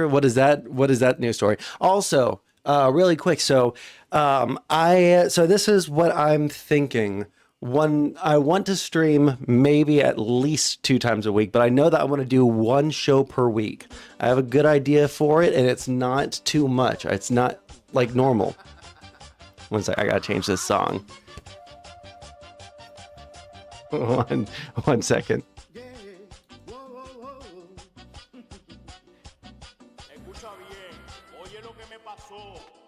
What is that? What is that news story? Also, really quick. So this is what I'm thinking. I want to stream maybe at least 2 times a week, but I know that I want to do 1 show per week. I have a good idea for it, and it's not too much. It's not like normal. One sec, I gotta change this song. One second.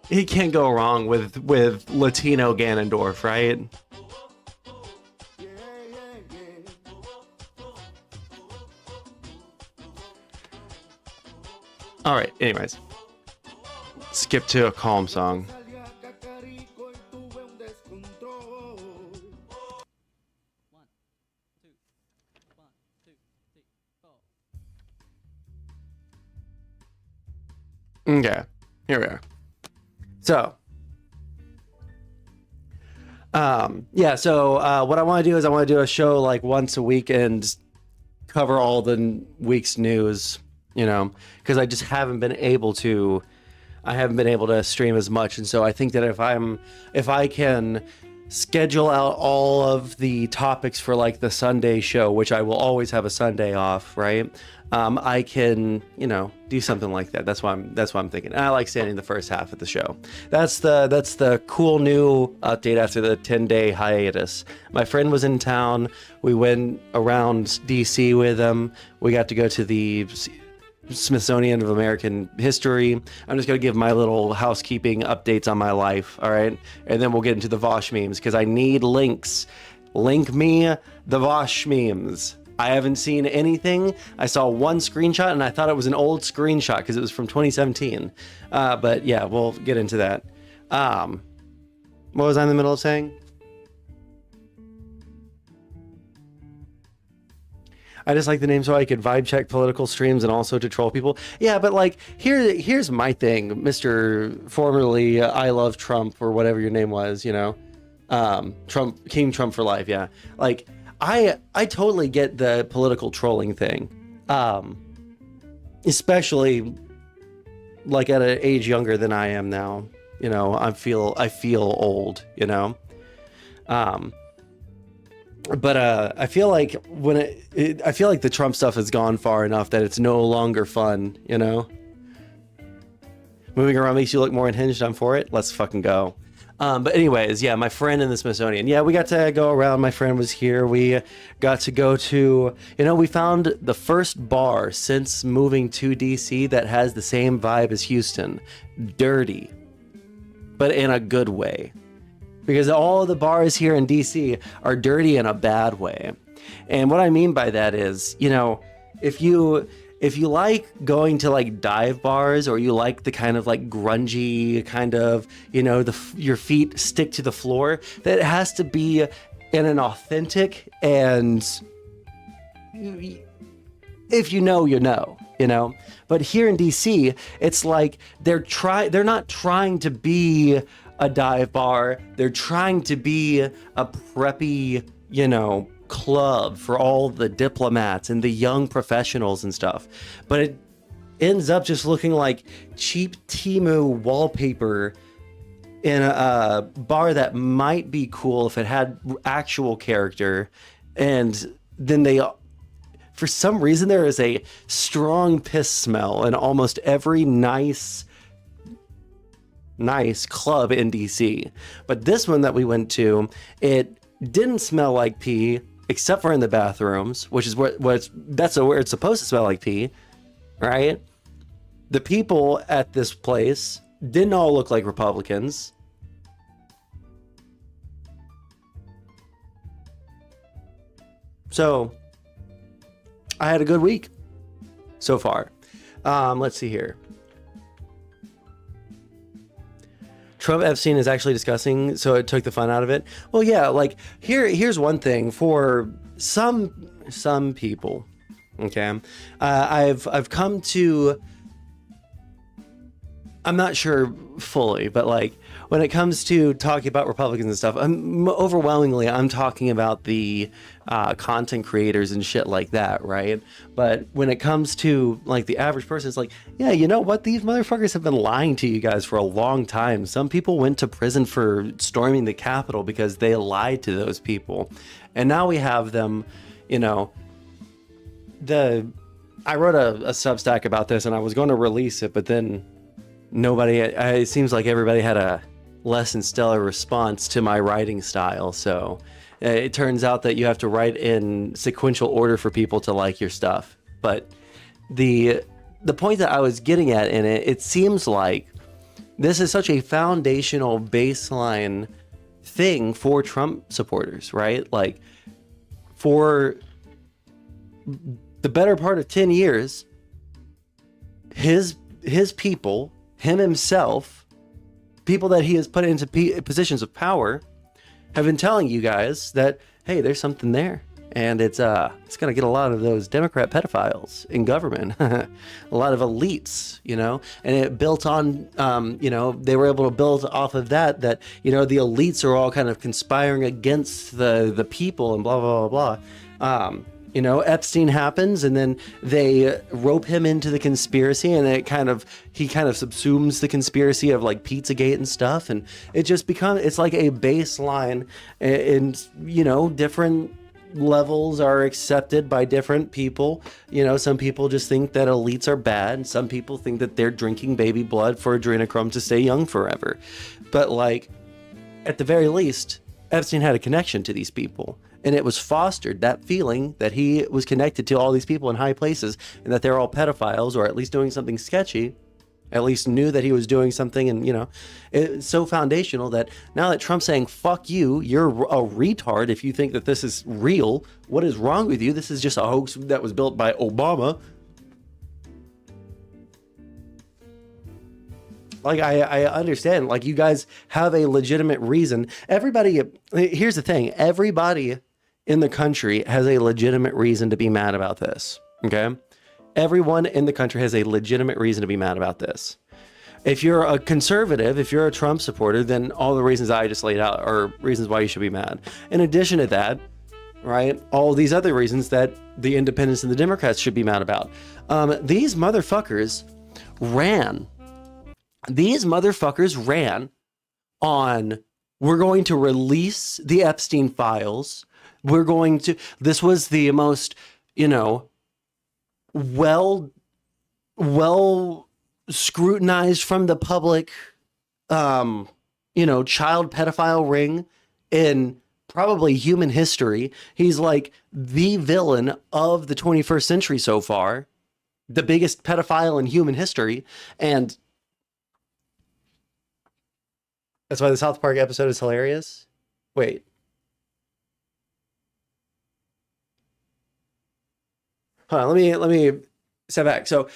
He can't go wrong with Latino Ganondorf, right? All right, anyways. Skip to a calm song. Okay, here we are. So, what I want to do is I want to do a show like once a week and cover all the week's news, you know, because I just haven't been able to stream as much. And so I think that if I can schedule out all of the topics for like the Sunday show, which I will always have a Sunday off, right? I can, you know, do something like that. That's why I'm thinking. I like standing the first half of the show. That's the cool new update after the 10-day hiatus. My friend was in town. We went around DC with him. We got to go to the Smithsonian of American History. I'm just going to give my little housekeeping updates on my life, all right? And then we'll get into the Vaush memes, because I need links. Link me the Vaush memes. I haven't seen anything. I saw one screenshot, and I thought it was an old screenshot because it was from 2017. But yeah, we'll get into that. What was I in the middle of saying? I just like the name so I could vibe check political streams and also to troll people. Yeah, but like here's my thing, Mr. Formerly I Love Trump or whatever your name was, you know, King Trump for life. Yeah, like I totally get the political trolling thing, especially like at an age younger than I am now. You know, I feel old, you know. But I feel like I feel like the Trump stuff has gone far enough that it's no longer fun, you know? Moving around makes you look more unhinged. I'm for it. Let's fucking go. But anyways, yeah, my friend in the Smithsonian. Yeah, we got to go around. My friend was here. We got to go to, you know, we found the first bar since moving to DC that has the same vibe as Houston. Dirty, but in a good way. Because all the bars here in DC are dirty in a bad way. And what I mean by that is, you know, if you like going to like dive bars, or you like the kind of like grungy kind of, you know, your feet stick to the floor, that it has to be in an authentic, and if you know, you know, you know. But here in DC, it's like they're not trying to be a dive bar. They're trying to be a preppy, you know, club for all the diplomats and the young professionals and stuff. But it ends up just looking like cheap Temu wallpaper in a bar that might be cool if it had actual character. And then for some reason, there is a strong piss smell in almost every nice club in DC. But this one that we went to, it didn't smell like pee, except for in the bathrooms, which is where it's supposed to smell like pee, right? The people at this place didn't all look like Republicans. So I had a good week so far. Let's see here. Trump Epstein is actually discussing, so it took the fun out of it. Well, yeah, like here's one thing for some people. Okay, I've come to I'm not sure fully, but like when it comes to talking about Republicans and stuff, overwhelmingly I'm talking about the content creators and shit like that, right? But when it comes to like the average person, it's like, yeah, you know what? These motherfuckers have been lying to you guys for a long time. Some people went to prison for storming the Capitol because they lied to those people, and now we have them, you know. I wrote a Substack about this, and I was going to release it, but then nobody, it seems like everybody had a less than stellar response to my writing style. So it turns out that you have to write in sequential order for people to like your stuff. But the point that I was getting at in it, it seems like this is such a foundational baseline thing for Trump supporters, right? Like for the better part of 10 years, his people, him himself, people that he has put into positions of power, have been telling you guys that, hey, there's something there, and it's gonna get a lot of those Democrat pedophiles in government, a lot of elites, you know, and it built on, you know, they were able to build off of that, you know, the elites are all kind of conspiring against the people and blah blah blah blah. You know, Epstein happens, and then they rope him into the conspiracy, and he kind of subsumes the conspiracy of like Pizzagate and stuff, and it just it's like a baseline, and you know, different levels are accepted by different people. You know, some people just think that elites are bad, and some people think that they're drinking baby blood for adrenochrome to stay young forever. But like, at the very least, Epstein had a connection to these people. And it was fostered, that feeling that he was connected to all these people in high places and that they're all pedophiles or at least doing something sketchy, at least knew that he was doing something. And, you know, it's so foundational that now that Trump's saying, fuck you, you're a retard if you think that this is real. What is wrong with you? This is just a hoax that was built by Obama. Like, I understand, like, you guys have a legitimate reason. Here's the thing, everybody in the country has a legitimate reason to be mad about this, okay? Everyone in the country has a legitimate reason to be mad about this. If you're a conservative, if you're a Trump supporter, then all the reasons I just laid out are reasons why you should be mad. In addition to that, right, all these other reasons that the independents and the Democrats should be mad about. These motherfuckers ran on, we're going to release the Epstein files. This was the most, you know, well scrutinized from the public, you know, child pedophile ring in probably human history. He's like the villain of the 21st century so far, the biggest pedophile in human history. And that's why the South Park episode is hilarious. Wait. Hold on, let me step back. So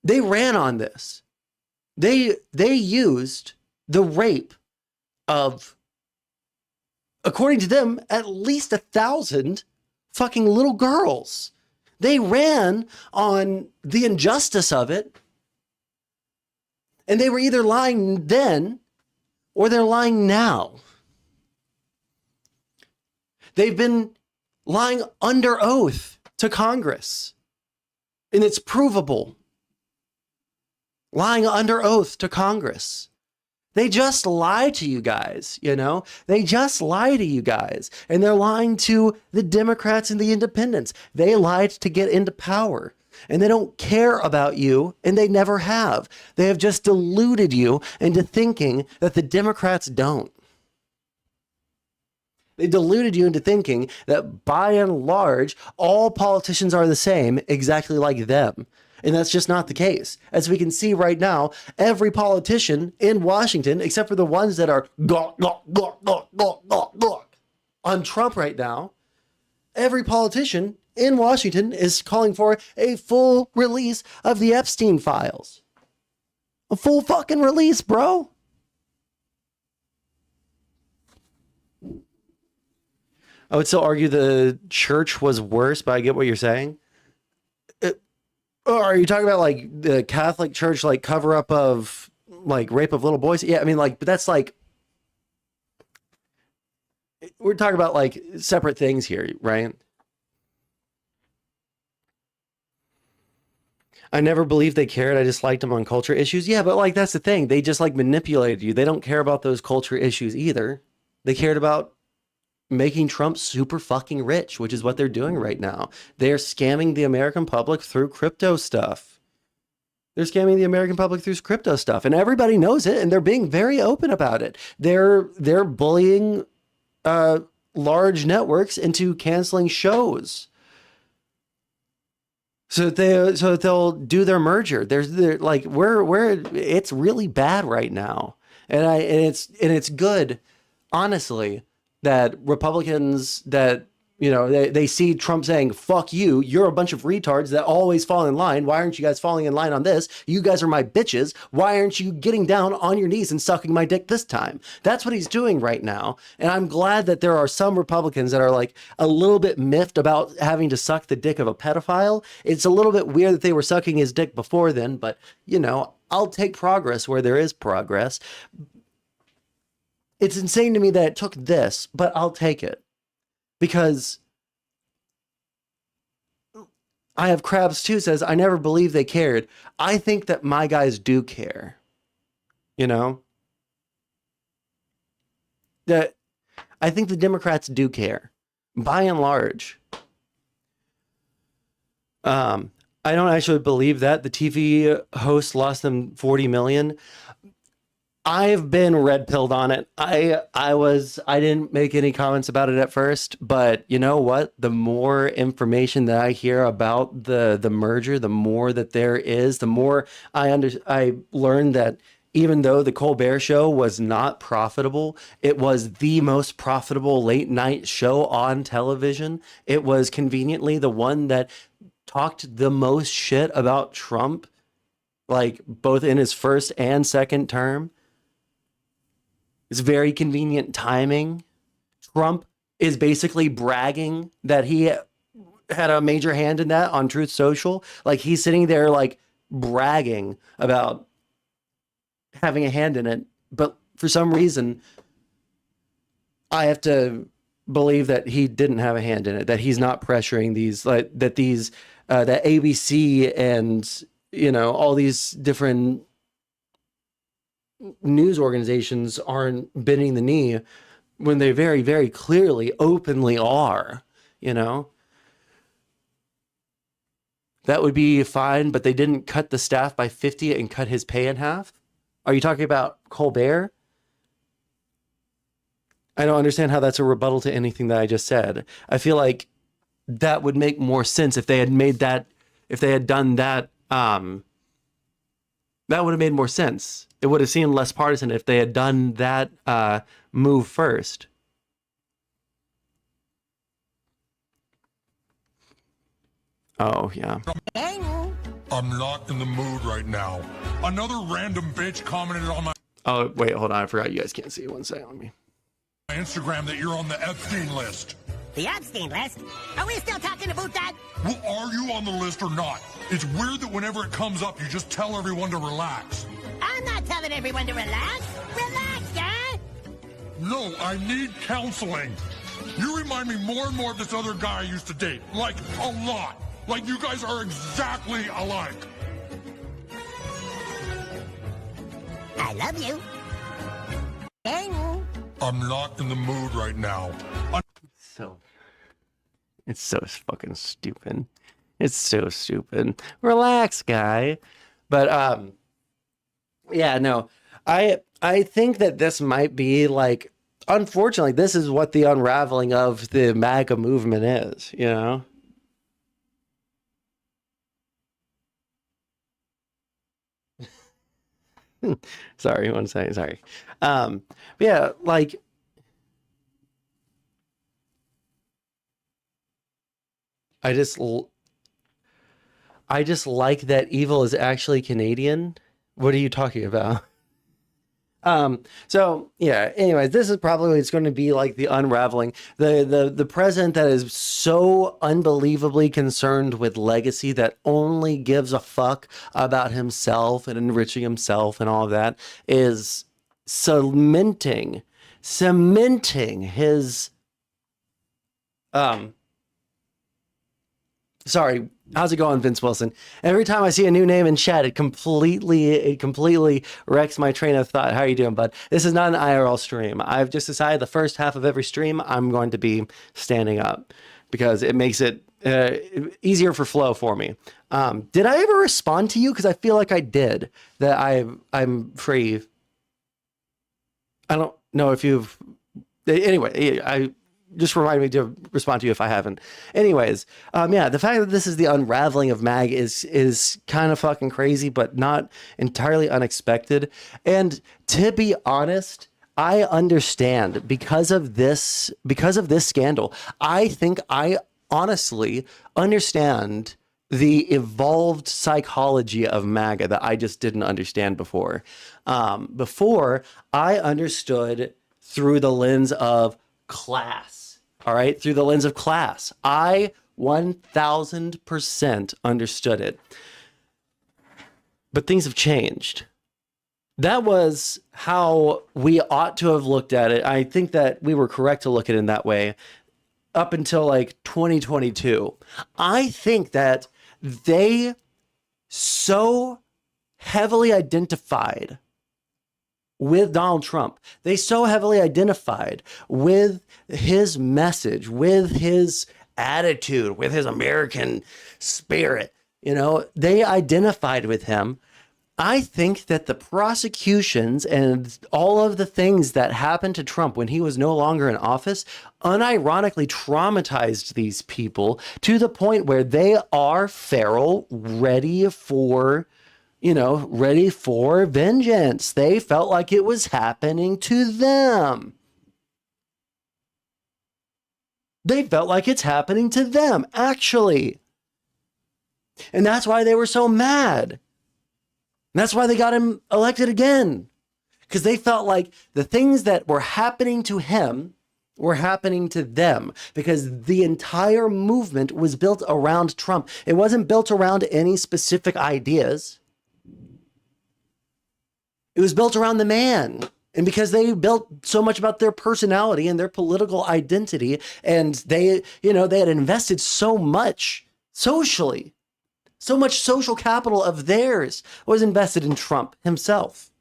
they ran on this. They used the rape of, according to them, at least 1,000 fucking little girls. They ran on the injustice of it. And they were either lying then or they're lying now. They've been lying under oath to Congress, and it's provable. Lying under oath to Congress. They just lie to you guys, you know? They just lie to you guys. And they're lying to the Democrats and the independents. They lied to get into power. And they don't care about you, and they never have. They have just deluded you into thinking that the Democrats don't. They deluded you into thinking that by and large, all politicians are the same, exactly like them. And that's just not the case. As we can see right now, every politician in Washington, except for the ones that are on Trump right now, every politician in Washington is calling for a full release of the Epstein files. A full fucking release, bro. I would still argue the church was worse, but I get what you're saying. Oh, are you talking about like the Catholic Church, like cover up of like rape of little boys? Yeah, I mean, like, but that's like, we're talking about like separate things here, right? I never believed they cared. I just liked them on culture issues. Yeah, but like that's the thing. They just like manipulated you. They don't care about those culture issues either. They cared about making Trump super fucking rich, which is what they're doing right now. They're scamming the American public through crypto stuff. They're scamming the American public through crypto stuff, and everybody knows it, and they're being very open about it. They're bullying large networks into canceling shows. So they'll do their merger. They're like we're it's really bad right now, and it's good, honestly, that Republicans that they see Trump saying fuck you, you're a bunch of retards that always fall in line. Why aren't you guys falling in line on this? You guys are my bitches. Why aren't you getting down on your knees and sucking my dick this time? That's what he's doing right now, and I'm glad that there are some Republicans that are like a little bit miffed about having to suck the dick of a pedophile. It's a little bit weird that they were sucking his dick before then, but I'll take progress where there is progress. It's insane to me that it took this, but I'll take it. Because I have Krabs too says, I never believed they cared. I think that my guys do care. That I think the Democrats do care, by and large. I don't actually believe that the TV host lost them 40 million. I've been red pilled on it. I didn't make any comments about it at first, but you know what? The more information that I hear about the merger, the more that there is, the more I learned that even though the Colbert Show was not profitable, it was the most profitable late night show on television. It was conveniently the one that talked the most shit about Trump, like both in his first and second term. It's very convenient timing. Trump is basically bragging that he had a major hand in that on Truth Social. Like he's sitting there like bragging about having a hand in it. But for some reason, I have to believe that he didn't have a hand in it, that he's not pressuring these, like that ABC and, all these different news organizations aren't bending the knee when they very, very clearly, openly are, That would be fine, but they didn't cut the staff by 50 and cut his pay in half. Are you talking about Colbert? I don't understand how that's a rebuttal to anything that I just said. I feel like that would make more sense if they had done that. That would have made more sense. It would have seemed less partisan if they had done that move first. Oh, yeah. I'm not in the mood right now. Another random bitch commented on my... Oh, wait, hold on. I forgot you guys can't see. One second. Let me... Instagram that you're on the Epstein list. The Epstein list? Are we still talking about that? Well, are you on the list or not? It's weird that whenever it comes up, you just tell everyone to relax. I'm not telling everyone to relax. Relax, yeah? No, I need counseling. You remind me more and more of this other guy I used to date. Like, a lot. Like, you guys are exactly alike. I love you. I'm not in the mood right now. It's so fucking stupid. It's so stupid. Relax, guy. But yeah, no. I think that this might be like, unfortunately, this is what the unraveling of the MAGA movement is, Sorry, one second. Sorry. Yeah, like I just like that evil is actually Canadian. What are you talking about? So yeah, anyways, this is probably it's going to be like the unraveling. The president that is so unbelievably concerned with legacy that only gives a fuck about himself and enriching himself and all of that is cementing his um sorry, how's it going, Vince Wilson? Every time I see a new name in chat, it completely wrecks my train of thought. How are you doing, bud? This is not an IRL stream. I've just decided the first half of every stream I'm going to be standing up because it makes it easier for flow for me. Did I ever respond to you? Because I feel like I did. That I'm free. I don't know if you've. Anyway, I just remind me to respond to you if I haven't. Anyways, yeah, the fact that this is the unraveling of MAG is kind of fucking crazy, but not entirely unexpected. And to be honest, I understand because of this scandal. I think I honestly understand the evolved psychology of MAGA that I just didn't understand before. Before I understood through the lens of class. All right, through the lens of class. I 1000% understood it. But things have changed. That was how we ought to have looked at it. I think that we were correct to look at it in that way up until like 2022. I think that they so heavily identified with Donald Trump. They so heavily identified with his message, with his attitude, with his American spirit. You know, they identified with him. I think that the prosecutions and all of the things that happened to Trump when he was no longer in office unironically traumatized these people to the point where they are feral, ready for vengeance. They felt like it was happening to them. They felt like it's happening to them, actually. And that's why they were so mad. And that's why they got him elected again. Because they felt like the things that were happening to him were happening to them. Because the entire movement was built around Trump. It wasn't built around any specific ideas. It was built around the man. And because they built so much about their personality and their political identity, and they had invested so much socially, so much social capital of theirs was invested in Trump himself.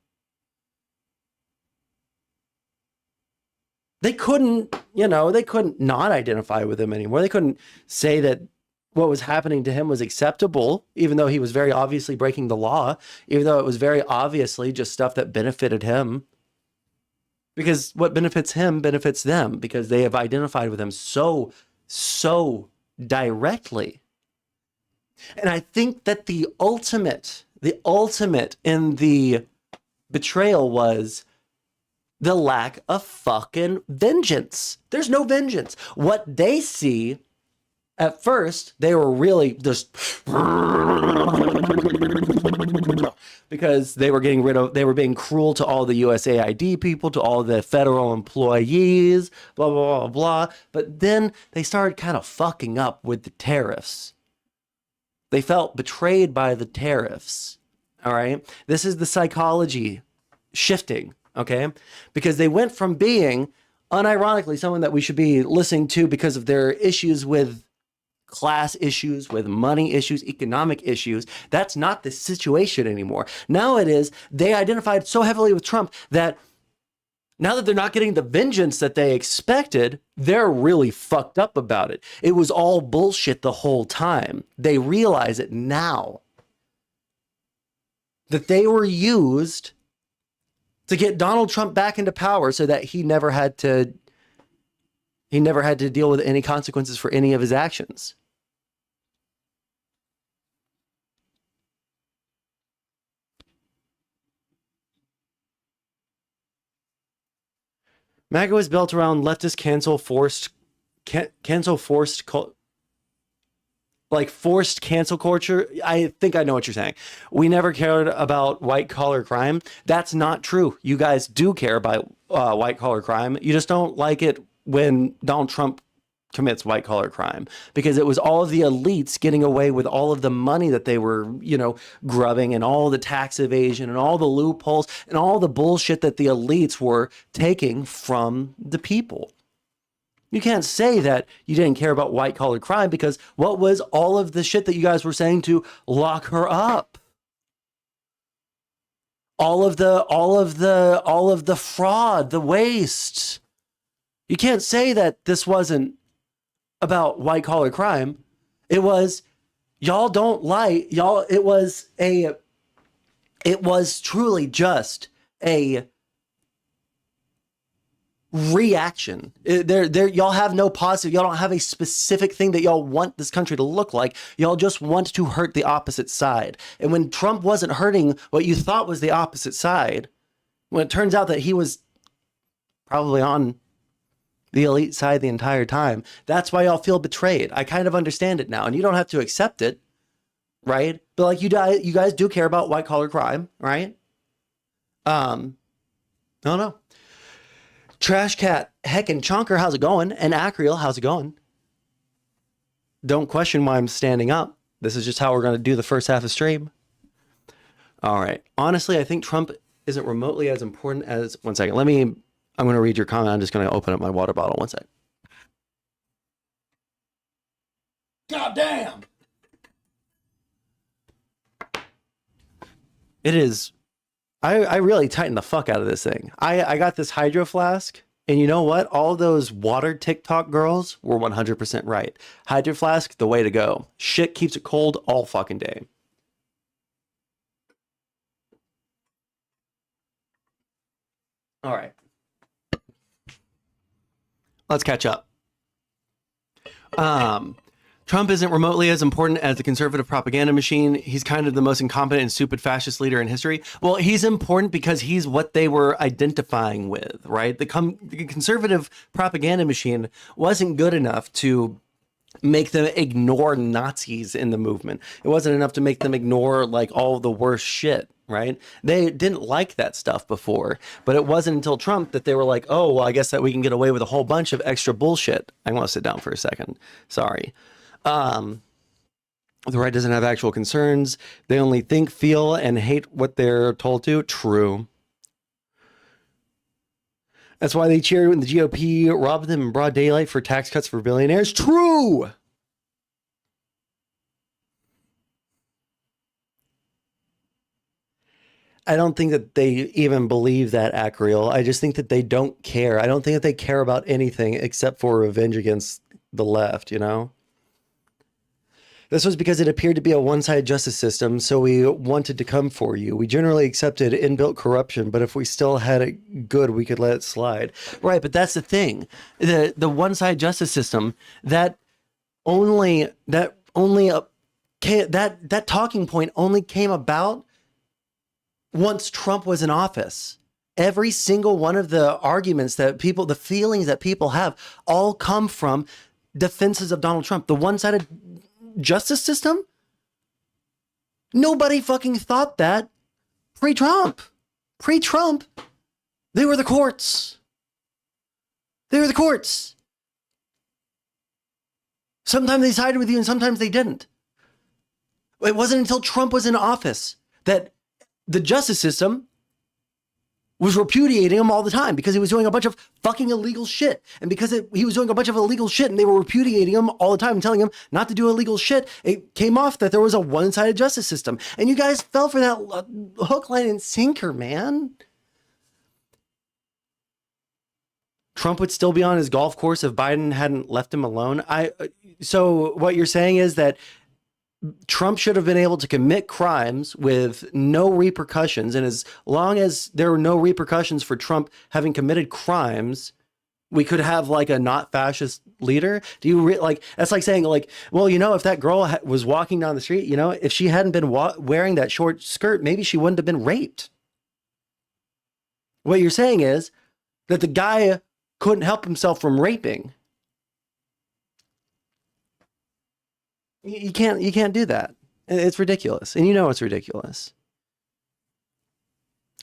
They couldn't not identify with him anymore. They couldn't say that what was happening to him was acceptable, even though he was very obviously breaking the law, even though it was very obviously just stuff that benefited him. Because what benefits him benefits them, because they have identified with him so directly. And I think that the ultimate in the betrayal was the lack of fucking vengeance. There's no vengeance. What they see, at first, they were really just because they were being cruel to all the USAID people, to all the federal employees, blah, blah, blah, blah. But then they started kind of fucking up with the tariffs. They felt betrayed by the tariffs. All right. This is the psychology shifting. Okay. Because they went from being unironically someone that we should be listening to because of their issues with class issues, with money issues, economic issues. That's not the situation anymore. Now it is. They identified so heavily with Trump that now that they're not getting the vengeance that they expected, they're really fucked up about it. It was all bullshit the whole time. They realize it now. That they were used to get Donald Trump back into power so that he never had to deal with any consequences for any of his actions. MAGA was built around leftist cancel forced like forced cancel culture. I think I know what you're saying. We never cared about white collar crime. That's not true. You guys do care about white collar crime. You just don't like it when Donald Trump commits white collar crime, because it was all of the elites getting away with all of the money that they were, grubbing, and all the tax evasion and all the loopholes and all the bullshit that the elites were taking from the people. You can't say that you didn't care about white collar crime, because what was all of the shit that you guys were saying to lock her up? All of the fraud, the waste. You can't say that this wasn't about white collar crime. It was, y'all don't like, y'all, it was truly just a reaction. Y'all have no positive, y'all don't have a specific thing that y'all want this country to look like. Y'all just want to hurt the opposite side. And when Trump wasn't hurting what you thought was the opposite side, when it turns out that he was probably on the elite side the entire time, that's why y'all feel betrayed. I kind of understand it now, and you don't have to accept it, right? But like you guys do care about white collar crime, right? No. Trash Cat, Heckin' Chonker, how's it going? And Acreal, how's it going? Don't question why I'm standing up. This is just how we're going to do the first half of stream. All right. Honestly, I think Trump isn't remotely as important as... One second. I'm going to read your comment. I'm just going to open up my water bottle. One sec. God damn. It is... I really tightened the fuck out of this thing. I got this hydro flask, and you know what? All those water TikTok girls were 100% right. Hydro flask, the way to go. Shit keeps it cold all fucking day. All right. Let's catch up. Trump isn't remotely as important as the conservative propaganda machine. He's kind of the most incompetent and stupid fascist leader in history. Well, he's important because he's what they were identifying with, right? The conservative propaganda machine wasn't good enough to make them ignore Nazis in the movement. It wasn't enough to make them ignore like all the worst shit, right? They didn't like that stuff before, but it wasn't until Trump that they were like, oh, well, I guess that we can get away with a whole bunch of extra bullshit. I want to sit down for a second. Sorry. The right doesn't have actual concerns. They only think, feel, and hate what they're told to. True. That's why they cheer when the GOP robbed them in broad daylight for tax cuts for billionaires. True. I don't think that they even believe that, Acreal. I just think that they don't care. I don't think that they care about anything except for revenge against the left, you know? This was because it appeared to be a one-sided justice system, so we wanted to come for you. We generally accepted inbuilt corruption, but if we still had it good, we could let it slide. Right, but that's the thing. The one-sided justice system, that talking point only came about once Trump was in office. Every single one of the arguments that people, the feelings that people have, all come from defenses of Donald Trump. The one-sided justice system? Nobody fucking thought that pre-Trump. Pre-Trump, they were the courts. They were the courts. Sometimes they sided with you and sometimes they didn't. It wasn't until Trump was in office that the justice system was repudiating him all the time because he was doing a bunch of fucking illegal shit. And because he was doing a bunch of illegal shit and they were repudiating him all the time and telling him not to do illegal shit, it came off that there was a one-sided justice system. And you guys fell for that hook, line, and sinker, man. Trump would still be on his golf course if Biden hadn't left him alone. So what you're saying is that Trump should have been able to commit crimes with no repercussions. And as long as there were no repercussions for Trump having committed crimes, we could have like a not fascist leader. Do you like, that's like saying like, well, you know, if that girl was walking down the street, you know, if she hadn't been wearing that short skirt, maybe she wouldn't have been raped. What you're saying is that the guy couldn't help himself from raping. You can't do that. It's ridiculous. And you know it's ridiculous.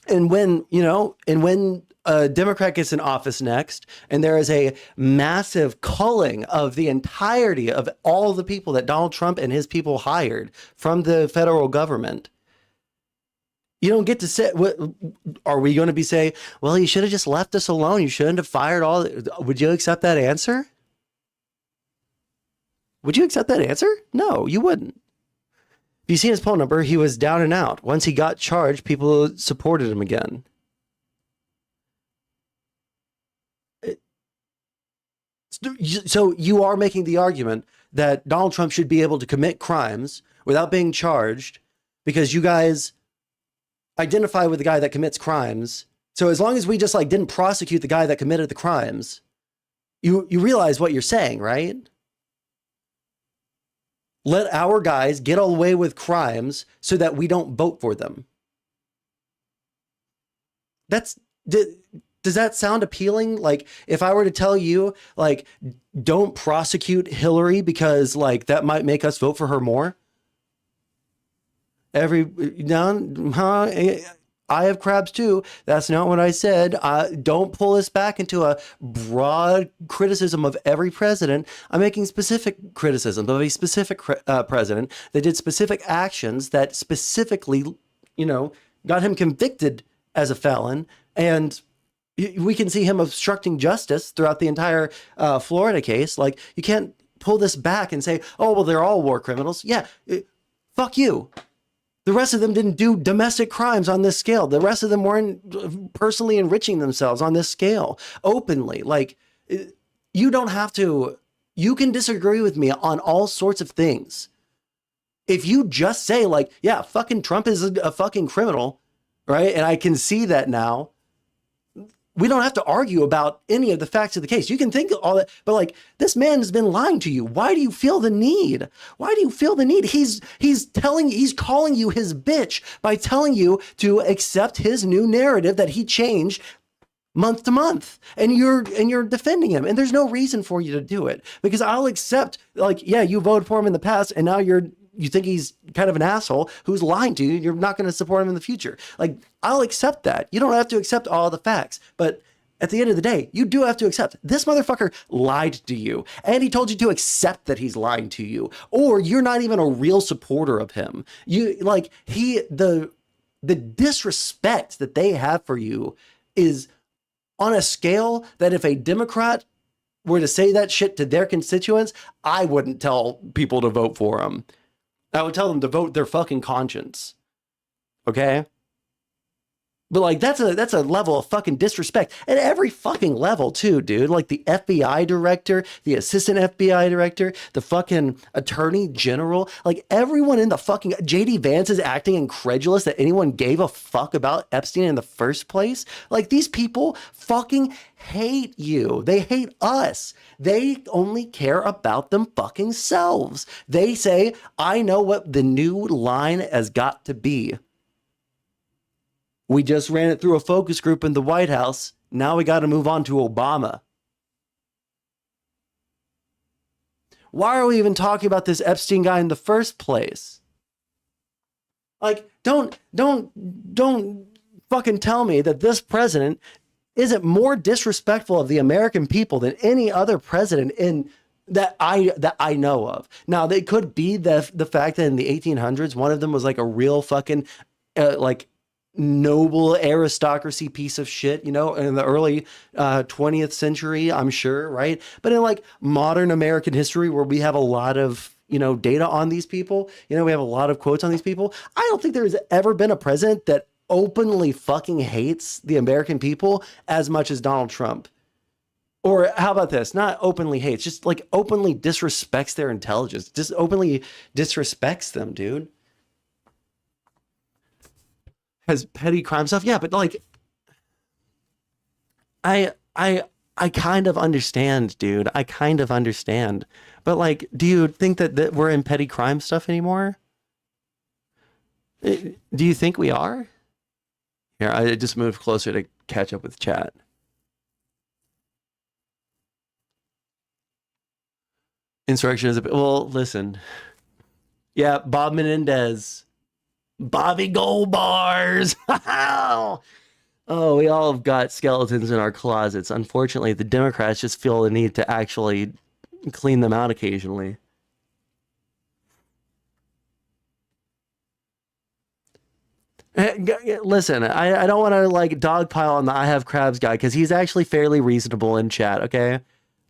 And when a Democrat gets in office next, and there is a massive culling of the entirety of all the people that Donald Trump and his people hired from the federal government, you don't get to say, what are we going to be say, well, you should have just left us alone. You shouldn't have fired all. Would you accept that answer? Would you accept that answer? No, you wouldn't. If you see his poll number, he was down and out. Once he got charged, people supported him again. So you are making the argument that Donald Trump should be able to commit crimes without being charged because you guys identify with the guy that commits crimes. So as long as we just like didn't prosecute the guy that committed the crimes, you realize what you're saying, right? Let our guys get away with crimes so that we don't vote for them. Does that sound appealing? Like, if I were to tell you, like, don't prosecute Hillary because, like, that might make us vote for her more. I have crabs too. That's not what I said. Don't pull us back into a broad criticism of every president. I'm making specific criticisms of a specific president that did specific actions that specifically, got him convicted as a felon. And we can see him obstructing justice throughout the entire Florida case. Like, you can't pull this back and say, oh, well, they're all war criminals. Yeah, fuck you. The rest of them didn't do domestic crimes on this scale. The rest of them weren't personally enriching themselves on this scale openly. Like, you don't have to, you can disagree with me on all sorts of things. If you just say like, yeah, fucking Trump is a fucking criminal, right? And I can see that now. We don't have to argue about any of the facts of the case. You can think all that, but like, this man has been lying to you. Why do you feel the need? Why do you feel the need? He's calling you his bitch by telling you to accept his new narrative that he changed month to month, and you're defending him. And there's no reason for you to do it, because I'll accept, like, yeah, you voted for him in the past, and now you think he's kind of an asshole who's lying to you. You're not going to support him in the future. Like, I'll accept that. You don't have to accept all the facts, but at the end of the day, you do have to accept this motherfucker lied to you, and he told you to accept that he's lying to you, or you're not even a real supporter of him. The disrespect that they have for you is on a scale that if a Democrat were to say that shit to their constituents, I wouldn't tell people to vote for him. I would tell them to vote their fucking conscience. Okay? But like, that's a level of fucking disrespect at every fucking level too, dude. Like the FBI director, the assistant FBI director, the fucking attorney general, like everyone in the fucking JD Vance is acting incredulous that anyone gave a fuck about Epstein in the first place. Like, these people fucking hate you. They hate us. They only care about them fucking selves. They say, I know what the new line has got to be. We just ran it through a focus group in the White House. Now we got to move on to Obama. Why are we even talking about this Epstein guy in the first place? Like, don't fucking tell me that this president isn't more disrespectful of the American people than any other president that I know of. Now, they could be the fact that in the 1800s, one of them was like a real fucking noble aristocracy piece of shit, in the early 20th century, I'm sure, right? But in like modern American history, where we have a lot of data on these people, we have a lot of quotes on these people, I don't think there's ever been a president that openly fucking hates the American people as much as Donald Trump. Or how about this? Not openly hates, just like openly disrespects their intelligence, just openly disrespects them, dude. Has petty crime stuff. Yeah, but like, I kind of understand, dude. I kind of understand. But like, do you think that we're in petty crime stuff anymore? Do you think we are? Here, I just moved closer to catch up with chat. Insurrection is well, listen. Yeah, Bob Menendez. Bobby Gold Bars. Oh, we all have got skeletons in our closets. Unfortunately, the Democrats just feel the need to actually clean them out occasionally. Listen, I don't want to like dogpile on the I have crabs guy because he's actually fairly reasonable in chat, okay?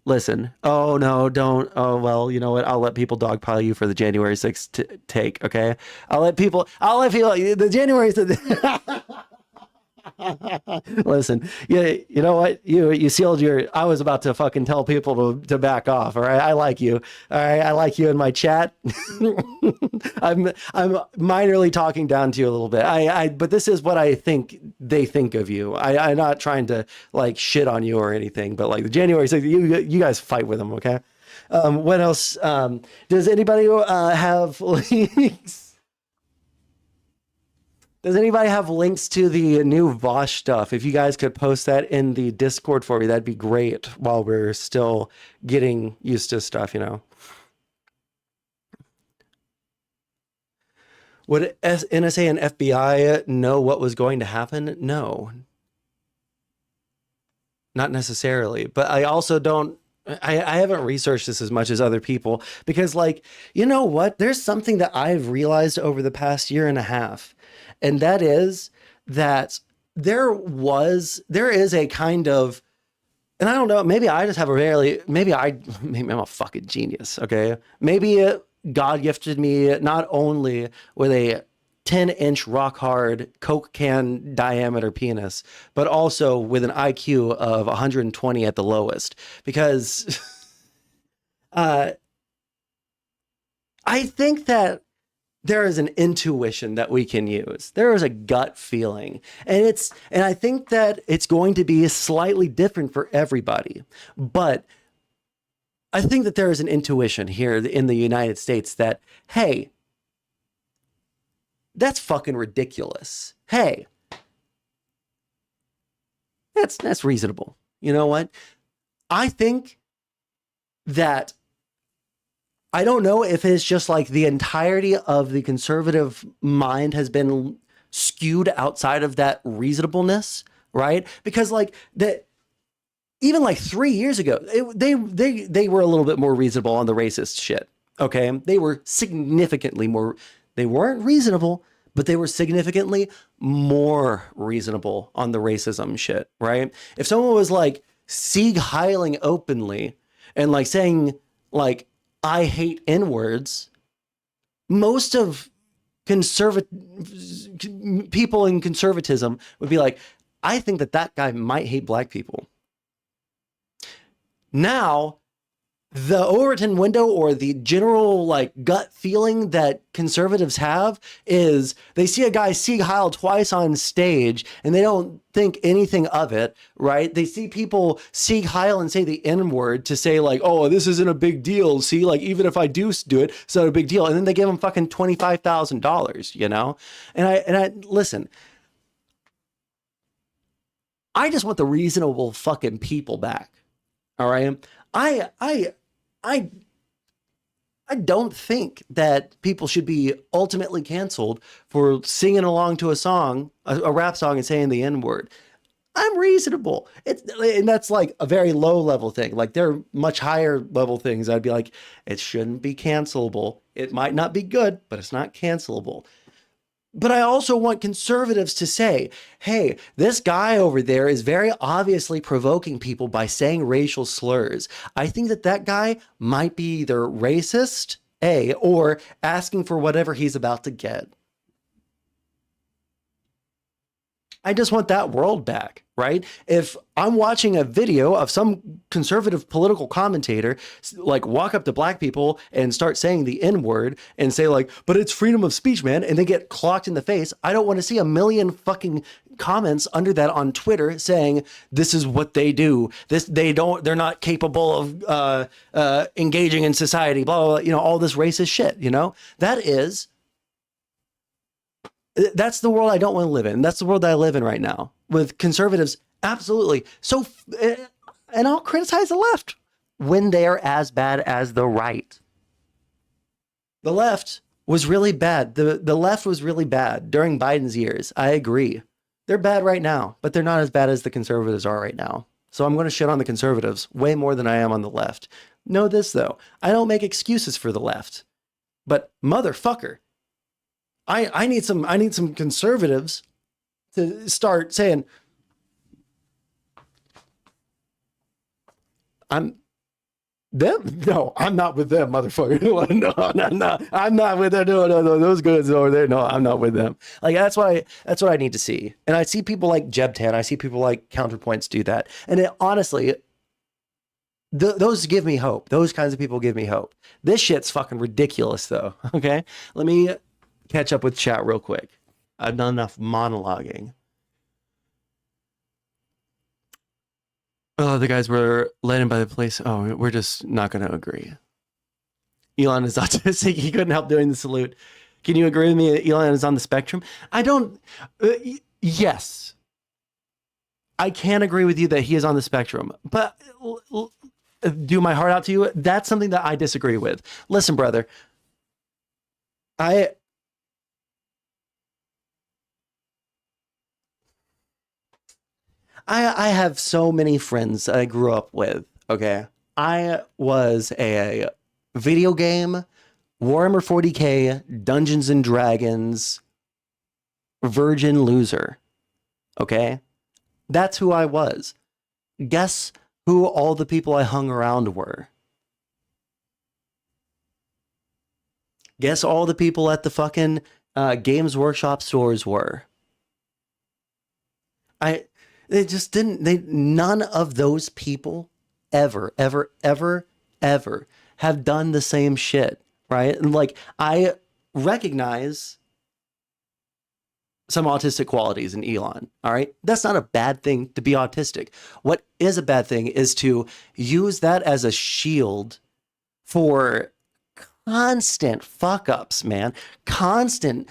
Listen. Oh, no, don't. Oh, well, you know what? I'll let people dogpile you for the January 6th take, okay? I'll let people, the January 6th. Listen, you know what? You sealed your. I was about to fucking tell people to back off. All right, I like you. All right, I like you in my chat. I'm minorly talking down to you a little bit. But this is what I think they think of you. I'm not trying to like shit on you or anything. But like the January 6th, you guys fight with them, okay? What else? Does anybody have links? Does anybody have links to the new Vaush stuff? If you guys could post that in the Discord for me, that'd be great while we're still getting used to stuff, you know. Would NSA and FBI know what was going to happen? No. Not necessarily. But I also don't, I haven't researched this as much as other people because, like, you know what? There's something that I've realized over the past year and a half. And that is that there is a kind of, and I don't know, maybe I just have maybe I'm a fucking genius, okay? Maybe God gifted me not only with a 10-inch rock hard Coke can diameter penis, but also with an IQ of 120 at the lowest. Because I think that there is an intuition that we can use. There is a gut feeling. And I think that it's going to be slightly different for everybody. But I think that there is an intuition here in the United States that, hey, that's fucking ridiculous. Hey, that's reasonable. You know what? I think that I don't know if it's just like the entirety of the conservative mind has been skewed outside of that reasonableness, right? Because like even like 3 years ago, they were a little bit more reasonable on the racist shit. Okay, they were significantly more. They weren't reasonable, but they were significantly more reasonable on the racism shit, right? If someone was like Sieg Heiling openly and like saying like, I hate N-words, most of people in conservatism would be like, I think that guy might hate black people. Now, the Overton window or the general like gut feeling that conservatives have is they see a guy Sieg Heil twice on stage and they don't think anything of it, right? They see people Sieg Heil and say the N-word to say like, oh, this isn't a big deal. See, like even if I do it, it's not a big deal. And then they give them fucking $25,000, you know? And I listen, I just want the reasonable fucking people back. All right. I don't think that people should be ultimately canceled for singing along to a song, a rap song, and saying the N-word. I'm reasonable. And that's like a very low level thing. Like there are much higher level things. I'd be like, it shouldn't be cancelable. It might not be good, but it's not cancelable. But I also want conservatives to say, hey, this guy over there is very obviously provoking people by saying racial slurs. I think that guy might be either racist, or asking for whatever he's about to get. I just want that world back, right? If I'm watching a video of some conservative political commentator like walk up to black people and start saying the N-word and say like, but it's freedom of speech, man, and they get clocked in the face, I don't want to see a million fucking comments under that on Twitter saying this is what they do. They're not capable of engaging in society, blah, blah, blah, you know, all this racist shit, you know? That's the world I don't want to live in. That's the world that I live in right now with conservatives. Absolutely. So, and I'll criticize the left when they are as bad as the right. The left was really bad. The left was really bad during Biden's years. I agree. They're bad right now, but they're not as bad as the conservatives are right now. So I'm going to shit on the conservatives way more than I am on the left. Know this though, I don't make excuses for the left. But motherfucker, I need some conservatives to start saying I'm them? No, I'm not with them, motherfucker. No, I'm not with them. No, those goods over there. No, I'm not with them. Like that's what I need to see. And I see people like Jebtan, I see people like Counterpoints do that. And it, honestly, those give me hope. Those kinds of people give me hope. This shit's fucking ridiculous though. Okay. Let me catch up with chat real quick. I've done enough monologuing. Oh, the guys were led in by the police. Oh, we're just not going to agree. Elon is autistic. He couldn't help doing the salute. Can you agree with me? Elon is on the spectrum. I don't. Yes. I can agree with you that he is on the spectrum, but do my heart out to you. That's something that I disagree with. Listen, brother, I have so many friends I grew up with. Okay. I was a video game, Warhammer 40K, Dungeons and Dragons, virgin loser. Okay. That's who I was. Guess who all the people I hung around were? Guess all the people at the fucking Games Workshop stores were. They just didn't, none of those people ever have done the same shit, right? And like, I recognize some autistic qualities in Elon, all right? That's not a bad thing to be autistic. What is a bad thing is to use that as a shield for constant fuck ups, man. Constant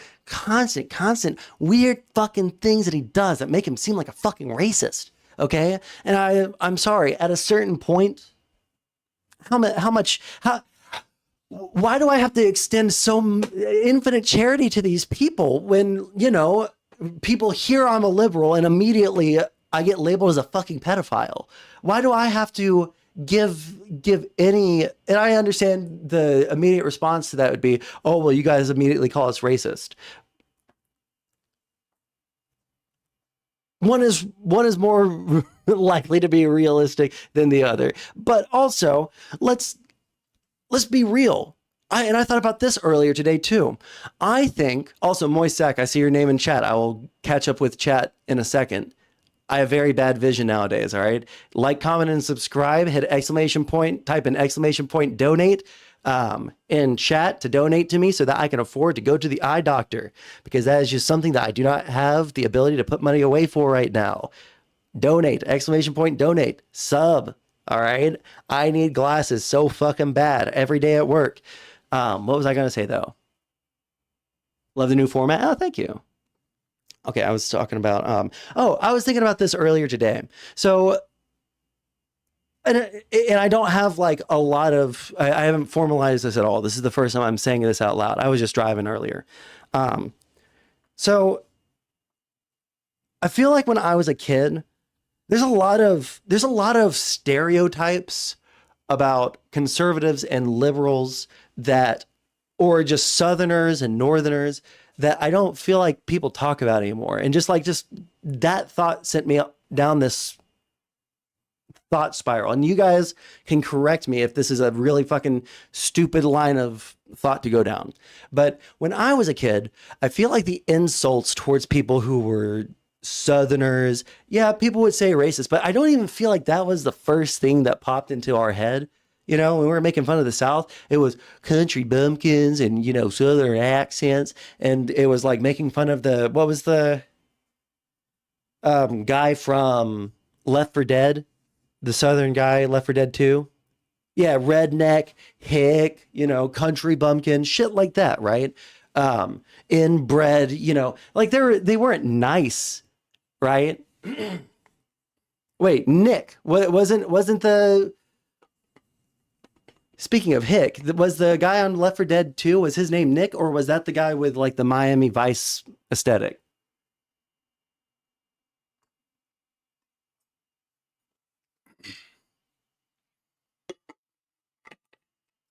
weird fucking things that he does that make him seem like a fucking racist. Okay. And I'm sorry, at a certain point, why do I have to extend so infinite charity to these people when, you know, people hear I'm a liberal and immediately I get labeled as a fucking pedophile? Why do I have to give any, and I understand the immediate response to that would be, oh, well, you guys immediately call us racist. One is more likely to be realistic than the other, but also let's be real. I thought about this earlier today too. I think also Moist Sack, I see your name in chat. I will catch up with chat in a second. I have very bad vision nowadays, all right? Like, comment, and subscribe. Hit exclamation point, type in exclamation point donate in chat to donate to me so that I can afford to go to the eye doctor, because that is just something that I do not have the ability to put money away for right now. Donate, exclamation point donate, sub, all right? I need glasses so fucking bad every day at work. What was I going to say though? Love the new format. Oh, thank you. Okay, I was talking about, I was thinking about this earlier today. So, and I don't have like a lot of, I haven't formalized this at all. This is the first time I'm saying this out loud. I was just driving earlier. So I feel like when I was a kid, there's a lot of stereotypes about conservatives and liberals that, or just Southerners and Northerners, that I don't feel like people talk about anymore. And just that thought sent me up down this thought spiral. And you guys can correct me if this is a really fucking stupid line of thought to go down. But when I was a kid, I feel like the insults towards people who were Southerners, yeah, people would say racist, but I don't even feel like that was the first thing that popped into our head. You know, when we were making fun of the South, it was country bumpkins and, you know, Southern accents. And it was like making fun of what was the guy from Left 4 Dead? The Southern guy, Left 4 Dead 2? Yeah, redneck, hick, you know, country bumpkin, shit like that, right? Inbred, you know, like they weren't nice, right? Wait, Nick, wasn't the... speaking of Hick, was the guy on Left 4 Dead 2, was his name Nick, or was that the guy with like the Miami Vice aesthetic?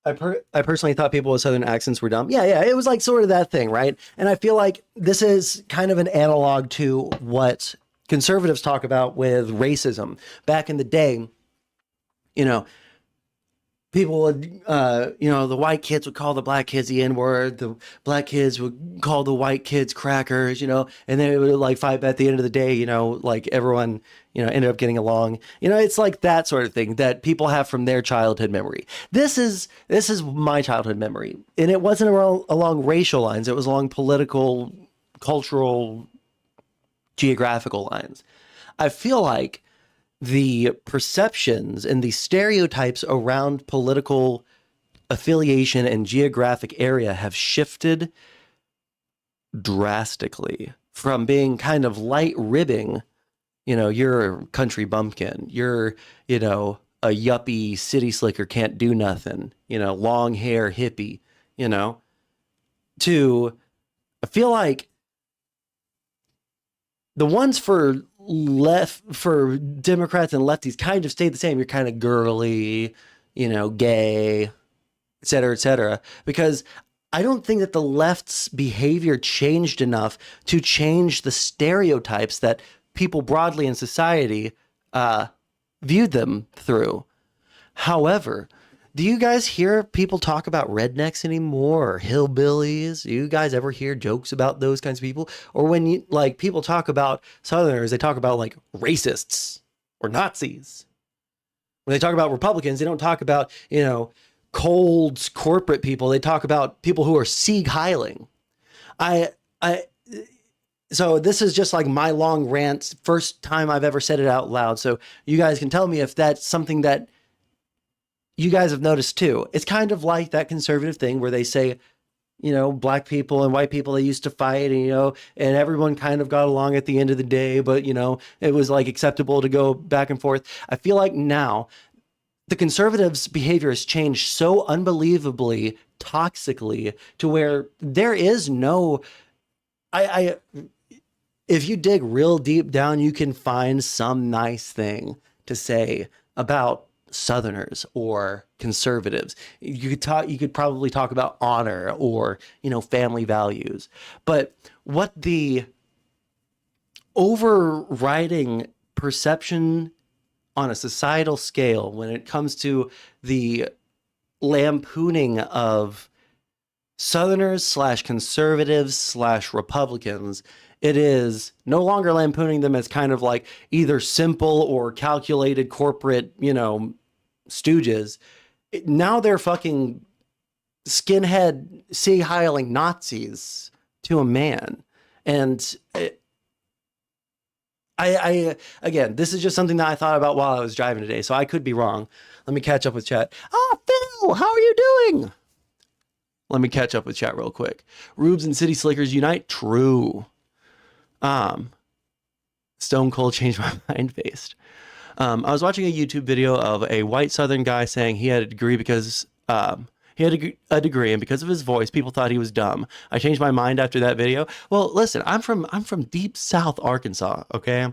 I personally thought people with Southern accents were dumb. Yeah, it was like sort of that thing, right? And I feel like this is kind of an analog to what conservatives talk about with racism. Back in the day, you know, people would, the white kids would call the black kids the N-word. The black kids would call the white kids crackers, and then it would like fight. But at the end of the day, like everyone, ended up getting along. It's like that sort of thing that people have from their childhood memory. This is my childhood memory. And it wasn't along racial lines. It was along political, cultural, geographical lines. I feel like the perceptions and the stereotypes around political affiliation and geographic area have shifted drastically from being kind of light ribbing, you're a country bumpkin, you're, a yuppie city slicker, can't do nothing, long hair hippie, to, I feel like the ones for Democrats and lefties kind of stayed the same. You're kind of girly, gay, et cetera, because I don't think that the left's behavior changed enough to change the stereotypes that people broadly in society viewed them through. However, do you guys hear people talk about rednecks anymore, or hillbillies? Do you guys ever hear jokes about those kinds of people? Or when people talk about Southerners, they talk about like racists or Nazis. When they talk about Republicans, they don't talk about, cold corporate people. They talk about people who are Sieg Heiling. So this is just like my long rant, first time I've ever said it out loud. So you guys can tell me if that's something that you guys have noticed too. It's kind of like that conservative thing where they say, black people and white people, they used to fight and everyone kind of got along at the end of the day, but it was like acceptable to go back and forth. I feel like now the conservatives' behavior has changed so unbelievably toxically to where there is no, if you dig real deep down, you can find some nice thing to say about Southerners or conservatives. You could probably talk about honor or, family values. But what the overriding perception on a societal scale when it comes to the lampooning of Southerners / conservatives / Republicans, it is no longer lampooning them as kind of like either simple or calculated corporate, stooges. Now they're fucking skinhead, Sieg Heiling Nazis to a man. And I again, this is just something that I thought about while I was driving today, so I could be wrong. Let me catch up with chat. Oh, Phil, how are you doing? Let me catch up with chat real quick. Rubes and City Slickers unite. True. Stone Cold changed my mind based. I was watching a YouTube video of a white Southern guy saying he had a degree because he had a degree, and because of his voice, people thought he was dumb. I changed my mind after that video. Well, listen, I'm from deep South Arkansas. Okay,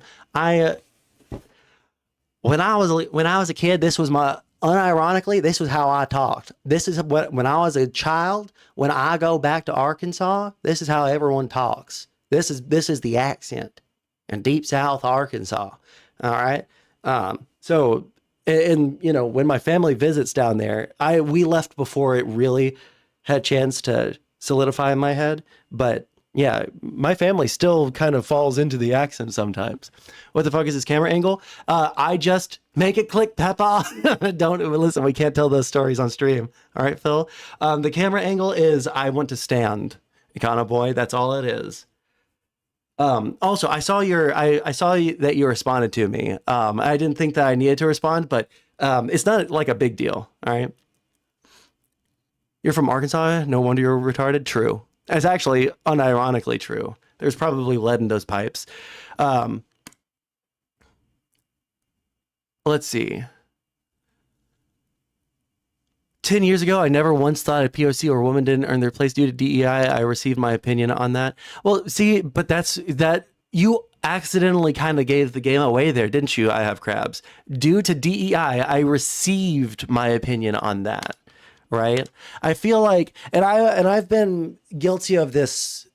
when I was a kid, this was unironically, this was how I talked. This is when I was a child. When I go back to Arkansas, this is how everyone talks. This is the accent in deep South Arkansas. All right. So, and when my family visits down there, we left before it really had a chance to solidify in my head. But yeah, my family still kind of falls into the accent sometimes. What the fuck is this camera angle? I just make it click, Peppa. Don't listen. We can't tell those stories on stream. All right, Phil. The camera angle is I want to stand. Econo boy. That's all it is. Also, I saw that you responded to me. I didn't think that I needed to respond, but it's not like a big deal. All right. You're from Arkansas? No wonder you're retarded. True. It's actually unironically true. There's probably lead in those pipes. Let's see. 10 years ago, I never once thought a POC or a woman didn't earn their place due to DEI. I received my opinion on that. Well, see, but that you accidentally kind of gave the game away there, didn't you? I have crabs. Due to DEI, I received my opinion on that, right? I feel like, and I've been guilty of this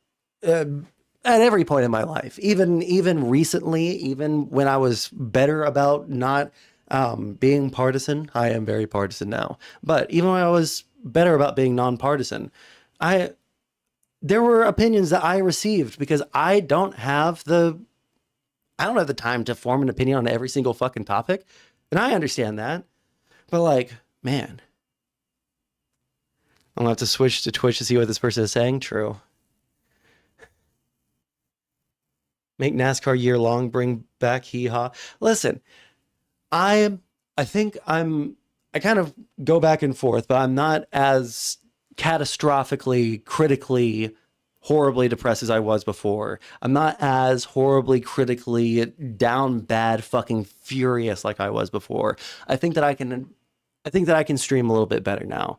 at every point in my life, even recently, even when I was better about not being partisan. I am very partisan now, but even when I was better about being nonpartisan, there were opinions that I received because I don't have the time to form an opinion on every single fucking topic. And I understand that, but like, man, I'll have to switch to Twitch to see what this person is saying. True. Make NASCAR year long, bring back hee haw. Listen, I kind of go back and forth, but I'm not as catastrophically, critically, horribly depressed as I was before. I'm not as horribly, critically down, bad, fucking furious like I was before. I think that I can stream a little bit better now.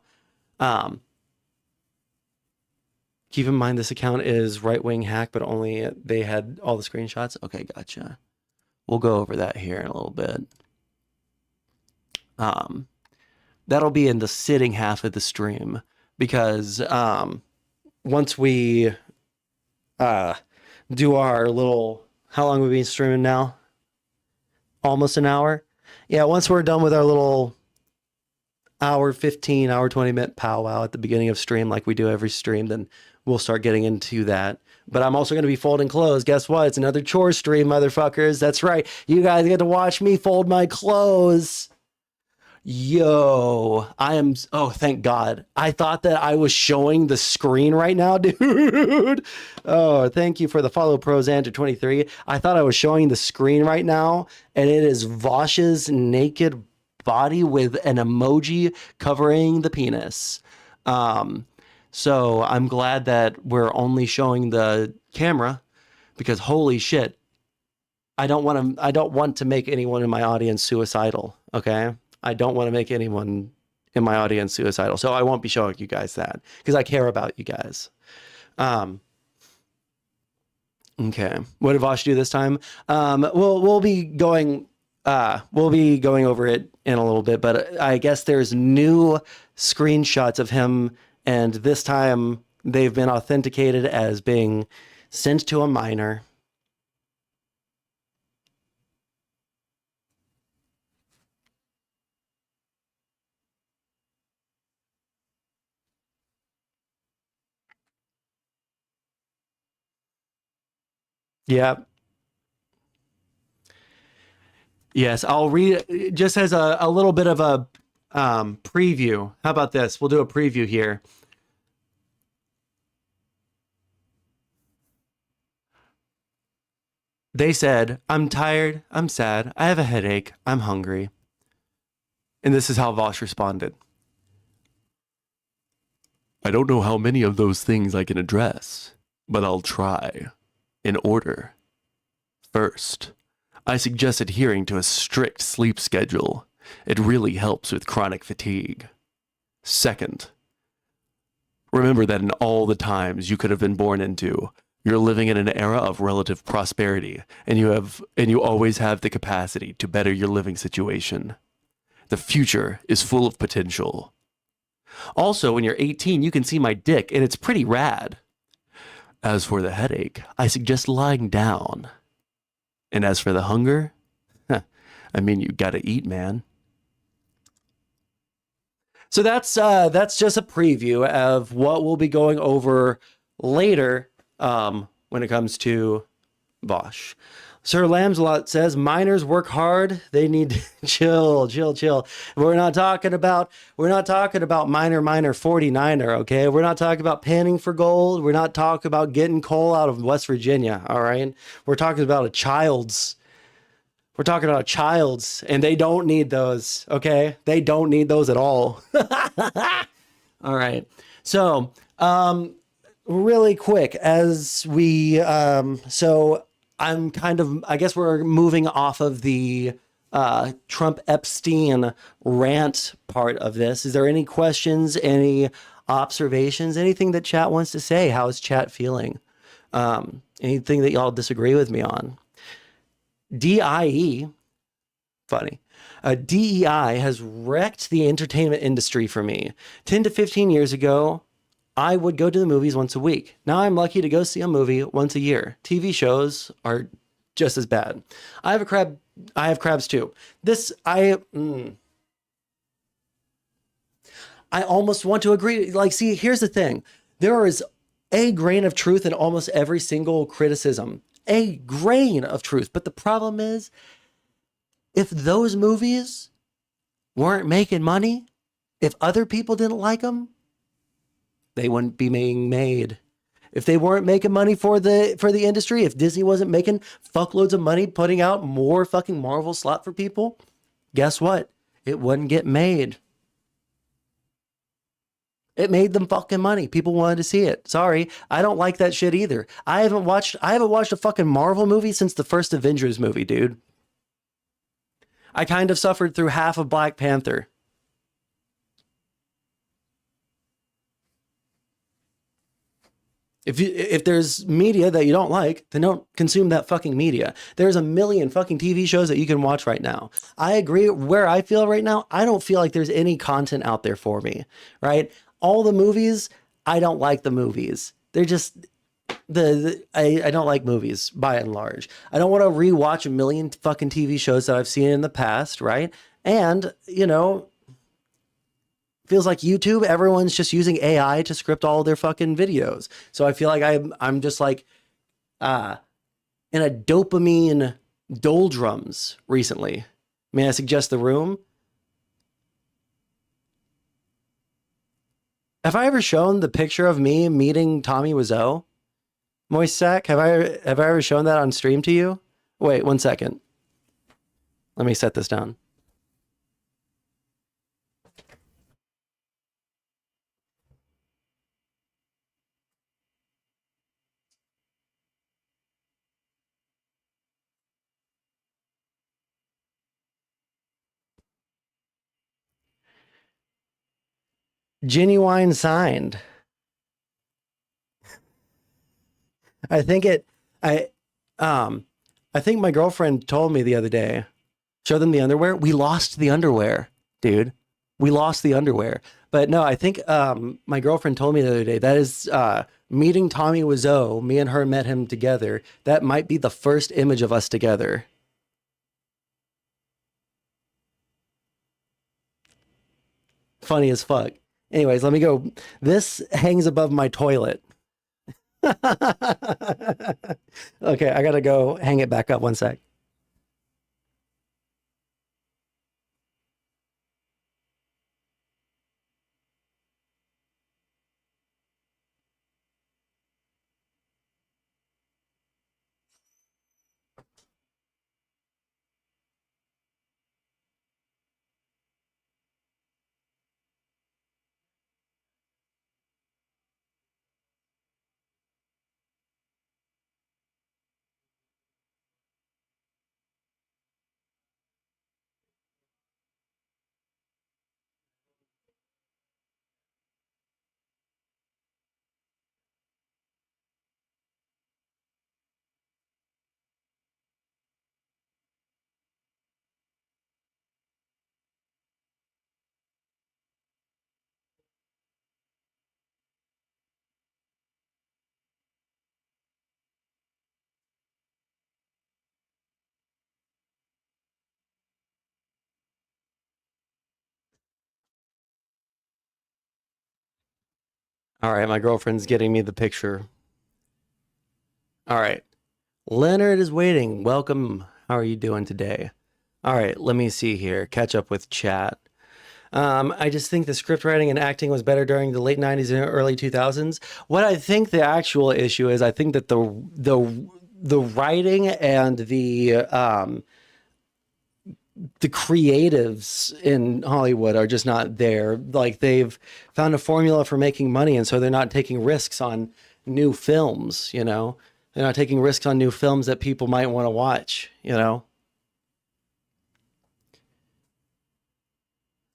Keep in mind this account is right-wing hack, but only they had all the screenshots. Okay, gotcha. We'll go over that here in a little bit. That'll be in the sitting half of the stream because once we do our little, how long have we been streaming now? Almost an hour. Yeah, once we're done with our little hour 15, hour 20-minute powwow at the beginning of stream like we do every stream, then we'll start getting into that. But I'm also going to be folding clothes. Guess what? It's another chore stream, motherfuckers. That's right. You guys get to watch me fold my clothes. Yo, oh, thank God. I thought that I was showing the screen right now, dude. Oh, thank you for the follow, Prosander23. I thought I was showing the screen right now, and it is Vaush's naked body with an emoji covering the penis. So I'm glad that we're only showing the camera because holy shit, I don't want to make anyone in my audience suicidal, okay? I don't want to make anyone in my audience suicidal. So I won't be showing you guys that because I care about you guys. Okay. What did Vaush do this time? We'll be going over it in a little bit, but I guess there's new screenshots of him, and this time they've been authenticated as being sent to a minor. Yeah. Yes, I'll read it just as a little bit of a preview. How about this? We'll do a preview here. They said, I'm tired, I'm sad, I have a headache, I'm hungry. And this is how Vaush responded. I don't know how many of those things I can address, but I'll try. In order. First, I suggest adhering to a strict sleep schedule. It really helps with chronic fatigue. Second, remember that in all the times you could have been born into, you're living in an era of relative prosperity, and you always have the capacity to better your living situation. The future is full of potential. Also, when you're 18, you can see my dick, and it's pretty rad. As for the headache, I suggest lying down. And as for the hunger, I mean, you gotta eat, man. So that's just a preview of what we'll be going over later when it comes to Vaush. Sir Lambslot says, minors work hard. They need to chill. We're not talking about minor 49er, okay? We're not talking about panning for gold. We're not talking about getting coal out of West Virginia, all right? We're talking about a child's, and they don't need those, okay? They don't need those at all. All right. So, really quick, as we, I guess we're moving off of the Trump Epstein rant part of this. Is there any questions, any observations, anything that chat wants to say? How is chat feeling? Anything that y'all disagree with me on? DIE, funny. DEI has wrecked the entertainment industry for me. 10 to 15 years ago, I would go to the movies once a week. Now I'm lucky to go see a movie once a year. TV shows are just as bad. I have crabs too. I almost want to agree. Like, see, here's the thing. There is a grain of truth in almost every single criticism. A grain of truth. But the problem is, if those movies weren't making money, if other people didn't like them, they wouldn't be being made. If they weren't making money for the industry, if Disney wasn't making fuckloads of money putting out more fucking Marvel slot for people, guess what? It wouldn't get made. It made them fucking money. People wanted to see it. Sorry, I don't like that shit either. I haven't watched a fucking Marvel movie since the first Avengers movie, dude. I kind of suffered through half of Black Panther. If there's media that you don't like, then don't consume that fucking media. There's a million fucking TV shows that you can watch right now. I agree. Where I feel right now, I don't feel like there's any content out there for me, right? All the movies, I don't like the movies. They're just I don't like movies by and large. I don't want to rewatch a million fucking TV shows that I've seen in the past, right? And, feels like YouTube, everyone's just using AI to script all their fucking videos. So I feel like I'm just like in a dopamine doldrums recently. May I suggest The Room? Have I ever shown the picture of me meeting Tommy Wiseau? Moist Sack, have I ever shown that on stream to you? Wait, 1 second. Let me set this down. Genuine signed. I think my girlfriend told me the other day, show them the underwear. We lost the underwear, dude. We lost the underwear. But no, I think my girlfriend told me the other day, that is meeting Tommy Wiseau. Me and her met him together. That might be the first image of us together. Funny as fuck. Anyways, let me go. This hangs above my toilet. Okay, I gotta go hang it back up 1 sec. All right, my girlfriend's getting me the picture. All right. Leonard is waiting. Welcome. How are you doing today? All right, let me see here. Catch up with chat. I just think the script writing and acting was better during the late 90s and early 2000s. What I think the actual issue is, I think that the writing and the creatives in Hollywood are just not there. Like, they've found a formula for making money, and so they're not taking risks on new films, They're not taking risks on new films that people might want to watch,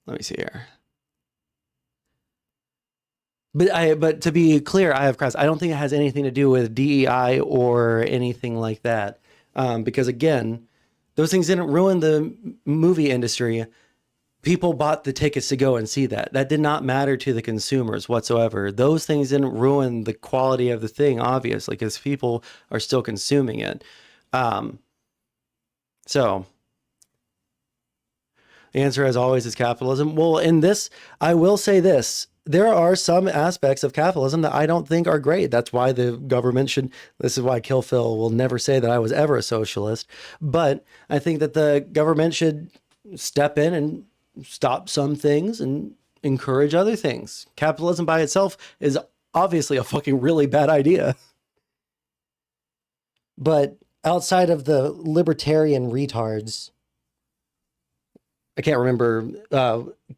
Let me see here. But to be clear, I have cross. I don't think it has anything to do with DEI or anything like that. Because again, those things didn't ruin the movie industry. People bought the tickets to go and see that. That did not matter to the consumers whatsoever. Those things didn't ruin the quality of the thing, obviously, because people are still consuming it. So the answer, as always, is capitalism. Well, in this, I will say this. There are some aspects of capitalism that I don't think are great. That's why the government should, this is why Kill Phil will never say that I was ever a socialist. But I think that the government should step in and stop some things and encourage other things. Capitalism by itself is obviously a fucking really bad idea. But outside of the libertarian retards, I can't remember,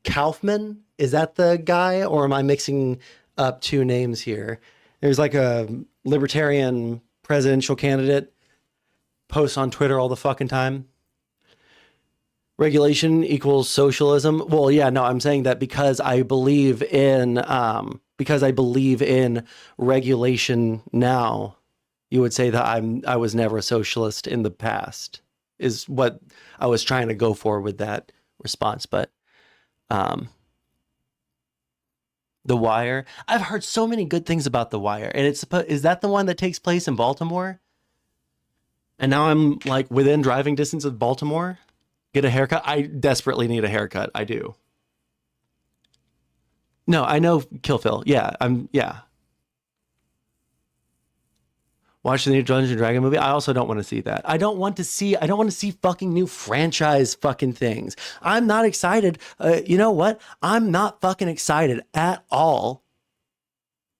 Kaufman, is that the guy, or am I mixing up two names here? There's like a libertarian presidential candidate, posts on Twitter all the fucking time. Regulation equals socialism. Well, yeah, no, I'm saying that because I believe in regulation now, you would say that I was never a socialist in the past, is what I was trying to go for with that response. But The Wire, I've heard so many good things about The Wire, and is that the one that takes place in Baltimore? And now I'm like within driving distance of Baltimore. Get a haircut. I desperately need a haircut. I do. No, I know Kill Phil. Yeah, yeah. Watch the new Dungeons and Dragon movie. I also don't want to see that. I don't want to see fucking new franchise fucking things. I'm not excited. You know what? I'm not fucking excited at all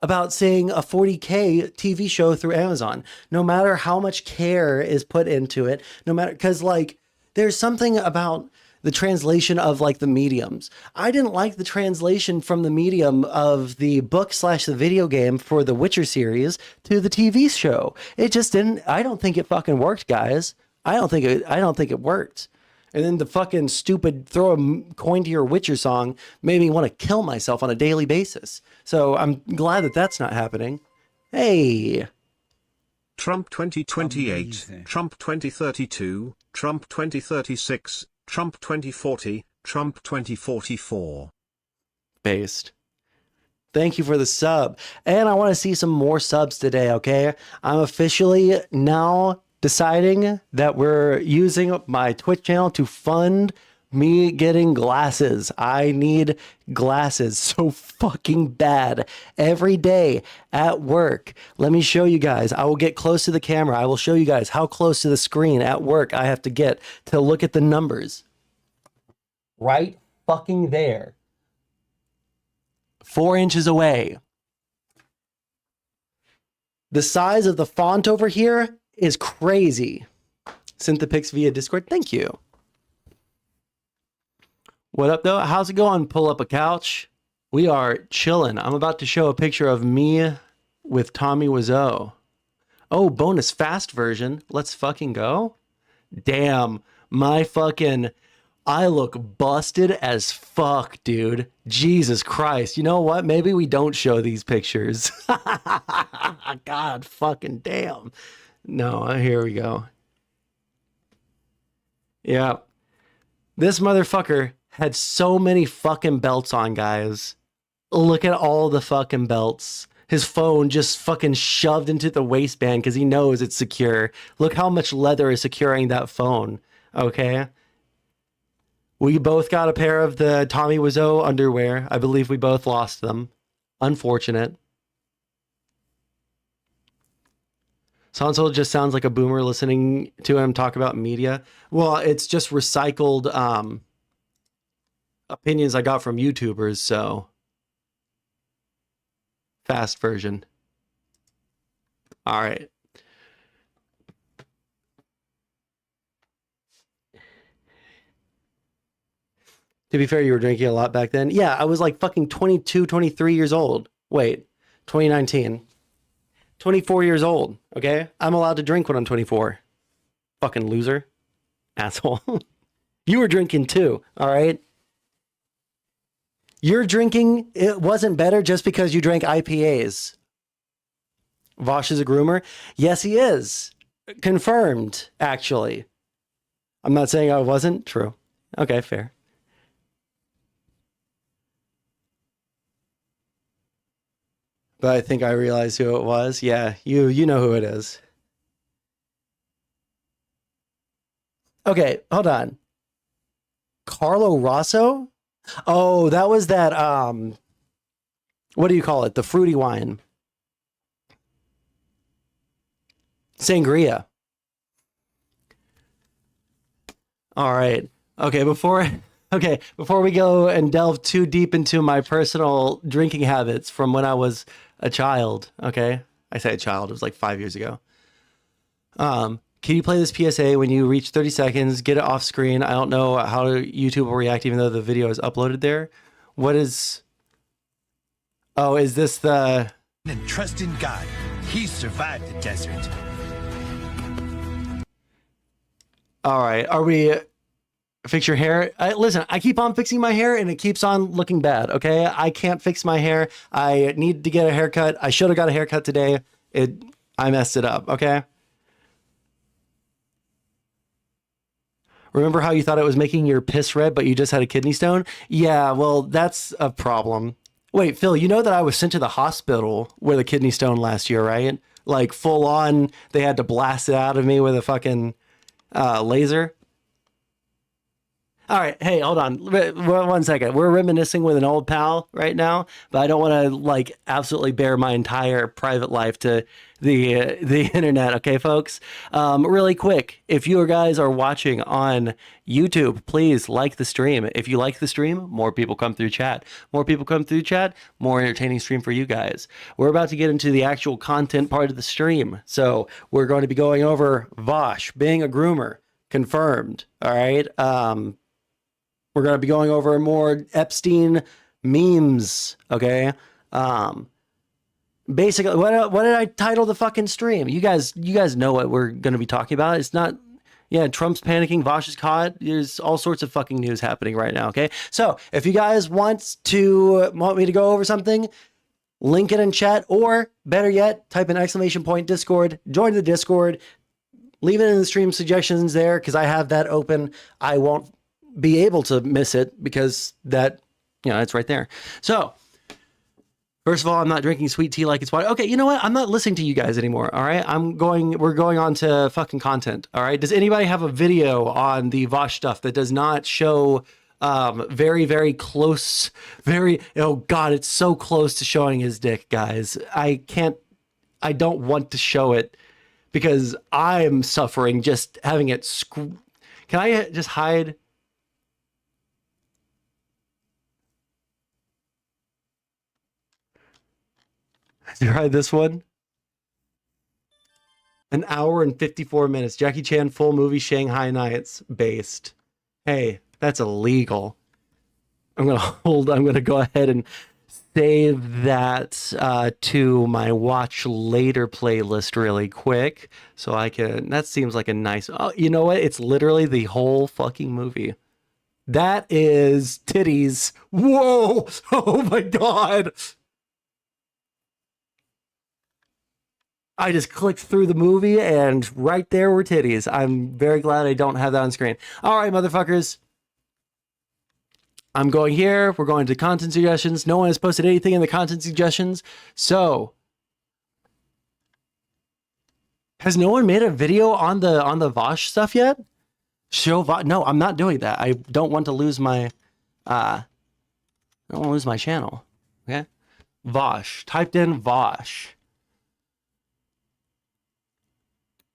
about seeing a 40K TV show through Amazon. No matter how much care is put into it, because like there's something about the translation of like the mediums. I didn't like the translation from the medium of the book / the video game for the Witcher series to the TV show. It just didn't, I don't think it fucking worked, guys. I don't think it worked. And then the fucking stupid throw a coin to your Witcher song made me want to kill myself on a daily basis. So I'm glad that that's not happening. Hey. Trump 2028, amazing. Trump 2032, Trump 2036, Trump 2040, Trump 2044. Based. Thank you for the sub. And I want to see some more subs today, okay? I'm officially now deciding that we're using my Twitch channel to fund me getting glasses. I need glasses so fucking bad every day at work. Let me show you guys. I will get close to the camera. I will show you guys how close to the screen at work I have to get to look at the numbers. Right fucking there. 4 inches away. The size of the font over here is crazy. Sent the pics via Discord. Thank you. What up, though? How's it going? Pull up a couch. We are chilling. I'm about to show a picture of me with Tommy Wiseau. Oh, bonus fast version. Let's fucking go. Damn, I look busted as fuck, dude. Jesus Christ. You know what? Maybe we don't show these pictures. God fucking damn. No, here we go. Yeah. This motherfucker had so many fucking belts on, guys. Look at all the fucking belts. His phone just fucking shoved into the waistband because he knows it's secure. Look how much leather is securing that phone. Okay. We both got a pair of the Tommy Wiseau underwear. I believe we both lost them. Unfortunate. Sansol just sounds like a boomer listening to him talk about media. Well, it's just recycled opinions I got from YouTubers, so fast version. All right. To be fair, you were drinking a lot back then. Yeah, I was like fucking 22, 23 years old. Wait, 2019. 24 years old, okay? I'm allowed to drink when I'm 24. Fucking loser. Asshole. You were drinking too, all right? Your drinking, it wasn't better just because you drank IPAs. Vaush is a groomer? Yes, he is. Confirmed, actually. I'm not saying I wasn't. True. Okay, fair. But I think I realized who it was. Yeah, you know who it is. Okay, hold on. Carlo Rosso? Oh, that was that what do you call it? The fruity wine. Sangria. All right. Okay, before we go and delve too deep into my personal drinking habits from when I was a child, okay? I say a child, it was like 5 years ago. Can you play this PSA when you reach 30 seconds, get it off screen? I don't know how YouTube will react even though the video is uploaded there. What is... Oh, is this the... And trust in God. He survived the desert. All right. Are we... Fix your hair? Listen, I keep on fixing my hair and it keeps on looking bad, okay? I can't fix my hair. I need to get a haircut. I should have got a haircut today. I messed it up, okay? Remember how you thought it was making your piss red, but you just had a kidney stone? Yeah, well, that's a problem. Wait, Phil, you know that I was sent to the hospital with a kidney stone last year, right? Like full on, they had to blast it out of me with a fucking laser. All right, hey, hold on 1 second. We're reminiscing with an old pal right now, but I don't want to like absolutely bare my entire private life to the internet, okay, folks? Really quick, if you guys are watching on YouTube, please like the stream. If you like the stream, more people come through chat. More people come through chat, more entertaining stream for you guys. We're about to get into the actual content part of the stream, so we're going to be going over Vaush being a groomer, confirmed. All right. We're going to be going over more Epstein memes, okay? Basically, what did I title the fucking stream? You guys know what we're going to be talking about. It's not, yeah, Trump's panicking, Vaush is caught. There's all sorts of fucking news happening right now, okay? So if you guys want me to go over something, link it in chat, or better yet, type an exclamation point Discord, join the Discord, leave it in the stream suggestions there, because I have that open. I won't be able to miss it because that, it's right there. So first of all, I'm not drinking sweet tea like it's water. Okay, you know what? I'm not listening to you guys anymore. All right. We're going on to fucking content. All right. Does anybody have a video on the Vaush stuff that does not show very, very close, oh God, it's so close to showing his dick, guys. I don't want to show it because I'm suffering just having it. Can I just hide? Try this one. An hour and 54 minutes. Jackie Chan full movie Shanghai Nights based. Hey, that's illegal. I'm gonna go ahead and save that to my watch later playlist really quick. So I can, that seems like a nice, oh, you know what? It's literally the whole fucking movie. That is titties. Whoa! Oh my God! I just clicked through the movie and right there were titties. I'm very glad I don't have that on screen. All right, motherfuckers. I'm going here. We're going to content suggestions. No one has posted anything in the content suggestions. So, has no one made a video on the Vaush stuff yet? No, I'm not doing that. I don't want to lose my channel. Okay? Vaush. Typed in Vaush.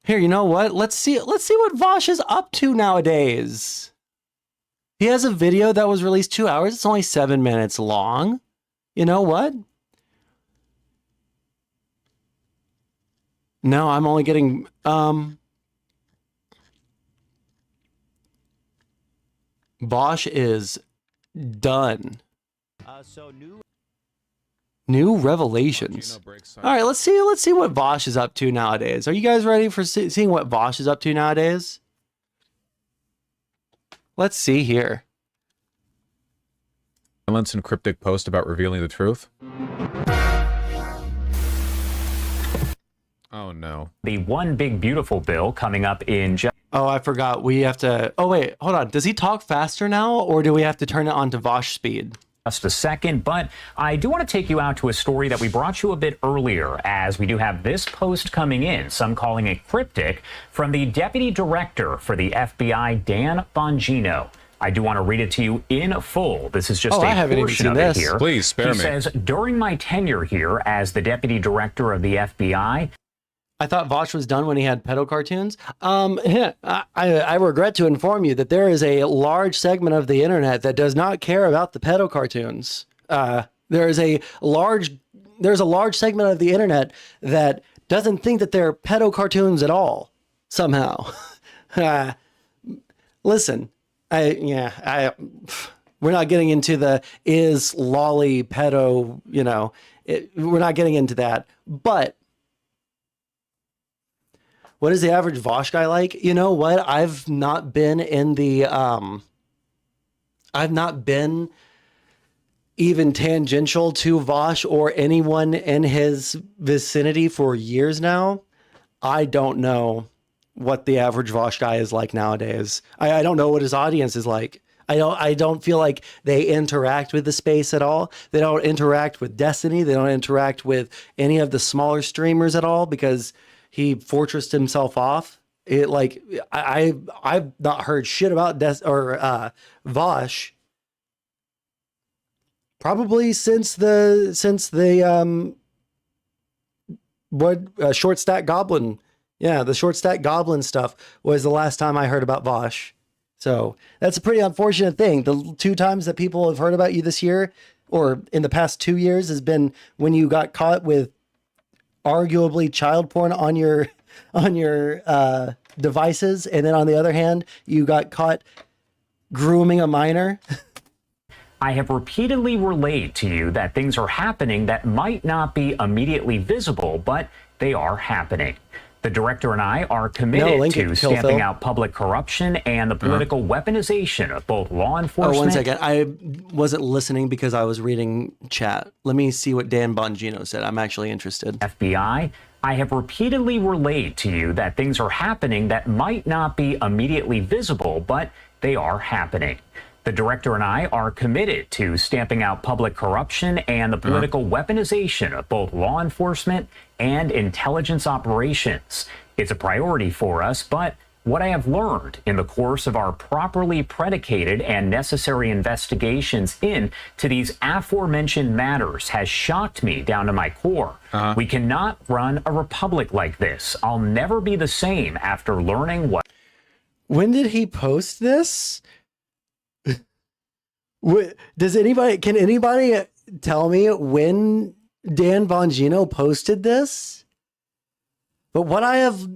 Here, you know what? Let's see what Vaush is up to nowadays. He has a video that was released 2 hours. It's only 7 minutes long. You know what? No, I'm only getting Vaush is done. New revelations. All right, let's see what Vaush is up to nowadays. Are you guys ready for seeing what Vaush is up to nowadays? Let's see here. Violence and cryptic post about revealing the truth. Oh no. The One Big Beautiful bill coming up in Oh, I forgot. We have to. Oh, wait, hold on. Does he talk faster now, or do we have to turn it on to Vaush speed? just a second, but I do want to take you out to a story that we brought you a bit earlier, as we do have this post coming in, some calling it cryptic, from the Deputy Director for the FBI, Dan Bongino. I do want to read it to you in full. This is just a portion of it here. Please spare me. He says, during my tenure here as the Deputy Director of the FBI, I thought Vaush was done when he had pedo cartoons. I regret to inform you that there is a large segment of the internet that does not care about the pedo cartoons. There's a large segment of the internet that doesn't think that they're pedo cartoons at all. Somehow, listen, we're not getting into the is lolly pedo. We're not getting into that, but. What is the average Vaush guy like? You know what? I've not been in the, I've not been even tangential to Vaush or anyone in his vicinity for years now. I don't know what the average Vaush guy is like nowadays. I don't know what his audience is like. I don't feel like they interact with the space at all. They don't interact with Destiny. They don't interact with any of the smaller streamers at all because he fortressed himself off. I've not heard shit about Vaush probably since the short stack goblin. Yeah, the short stack goblin stuff was the last time I heard about Vaush. So that's a pretty unfortunate thing. The two times that people have heard about you this year or in the past 2 years has been when you got caught with arguably child porn on your devices, and then on the other hand you got caught grooming a minor. I have repeatedly relayed to you that things are happening that might not be immediately visible, but they are happening. The director and I are committed to stamping out public corruption and the political weaponization of both law enforcement. Oh, 1 second. I wasn't listening because I was reading chat. Let me see what Dan Bongino said. I'm actually interested. FBI, I have repeatedly relayed to you that things are happening that might not be immediately visible, but they are happening. The director and I are committed to stamping out public corruption and the political weaponization of both law enforcement and intelligence operations. It's a priority for us, but what I have learned in the course of our properly predicated and necessary investigations into these aforementioned matters has shocked me down to my core. We cannot run a republic like this. I'll never be the same after learning what... When did he post this? Can anybody tell me when Dan Bongino posted this? But what I have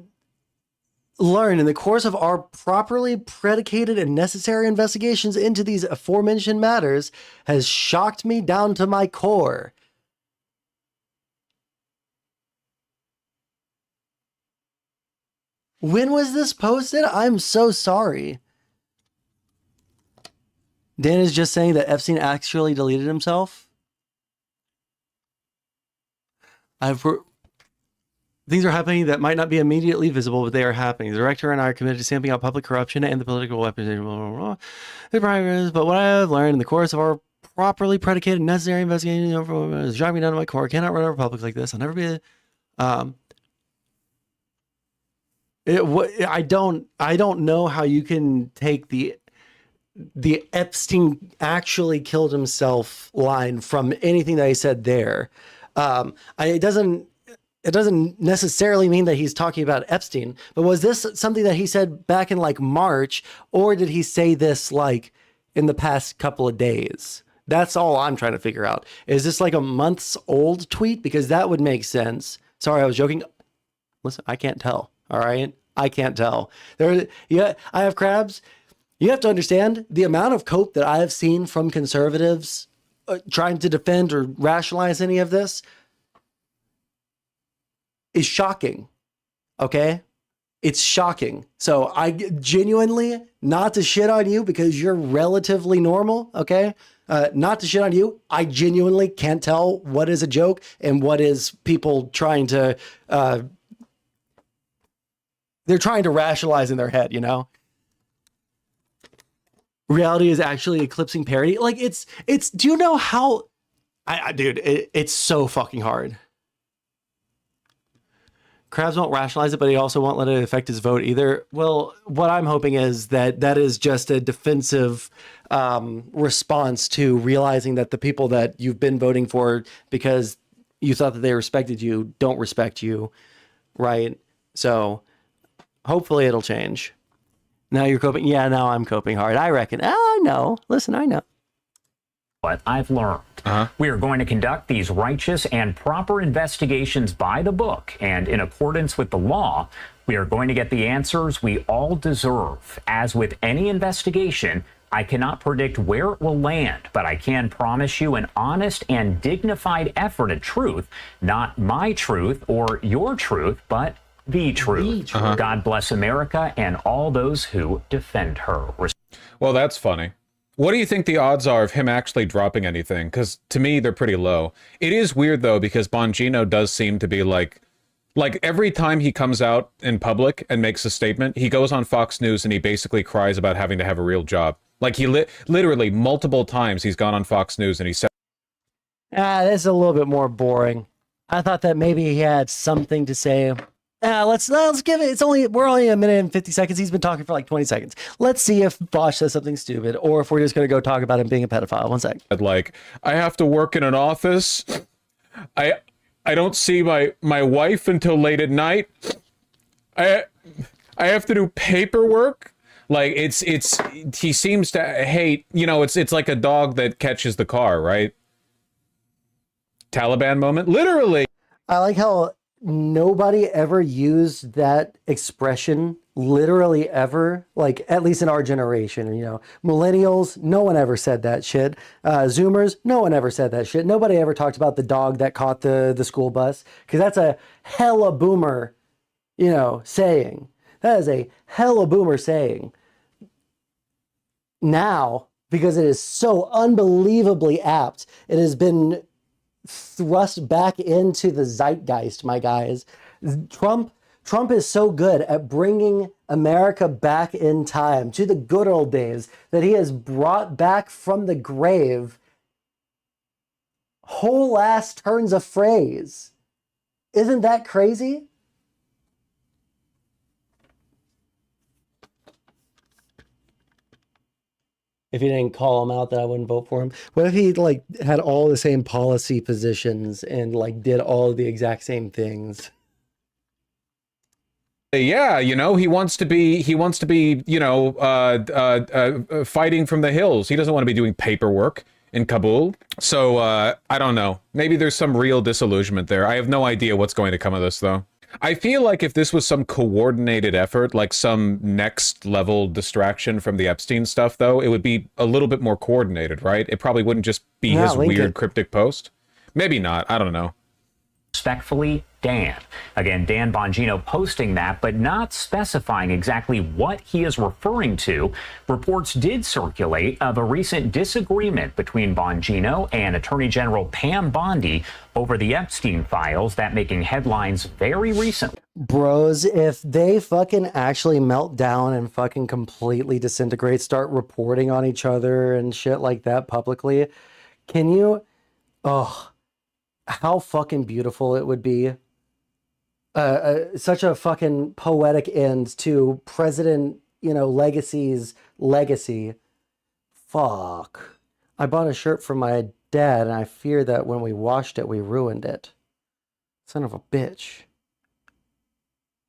learned in the course of our properly predicated and necessary investigations into these aforementioned matters has shocked me down to my core. When was this posted? I'm so sorry. Dan is just saying that Epstein actually deleted himself. Things are happening that might not be immediately visible, but they are happening. The director and I are committed to stamping out public corruption and the political weapons. But what I have learned in the course of our properly predicated, necessary investigation is driving me down to my core. I cannot run a republic like this. I'll never be. I don't know how you can take the Epstein actually killed himself line from anything that he said there. It doesn't necessarily mean that he's talking about Epstein, but was this something that he said back in like March, or did he say this like in the past couple of days? That's all I'm trying to figure out. Is this like a month's old tweet? Because that would make sense. Sorry, I was joking. Listen, I can't tell. All right. I can't tell. I have crabs. You have to understand the amount of cope that I have seen from conservatives trying to defend or rationalize any of this is shocking. Okay? It's shocking. So I genuinely, not to shit on you because you're relatively normal, okay? Not to shit on you, I genuinely can't tell what is a joke and what is people trying to, they're trying to rationalize in their head, you know? Reality is actually eclipsing parody. Like it's, do you know how, dude, it's so fucking hard. Krabs won't rationalize it, but he also won't let it affect his vote either. Well, what I'm hoping is that that is just a defensive response to realizing that the people that you've been voting for because you thought that they respected you don't respect you, right? So hopefully it'll change. Now you're coping. Yeah, now I'm coping hard. I reckon. I know. Listen, I know. What I've learned. We are going to conduct these righteous and proper investigations by the book, and in accordance with the law, we are going to get the answers we all deserve. As with any investigation, I cannot predict where it will land, but I can promise you an honest and dignified effort at truth, not my truth or your truth, but the truth. God bless America and all those who defend her. Well, that's funny. What do you think the odds are of him actually dropping anything? Because to me, they're pretty low. It is weird, though, because Bongino does seem to be like every time he comes out in public and makes a statement, he goes on Fox News and he basically cries about having to have a real job. Like he literally multiple times he's gone on Fox News and he said, this is a little bit more boring. I thought that maybe he had something to say. Let's give it. We're only a minute and 50 seconds. He's been talking for like 20 seconds. Let's see if Vaush says something stupid or if we're just going to go talk about him being a pedophile. 1 sec. like, I have to work in an office. I don't see my wife until late at night. I have to do paperwork. Like he seems to hate, you know, it's like a dog that catches the car, right? Taliban moment. Literally. I like how nobody ever used that expression literally ever, like at least in our generation, you know. Millennials, no one ever said that shit. Zoomers, no one ever said that shit. Nobody ever talked about the dog that caught the school bus, because that's a hella boomer, you know, saying. That is a hella boomer saying. Now, because it is so unbelievably apt, it has been thrust back into the zeitgeist, my guys. Trump is so good at bringing America back in time to the good old days that he has brought back from the grave whole ass turns of phrase. Isn't that crazy? If he didn't call him out, that I wouldn't vote for him. What if he like had all the same policy positions and like did all the exact same things? Yeah, you know, he wants to be, you know, fighting from the hills. He doesn't want to be doing paperwork in Kabul. So I don't know. Maybe there's some real disillusionment there. I have no idea what's going to come of this, though. I feel like if this was some coordinated effort, like some next level distraction from the Epstein stuff, though, it would be a little bit more coordinated, right? It probably wouldn't just be his weird cryptic post. Maybe not. I don't know. Respectfully, Dan. Again, Dan Bongino posting that, but not specifying exactly what he is referring to. Reports did circulate of a recent disagreement between Bongino and Attorney General Pam Bondi over the Epstein files, that making headlines very recently. Bros, if they fucking actually melt down and fucking completely disintegrate, start reporting on each other and shit like that publicly, can you... Oh... how fucking beautiful it would be. Such a fucking poetic end to President, you know, Legacy's legacy. Fuck. I bought a shirt for my dad, and I fear that when we washed it, we ruined it. Son of a bitch.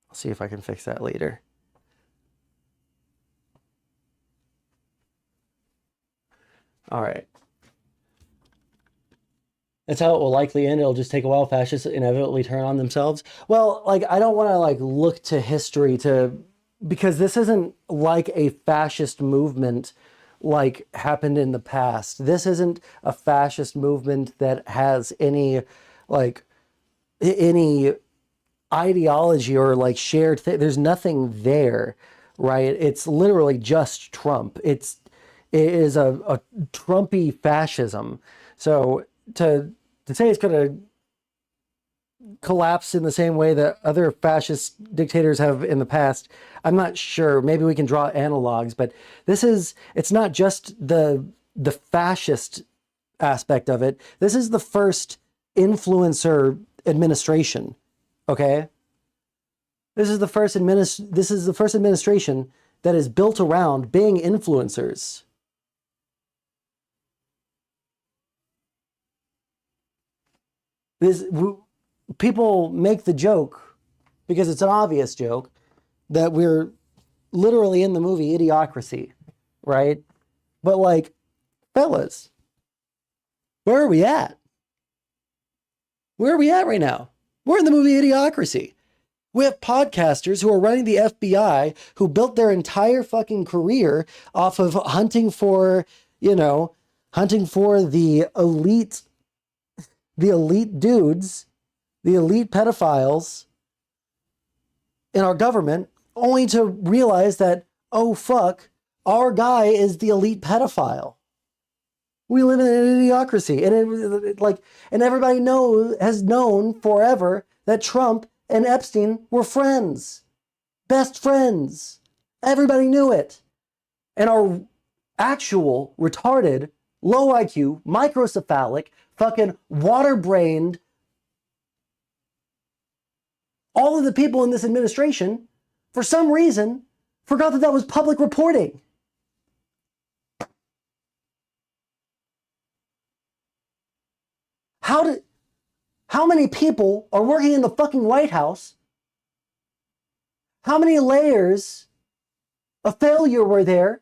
I'll see if I can fix that later. All right. That's how it will likely end. It'll just take a while. Fascists inevitably turn on themselves. Well, like, I don't want to like look to history because this isn't like a fascist movement like happened in the past. This isn't a fascist movement that has any ideology or like shared thing. There's nothing there, right? It's literally just Trump. It is a Trumpy fascism. So to say it's going to collapse in the same way that other fascist dictators have in the past, I'm not sure. Maybe we can draw analogs, but it's not just the fascist aspect of it. This is the first influencer administration. Okay? This is the first administration that is built around being influencers. People make the joke, because it's an obvious joke, that we're literally in the movie Idiocracy, right? But like, fellas, where are we at? Where are we at right now? We're in the movie Idiocracy. We have podcasters who are running the FBI who built their entire fucking career off of hunting for the elite dudes, the elite pedophiles in our government, only to realize that, oh fuck, our guy is the elite pedophile. We live in an idiocracy, and everybody has known forever that Trump and Epstein were friends, best friends. Everybody knew it, and our actual retarded, low IQ, microcephalic, fucking water-brained, all of the people in this administration, for some reason, forgot that was public reporting. How many people are working in the fucking White House? How many layers of failure were there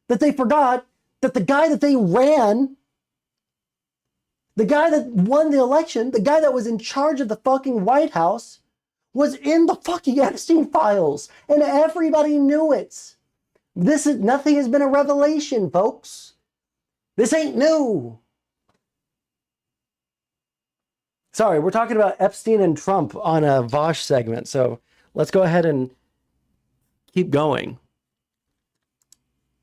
that they forgot that the guy that they ran, the guy that won the election, the guy that was in charge of the fucking White House, was in the fucking Epstein files, and everybody knew it. Nothing has been a revelation, folks. This ain't new. Sorry, we're talking about Epstein and Trump on a Vaush segment, so let's go ahead and keep going.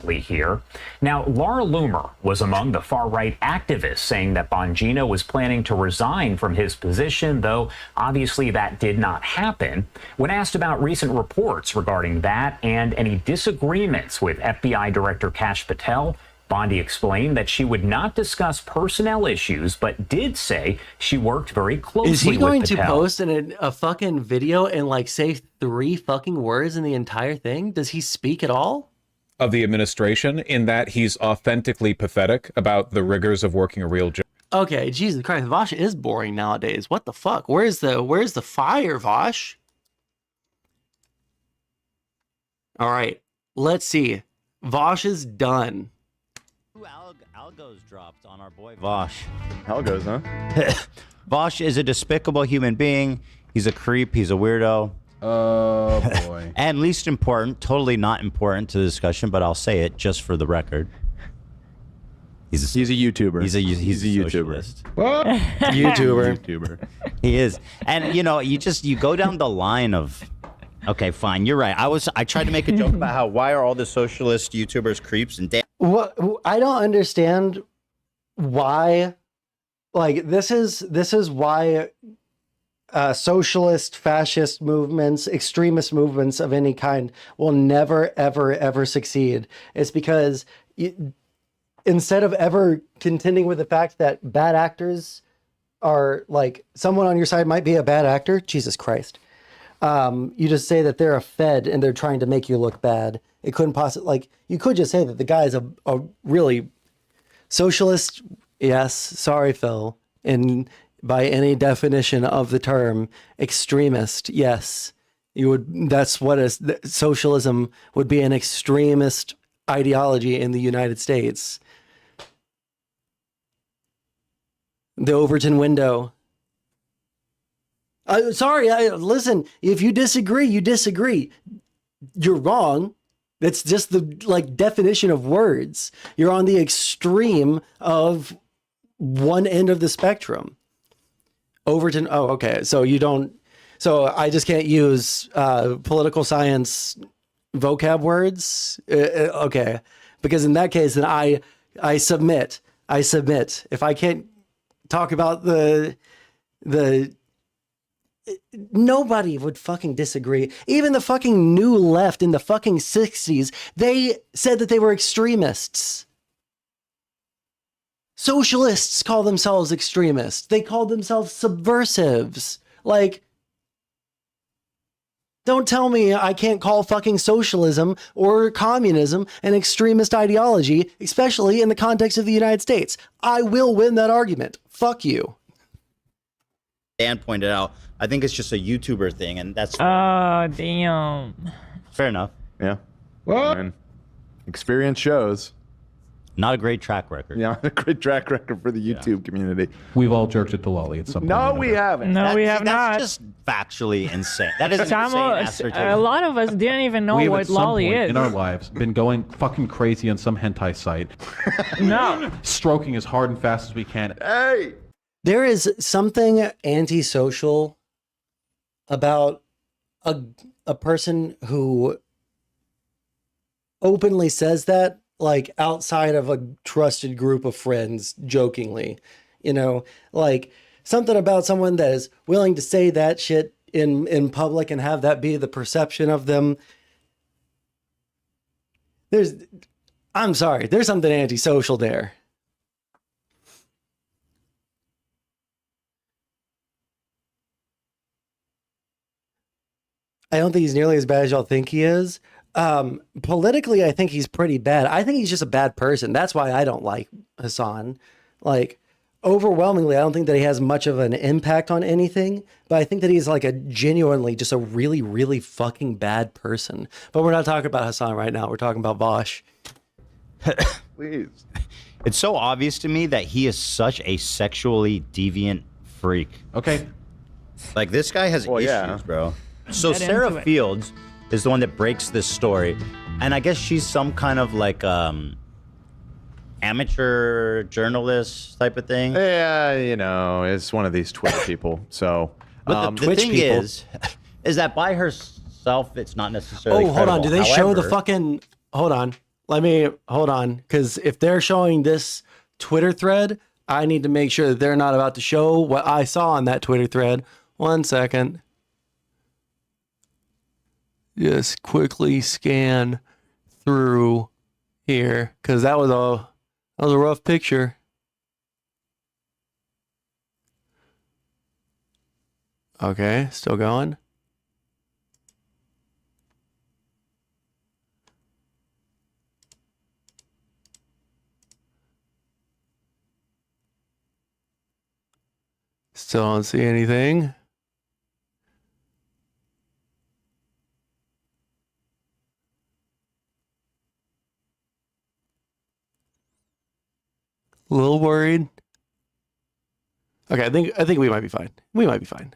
Here. Now, Laura Loomer was among the far-right activists saying that Bongino was planning to resign from his position, though obviously that did not happen. When asked about recent reports regarding that and any disagreements with FBI Director Kash Patel, Bondi explained that she would not discuss personnel issues, but did say she worked very closely with Patel. Is he going to post a fucking video and like say 3 fucking words in the entire thing? Does he speak at all? Of the administration, in that he's authentically pathetic about the rigors of working a real job. Okay, Jesus Christ, Vaush is boring nowadays. What the fuck? Where's the fire, Vaush? All right, let's see. Vaush is done. Algos dropped on our boy Vaush. Algos, huh? Vaush is a despicable human being. He's a creep. He's a weirdo. Oh, boy. And least important, totally not important to the discussion, but I'll say it just for the record. He's a YouTuber. He's a YouTuber. What? YouTuber. He is. And, you go down the line of... Okay, fine. You're right. I tried to make a joke about why are all the socialist YouTubers creeps and damn. What I don't understand why, like this is why socialist, fascist movements, extremist movements of any kind will never, ever, ever succeed. It's because instead of ever contending with the fact that bad actors are like someone on your side might be a bad actor, Jesus Christ. You just say that they're a Fed and they're trying to make you look bad. It couldn't possibly, you could just say that the guy is a really socialist. Yes, sorry, Phil. And by any definition of the term, extremist. Yes, that's what socialism would be, an extremist ideology in the United States. The Overton window. Listen, if you disagree, you disagree. You're wrong. That's just the definition of words. You're on the extreme of one end of the spectrum. Overton. Oh, okay. So you don't. So I just can't use political science vocab words. Okay, because in that case, then I submit. If I can't talk about the nobody would fucking disagree. Even the fucking new left in the fucking 60s, they said that they were extremists. Socialists call themselves extremists. They called themselves subversives. Like, don't tell me I can't call fucking socialism or communism an extremist ideology, especially in the context of the United States. I will win that argument. Fuck you. Dan pointed out, I think it's just a YouTuber thing, and that's damn. fair enough. Yeah. I mean, experience shows. Not a great track record. Yeah, a great track record for the YouTube community. We've all jerked at the lolly at some point. No, we haven't. No, we have not. That's just factually insane. That is A lot of us didn't even know We have what at some lolly point is. in our lives been going fucking crazy on some hentai site. No. Stroking as hard and fast as we can. Hey! There is something antisocial about a person who openly says that, like, outside of a trusted group of friends, jokingly, you know, like something about someone that is willing to say that shit in public and have that be the perception of them. I'm sorry, there's something antisocial there. I don't think he's nearly as bad as y'all think he is. Politically, I think he's pretty bad. I think he's just a bad person. That's why I don't like Hassan. Like, overwhelmingly, I don't think that he has much of an impact on anything, but I think that he's like a genuinely just a really, really fucking bad person. But we're not talking about Hassan right now. We're talking about Vaush. Please. It's so obvious to me that he is such a sexually deviant freak. Okay. Like, this guy has issues, bro. So Get Sarah into it. Fields is the one that breaks this story, and I guess she's some kind of like amateur journalist type of thing. Yeah, you know, it's one of these Twitch people. So, But the thing is that by herself, it's not necessarily. Oh, hold on. Do they show the However- fucking? Hold on. Hold on. Because if they're showing this Twitter thread, I need to make sure that they're not about to show what I saw on that Twitter thread. 1 second. Just quickly scan through here, because that was a rough picture. Okay, still going. Still don't see anything. A little worried. Okay, I think we might be fine. We might be fine.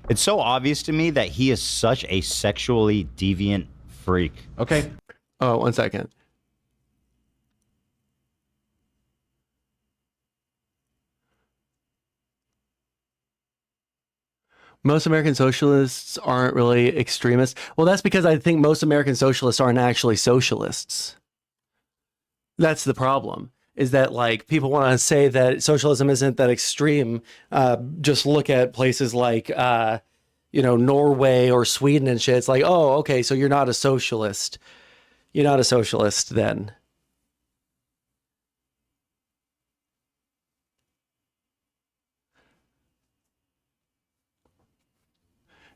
It's so obvious to me that he is such a sexually deviant freak. Okay. Oh, 1 second. Most American socialists aren't really extremists. Well, that's because I think most American socialists aren't actually socialists. That's the problem, is that, like, people want to say that socialism isn't that extreme. Just look at places like, Norway or Sweden and shit. It's like, oh, okay, so you're not a socialist. You're not a socialist then.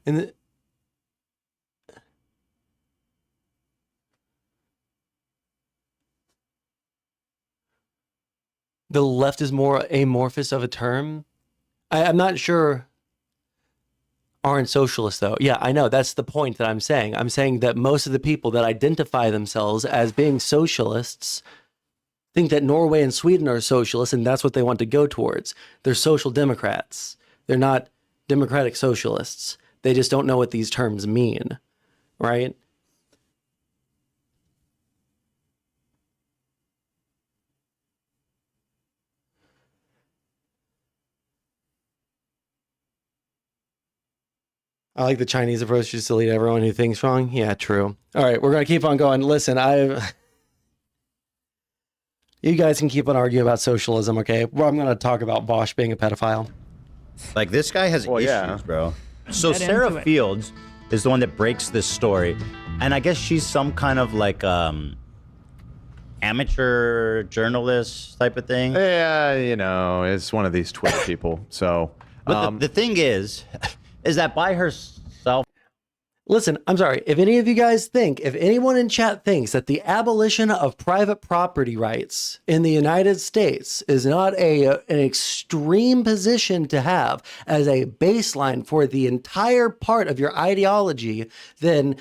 And the left is more amorphous of a term. I'm not sure. Aren't socialists though? Yeah, I know. That's the point that I'm saying. I'm saying that most of the people that identify themselves as being socialists think that Norway and Sweden are socialists, and that's what they want to go towards. They're social democrats. They're not democratic socialists. They just don't know what these terms mean, right? I like the Chinese approach, just delete everyone who thinks wrong. Yeah, true. All right, we're gonna keep on going. Listen, you guys can keep on arguing about socialism, okay? Well, I'm gonna talk about Vaush being a pedophile. Like, this guy has issues, bro. So Sarah Fields is the one that breaks this story, and I guess she's some kind of like amateur journalist type of thing. Yeah, you know, it's one of these Twitter people. So, but the thing is that by herself. Listen, I'm sorry. If any of you guys think, if anyone in chat thinks that the abolition of private property rights in the United States is not an extreme position to have as a baseline for the entire part of your ideology, then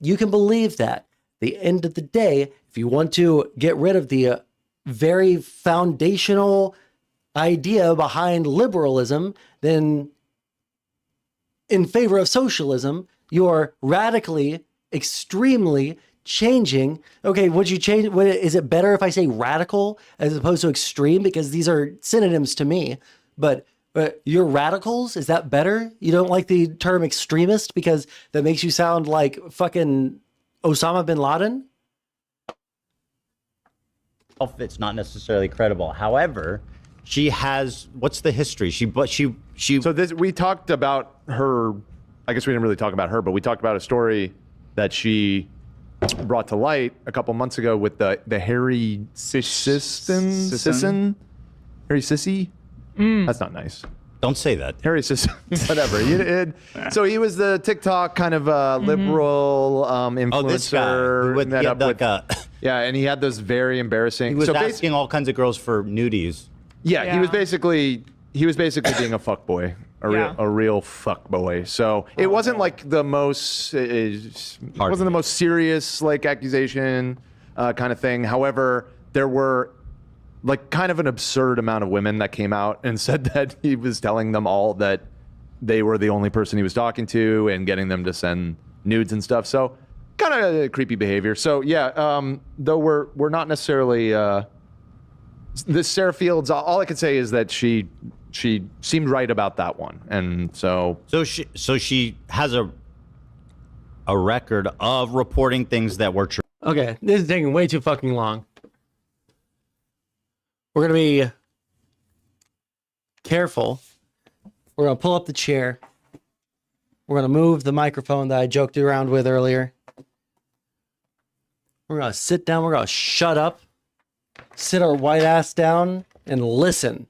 you can believe that. At the end of the day, if you want to get rid of the very foundational idea behind liberalism, then in favor of socialism, you're radically, extremely changing. Okay, would you change? Is it better if I say radical as opposed to extreme? Because these are synonyms to me. But you're radicals? Is that better? You don't like the term extremist because that makes you sound like fucking Osama bin Laden? It's not necessarily credible. However, she has, what's the history? So this, we talked about her, I guess we didn't really talk about her, but we talked about a story that she brought to light a couple months ago with the Harry Sisson? Harry Sissy? That's not nice. Don't say that. Harry Sisson, whatever. So he was the TikTok kind of liberal influencer. Oh, this guy. Yeah, and he had those very embarrassing. He was asking all kinds of girls for nudies. Yeah, he was basically being a fuckboy, a real fuckboy. So it wasn't like the most, it wasn't the most serious like accusation kind of thing. However, there were like kind of an absurd amount of women that came out and said that he was telling them all that they were the only person he was talking to and getting them to send nudes and stuff. So kind of creepy behavior. So yeah, though we're not necessarily this Sarah Fields. All I can say is that she seemed right about that one, and so she has a record of reporting things that were true. Okay, this is taking way too fucking long. We're gonna be careful. We're gonna pull up the chair. We're gonna move the microphone that I joked around with earlier. We're gonna sit down. We're gonna shut up, sit our white ass down, and listen.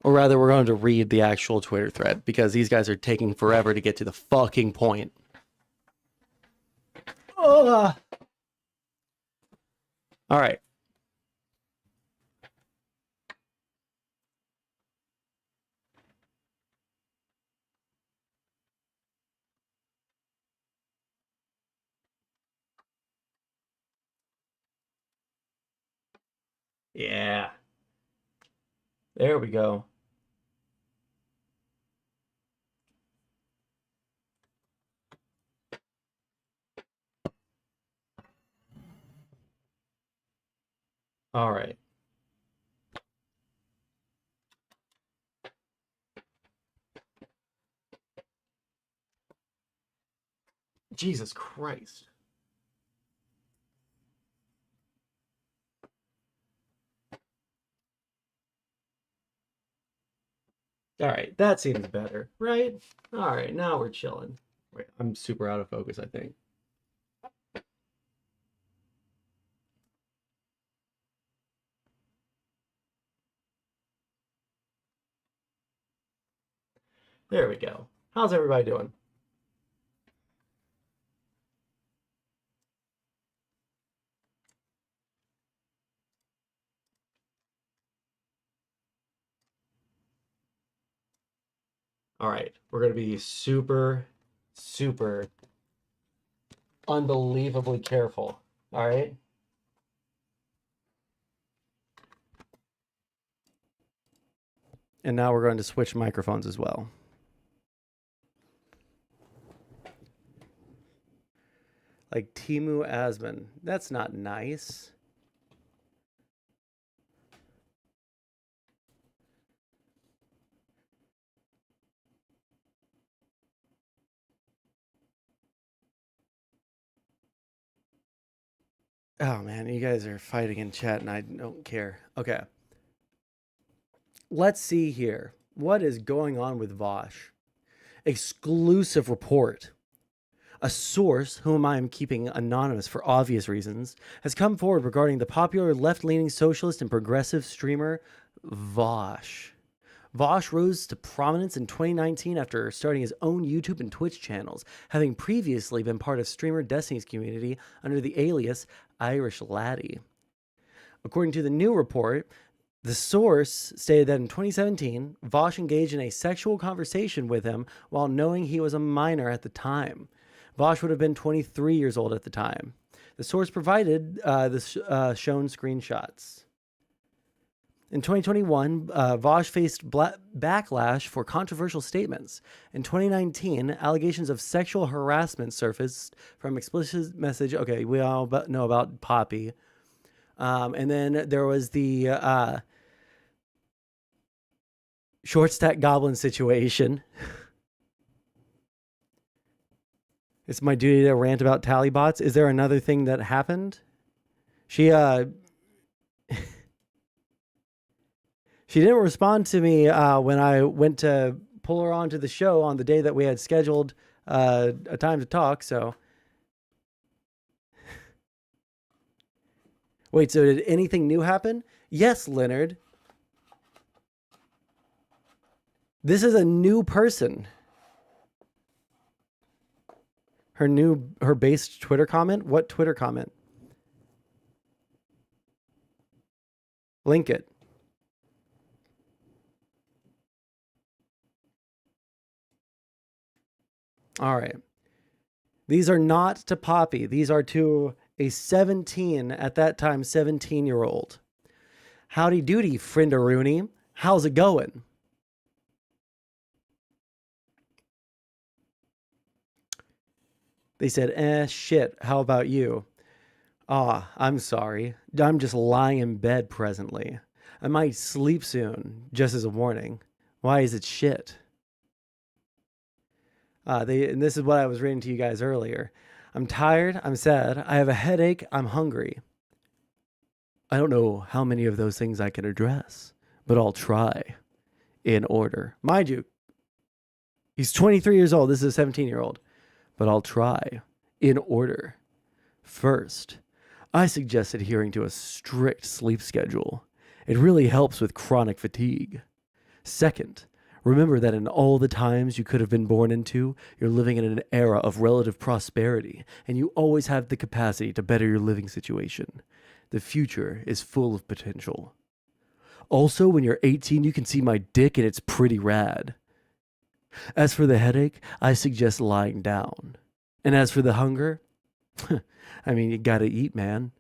Or rather, we're going to read the actual Twitter thread because these guys are taking forever to get to the fucking point. All right. Yeah. There we go. All right. Jesus Christ. All right, that seems better, right? All right, now we're chilling. Wait, I'm super out of focus, I think. There we go. How's everybody doing? All right, we're going to be super, super unbelievably careful. All right. And now we're going to switch microphones as well. Like Timu Asman. That's not nice. Oh man, you guys are fighting in chat and I don't care. Okay. Let's see here. What is going on with Vaush? Exclusive report. A source, whom I am keeping anonymous for obvious reasons, has come forward regarding the popular left-leaning socialist and progressive streamer Vaush. Vaush rose to prominence in 2019 after starting his own YouTube and Twitch channels, having previously been part of streamer Destiny's community under the alias Irish Laddie. According to the new report, the source stated that in 2017, Vaush engaged in a sexual conversation with him while knowing he was a minor at the time. Vaush would have been 23 years old at the time. The source provided the shown screenshots. In 2021, Vaush faced backlash for controversial statements. In 2019, allegations of sexual harassment surfaced from explicit message. Okay, we all know about Poppy. And then there was the short stack goblin situation. It's my duty to rant about tallybots. Is there another thing that happened? She she didn't respond to me when I went to pull her onto the show on the day that we had scheduled a time to talk, so. Wait, so did anything new happen? Yes, Leonard. This is a new person. Her base Twitter comment? What Twitter comment? Link it. All right. These are not to Poppy. These are to a 17, at that time, 17-year-old. Howdy doody, friend Rooney. How's it going? They said, shit, how about you? I'm sorry. I'm just lying in bed presently. I might sleep soon, just as a warning. Why is it shit? And this is what I was reading to you guys earlier. I'm tired, I'm sad, I have a headache, I'm hungry. I don't know how many of those things I can address, but I'll try in order. Mind you, he's 23 years old, this is a 17-year-old. But I'll try in order. First, I suggest adhering to a strict sleep schedule. It really helps with chronic fatigue. Second, remember that in all the times you could have been born into, you're living in an era of relative prosperity, and you always have the capacity to better your living situation. The future is full of potential. Also, when you're 18, you can see my dick, and it's pretty rad. As for the headache, I suggest lying down. And as for the hunger, I mean, you gotta eat, man.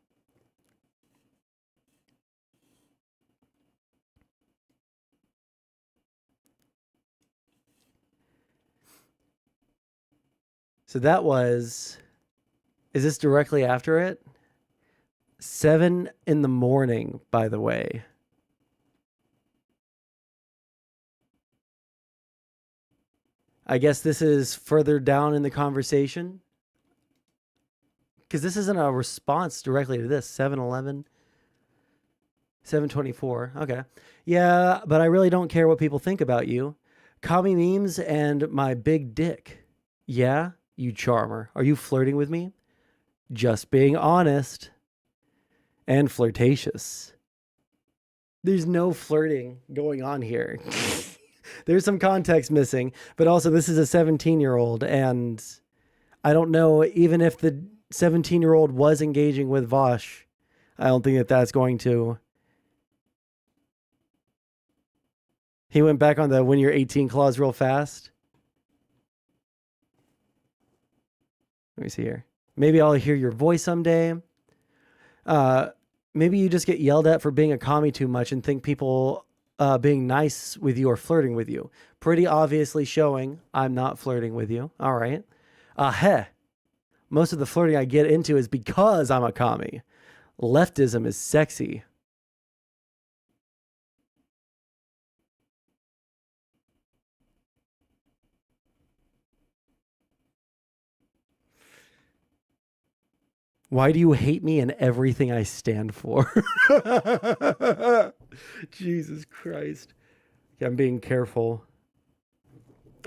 So that was, is this directly after it? 7 in the morning, by the way. I guess this is further down in the conversation. Because this isn't a response directly to this. 7-11. 724. Okay. Yeah, but I really don't care what people think about you. Call me memes and my big dick. Yeah, you charmer. Are you flirting with me? Just being honest. And flirtatious. There's no flirting going on here. There's some context missing, but also this is a 17-year-old, and I don't know, even if the 17-year-old was engaging with Vaush, I don't think that that's going to... He went back on the when you're 18 clause real fast. Let me see here. Maybe I'll hear your voice someday. Maybe you just get yelled at for being a commie too much and think people... being nice with you or flirting with you. Pretty obviously showing I'm not flirting with you. All right. Most of the flirting I get into is because I'm a commie. Leftism is sexy. Why do you hate me and everything I stand for? Jesus Christ. Yeah, I'm being careful.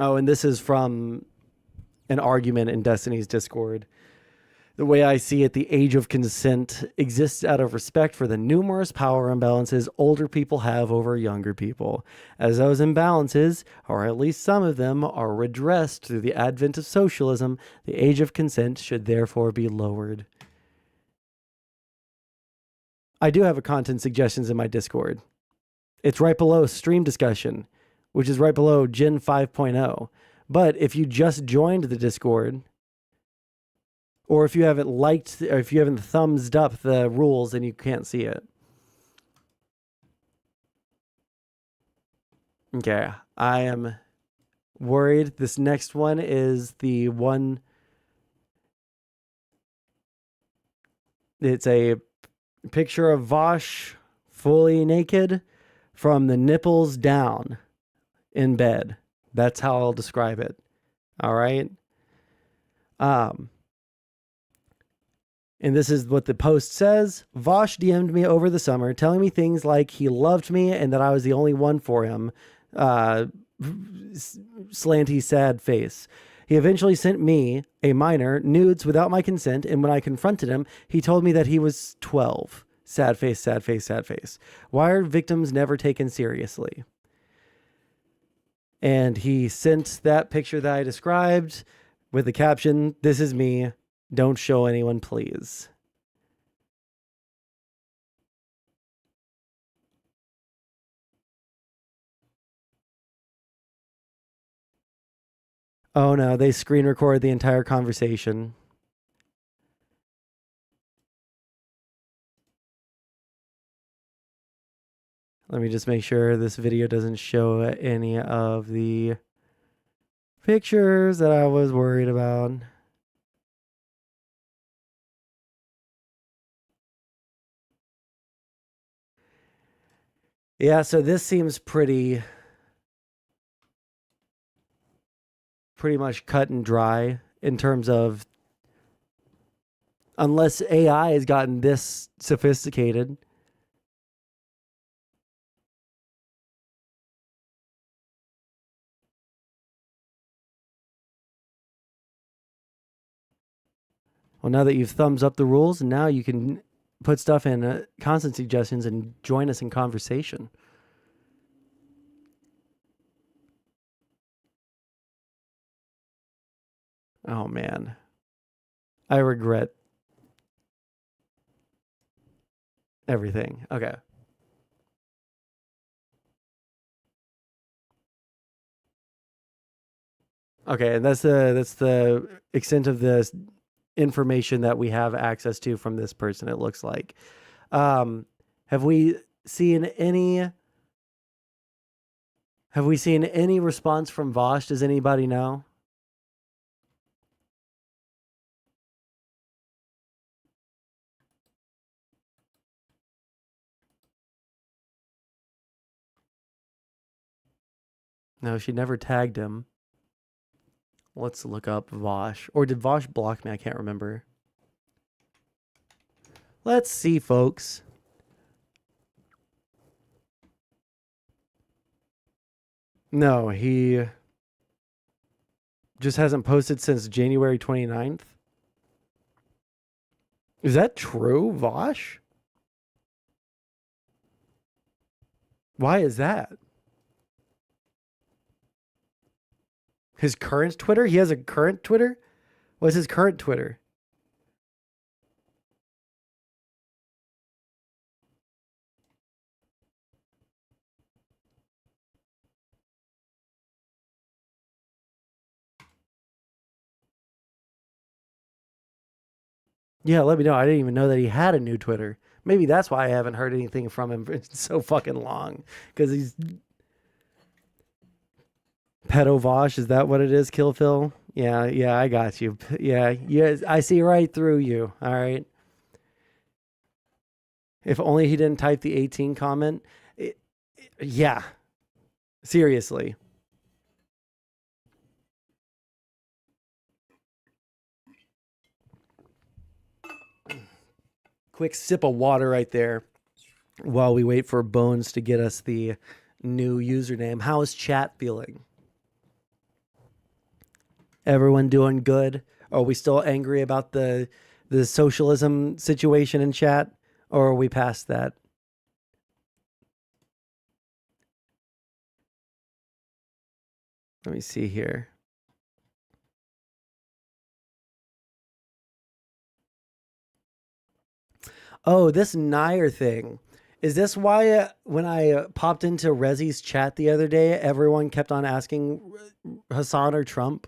Oh, and this is from an argument in Destiny's Discord. The way I see it, the age of consent exists out of respect for the numerous power imbalances older people have over younger people. As those imbalances, or at least some of them, are redressed through the advent of socialism, the age of consent should therefore be lowered. I do have a content suggestions in my Discord. It's right below stream discussion, which is right below Gen 5.0. But if you just joined the Discord, or if you haven't liked, or if you haven't thumbsed up the rules, then you can't see it. Okay, I am worried. This next one is the one. It's a picture of Vaush fully naked from the nipples down in bed. That's how I'll describe it. All right. And this is what the post says. Vaush DM'd me over the summer, telling me things like he loved me and that I was the only one for him. Slanty, sad face. He eventually sent me, a minor, nudes without my consent, and when I confronted him, he told me that he was 12. Sad face, sad face, sad face. Why are victims never taken seriously? And he sent that picture that I described with the caption, "This is me. Don't show anyone, please." Oh no, they screen record the entire conversation. Let me just make sure this video doesn't show any of the pictures that I was worried about. Yeah, so this seems pretty much cut and dry in terms of, unless AI has gotten this sophisticated. Well, now that you've thumbs up the rules, now you can put stuff in constant suggestions and join us in conversation. Oh, man. I regret everything. Okay. Okay, and that's the extent of the information that we have access to from this person, it looks like. Have we seen any response from Vaush? Does anybody know? No, she never tagged him. Let's look up Vaush. Or did Vaush block me? I can't remember. Let's see, folks. No, he just hasn't posted since January 29th. Is that true, Vaush? Why is that? His current Twitter? He has a current Twitter? What's his current Twitter? Yeah, let me know. I didn't even know that he had a new Twitter. Maybe that's why I haven't heard anything from him for so fucking long. Because he's... Pedo Vaush, is that what it is, Kill Phil? Yeah, I got you. Yeah, I see right through you. All right. If only he didn't type the 18 comment. Yeah. Seriously. quick sip of water right there while we wait for Bones to get us the new username. How is chat feeling? Everyone doing good? Are we still angry about the socialism situation in chat, or are we past that? Let me see here. Oh, this Nair thing. Is this why when I popped into Rezi's chat the other day, everyone kept on asking Hassan or Trump?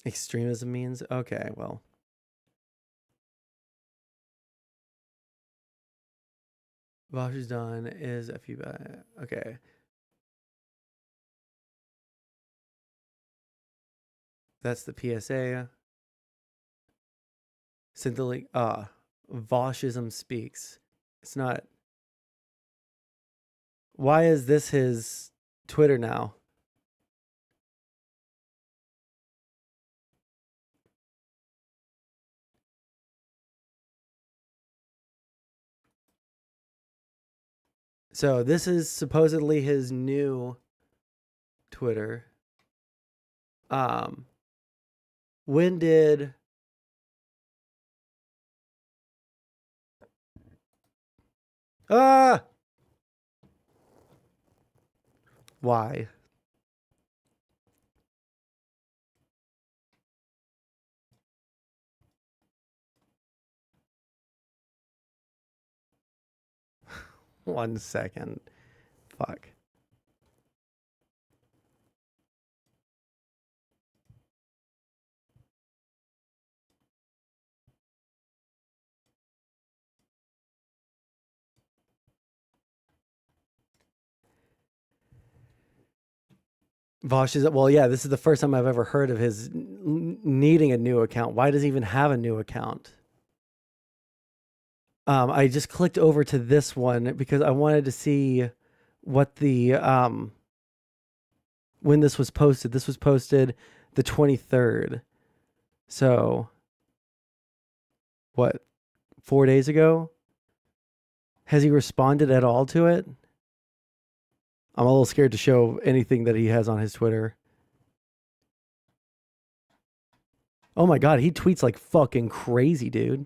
Extremism means? Okay, well. Vaush is done is a few. Okay. That's the PSA. Synthelic. Vaushism speaks. It's not. Why is this his Twitter now? So this is supposedly his new Twitter. When did why? One second. Fuck. Vaush is, well, yeah, this is the first time I've ever heard of his needing a new account. Why does he even have a new account? I just clicked over to this one because I wanted to see what the, when this was posted. This was posted the 23rd. So, what, 4 days ago? Has he responded at all to it? I'm a little scared to show anything that he has on his Twitter. Oh my God, he tweets like fucking crazy, dude.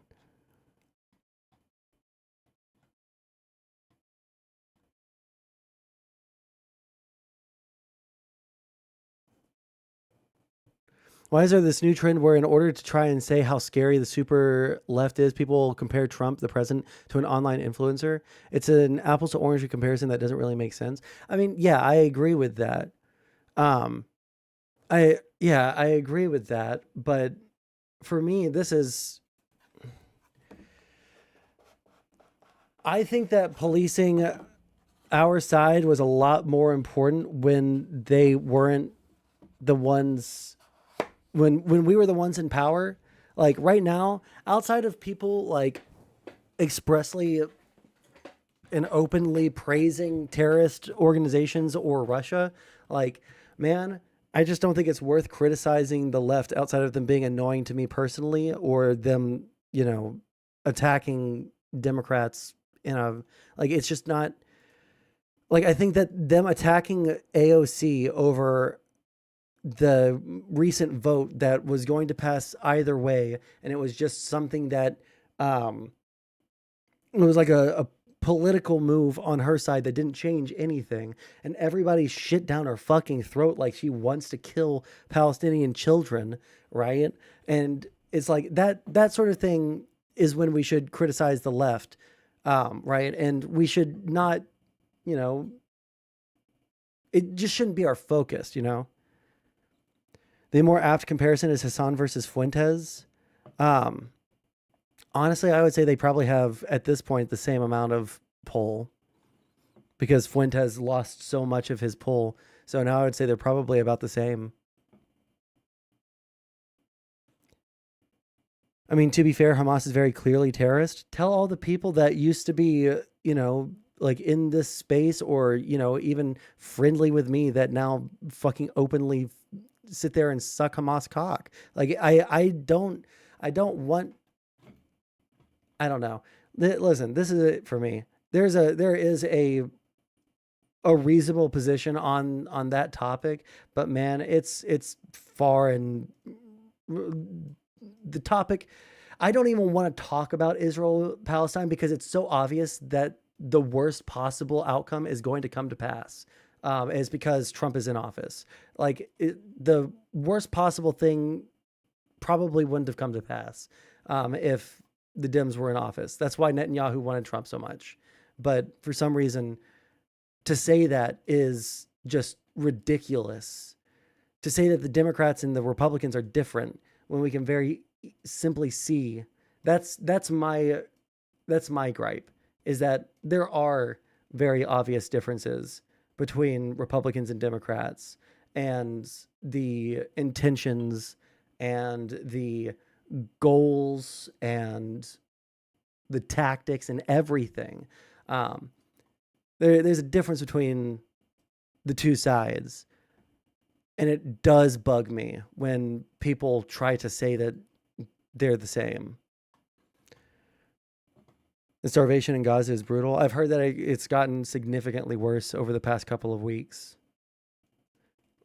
Why is there this new trend where in order to try and say how scary the super left is, people compare Trump, the president, to an online influencer? It's an apples to oranges comparison that doesn't really make sense. I mean, yeah, I agree with that. I agree with that. But for me, this is... I think that policing our side was a lot more important when they weren't the ones... When we were the ones in power. Like right now, outside of people like expressly and openly praising terrorist organizations or Russia, like, man, I just don't think it's worth criticizing the left outside of them being annoying to me personally or them, you know, attacking Democrats in a, like, it's just not, like, I think that them attacking AOC over the recent vote that was going to pass either way, and it was just something that it was like a political move on her side that didn't change anything, and everybody shit down her fucking throat like she wants to kill Palestinian children, right? And it's like that sort of thing is when we should criticize the left, right? And we should not, you know, it just shouldn't be our focus, you know? The more apt comparison is Hassan versus Fuentes. Honestly, I would say they probably have, at this point, the same amount of pull because Fuentes lost so much of his pull. So now I would say they're probably about the same. I mean, to be fair, Hamas is very clearly terrorist. Tell all the people that used to be, you know, like in this space or, you know, even friendly with me that now fucking openly sit there and suck Hamas cock. Like I don't want, I don't know. Listen, this is it for me. There is a reasonable position on that topic, but man, it's far, and the topic, I don't even want to talk about Israel Palestine because it's so obvious that the worst possible outcome is going to come to pass. Is because Trump is in office. Like the worst possible thing probably wouldn't have come to pass if the Dems were in office. That's why Netanyahu wanted Trump so much. But for some reason, to say that is just ridiculous. To say that the Democrats and the Republicans are different when we can very simply see that's my gripe, is that there are very obvious differences between Republicans and Democrats, and the intentions and the goals and the tactics and everything. There's a difference between the two sides. And it does bug me when people try to say that they're the same. The starvation in Gaza is brutal. I've heard that it's gotten significantly worse over the past couple of weeks.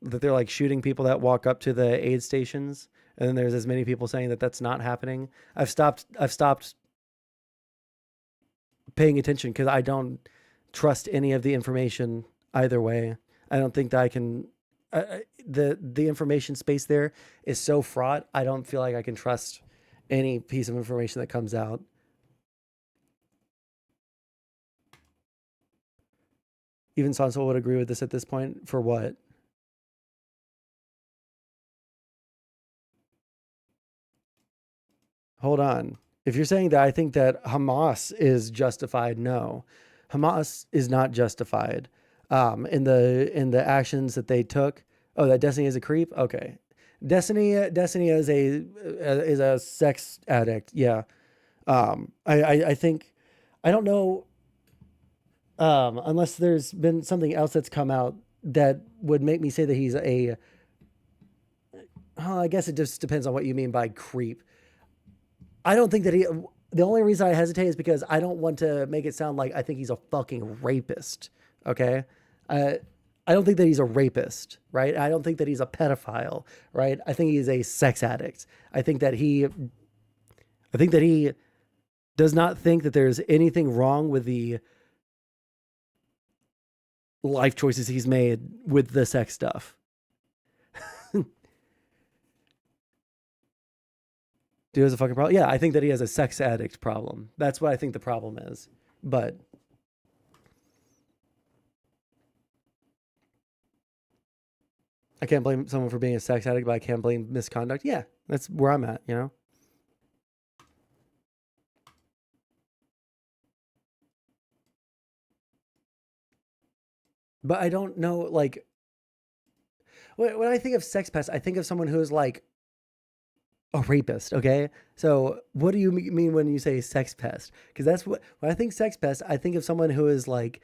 That they're like shooting people that walk up to the aid stations, and then there's as many people saying that that's not happening. I've stopped paying attention because I don't trust any of the information either way. I don't think that I can. The information space there is so fraught. I don't feel like I can trust any piece of information that comes out. Even Sansol would agree with this at this point. For what? Hold on. If you're saying that I think that Hamas is justified, no. Hamas is not justified in the actions that they took. Oh, that Destiny is a creep? Okay. Destiny is a sex addict. Yeah. I think, I don't know, unless there's been something else that's come out that would make me say that he's I guess it just depends on what you mean by creep. I don't think that the only reason I hesitate is because I don't want to make it sound like I think he's a fucking rapist. Okay. I don't think that he's a rapist, right? I don't think that he's a pedophile, right? I think he's a sex addict. I think that he does not think that there's anything wrong with the life choices he's made with the sex stuff. Dude has a fucking problem. Yeah, I think that he has a sex addict problem. That's what I think the problem is. But I can't blame someone for being a sex addict, but I can't blame misconduct. Yeah, that's where I'm at, you know? But I don't know, like, when I think of sex pest, I think of someone who is like a rapist, okay? So what do you mean when you say sex pest? Because that's when I think sex pest, I think of someone who is like,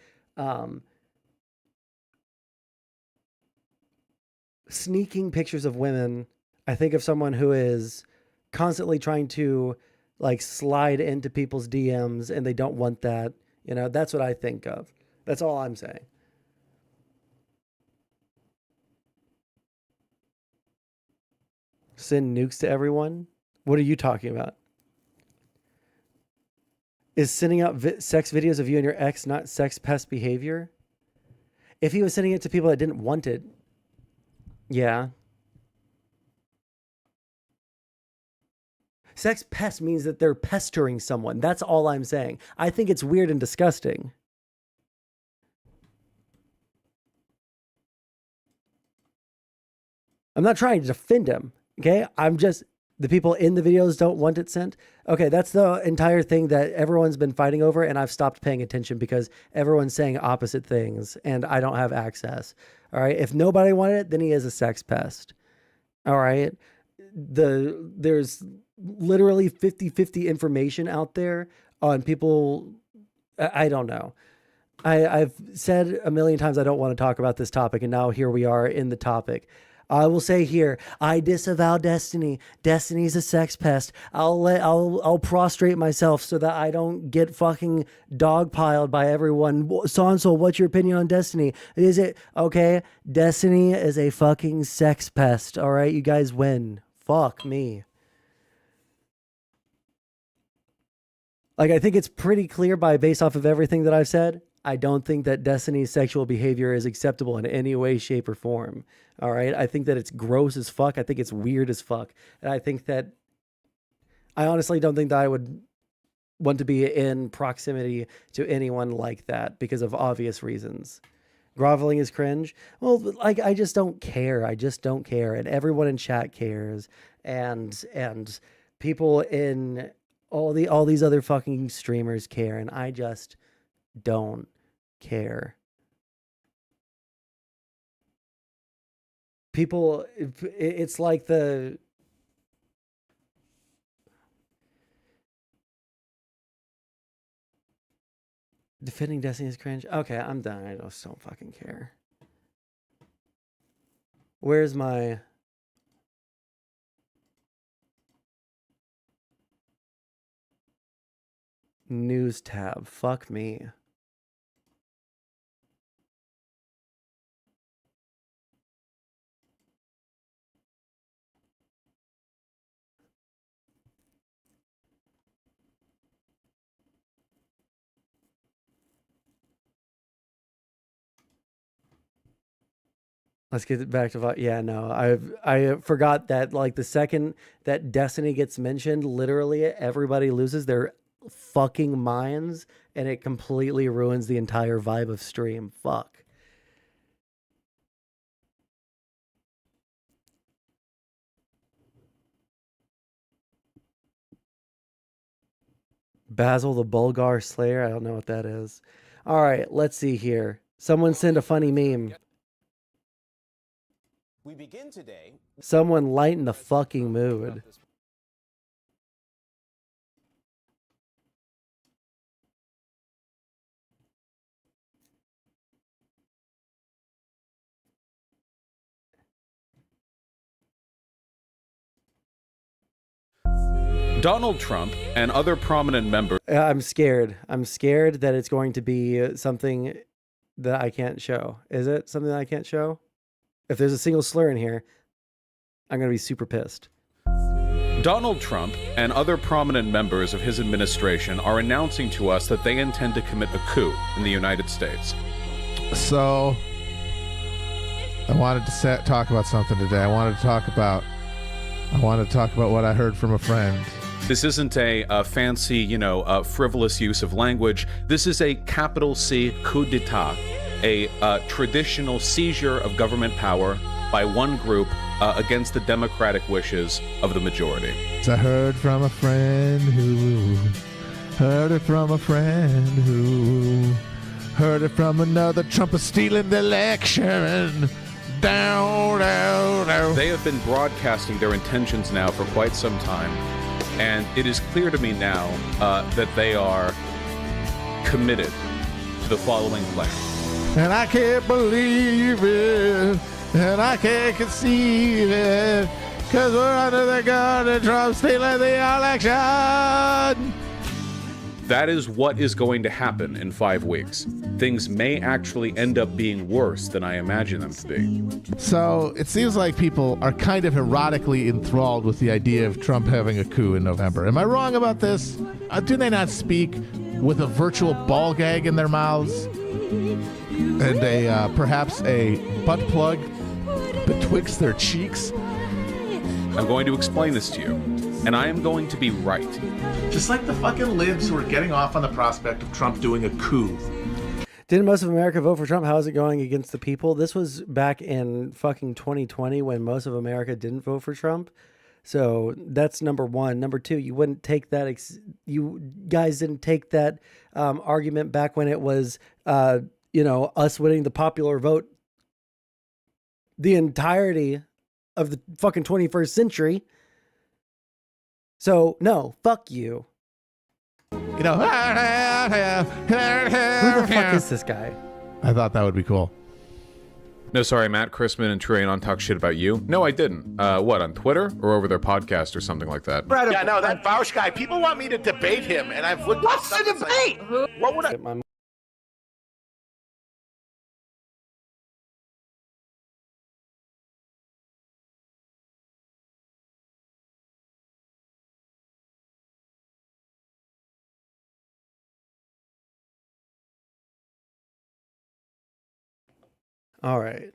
sneaking pictures of women. I think of someone who is constantly trying to like slide into people's DMs and they don't want that. You know, that's what I think of. That's all I'm saying. Send nukes to everyone? What are you talking about? Is sending out sex videos of you and your ex not sex pest behavior? If he was sending it to people that didn't want it, yeah. Sex pest means that they're pestering someone. That's all I'm saying. I think it's weird and disgusting. I'm not trying to defend him. Okay. I'm just, the people in the videos don't want it sent. Okay. That's the entire thing that everyone's been fighting over. And I've stopped paying attention because everyone's saying opposite things and I don't have access. All right. If nobody wanted it, then he is a sex pest. All right. There's literally 50-50 information out there on people. I don't know. I've said a million times I don't want to talk about this topic, and now here we are in the topic. I will say here, I disavow Destiny. Destiny's a sex pest. I'll prostrate myself so that I don't get fucking dogpiled by everyone. Sansol, what's your opinion on Destiny? Is it okay? Destiny is a fucking sex pest. All right, you guys win. Fuck me. Like, I think it's pretty clear based off of everything that I've said. I don't think that Destiny's sexual behavior is acceptable in any way, shape, or form. All right. I think that it's gross as fuck. I think it's weird as fuck. And I honestly don't think that I would want to be in proximity to anyone like that because of obvious reasons. Groveling is cringe. Well, like, I just don't care. I just don't care. And everyone in chat cares. And people in all these other fucking streamers care. And I just don't care. People, it's like defending Destiny is cringe. Okay, I'm done. I just don't fucking care. Where's my news tab? Fuck me. Let's get back to yeah, no. I forgot that, like, the second that Destiny gets mentioned, literally everybody loses their fucking minds and it completely ruins the entire vibe of stream. Fuck. Basil the Bulgar Slayer. I don't know what that is. All right, let's see here. Someone send a funny meme. We begin today. Someone lighten the fucking mood. Donald Trump and other prominent members. I'm scared. I'm scared that it's going to be something that I can't show. Is it something that I can't show? If there's a single slur in here, I'm going to be super pissed. Donald Trump and other prominent members of his administration are announcing to us that they intend to commit a coup in the United States. So, I wanted to talk about something today. I wanted to talk about what I heard from a friend. This isn't a fancy, frivolous use of language. This is a capital C coup d'etat, a traditional seizure of government power by one group against the democratic wishes of the majority. I heard from a friend who heard it from a friend who heard it from another. Trump is stealing the election. Down, down, down. They have been broadcasting their intentions now for quite some time, and it is clear to me now that they are committed to the following plan. And I can't believe it, and I can't conceive it, because we're under the gun and Trump's stealing the election. That is what is going to happen in 5 weeks. Things may actually end up being worse than I imagine them to be. So it seems like people are kind of erotically enthralled with the idea of Trump having a coup in November. Am I wrong about this? Do they not speak with a virtual ball gag in their mouths? And perhaps a butt plug betwixt their cheeks? I'm going to explain this to you, and I am going to be right. Just like the fucking libs who are getting off on the prospect of Trump doing a coup. Didn't most of America vote for Trump? How is it going against the people? This was back in fucking 2020 when most of America didn't vote for Trump. So that's number one. Number two, you wouldn't take that. You guys didn't take that argument back when it was, us winning the popular vote the entirety of the fucking 21st century. So no, fuck you. You know. Who the fuck is this guy? I thought that would be cool. No, sorry, Matt, Chrisman, and Trianon talk shit about you. No, I didn't. What, on Twitter or over their podcast or something like that? Yeah, no, that Vaush guy. People want me to debate him, and I've looked. What's the debate? What would I? All right.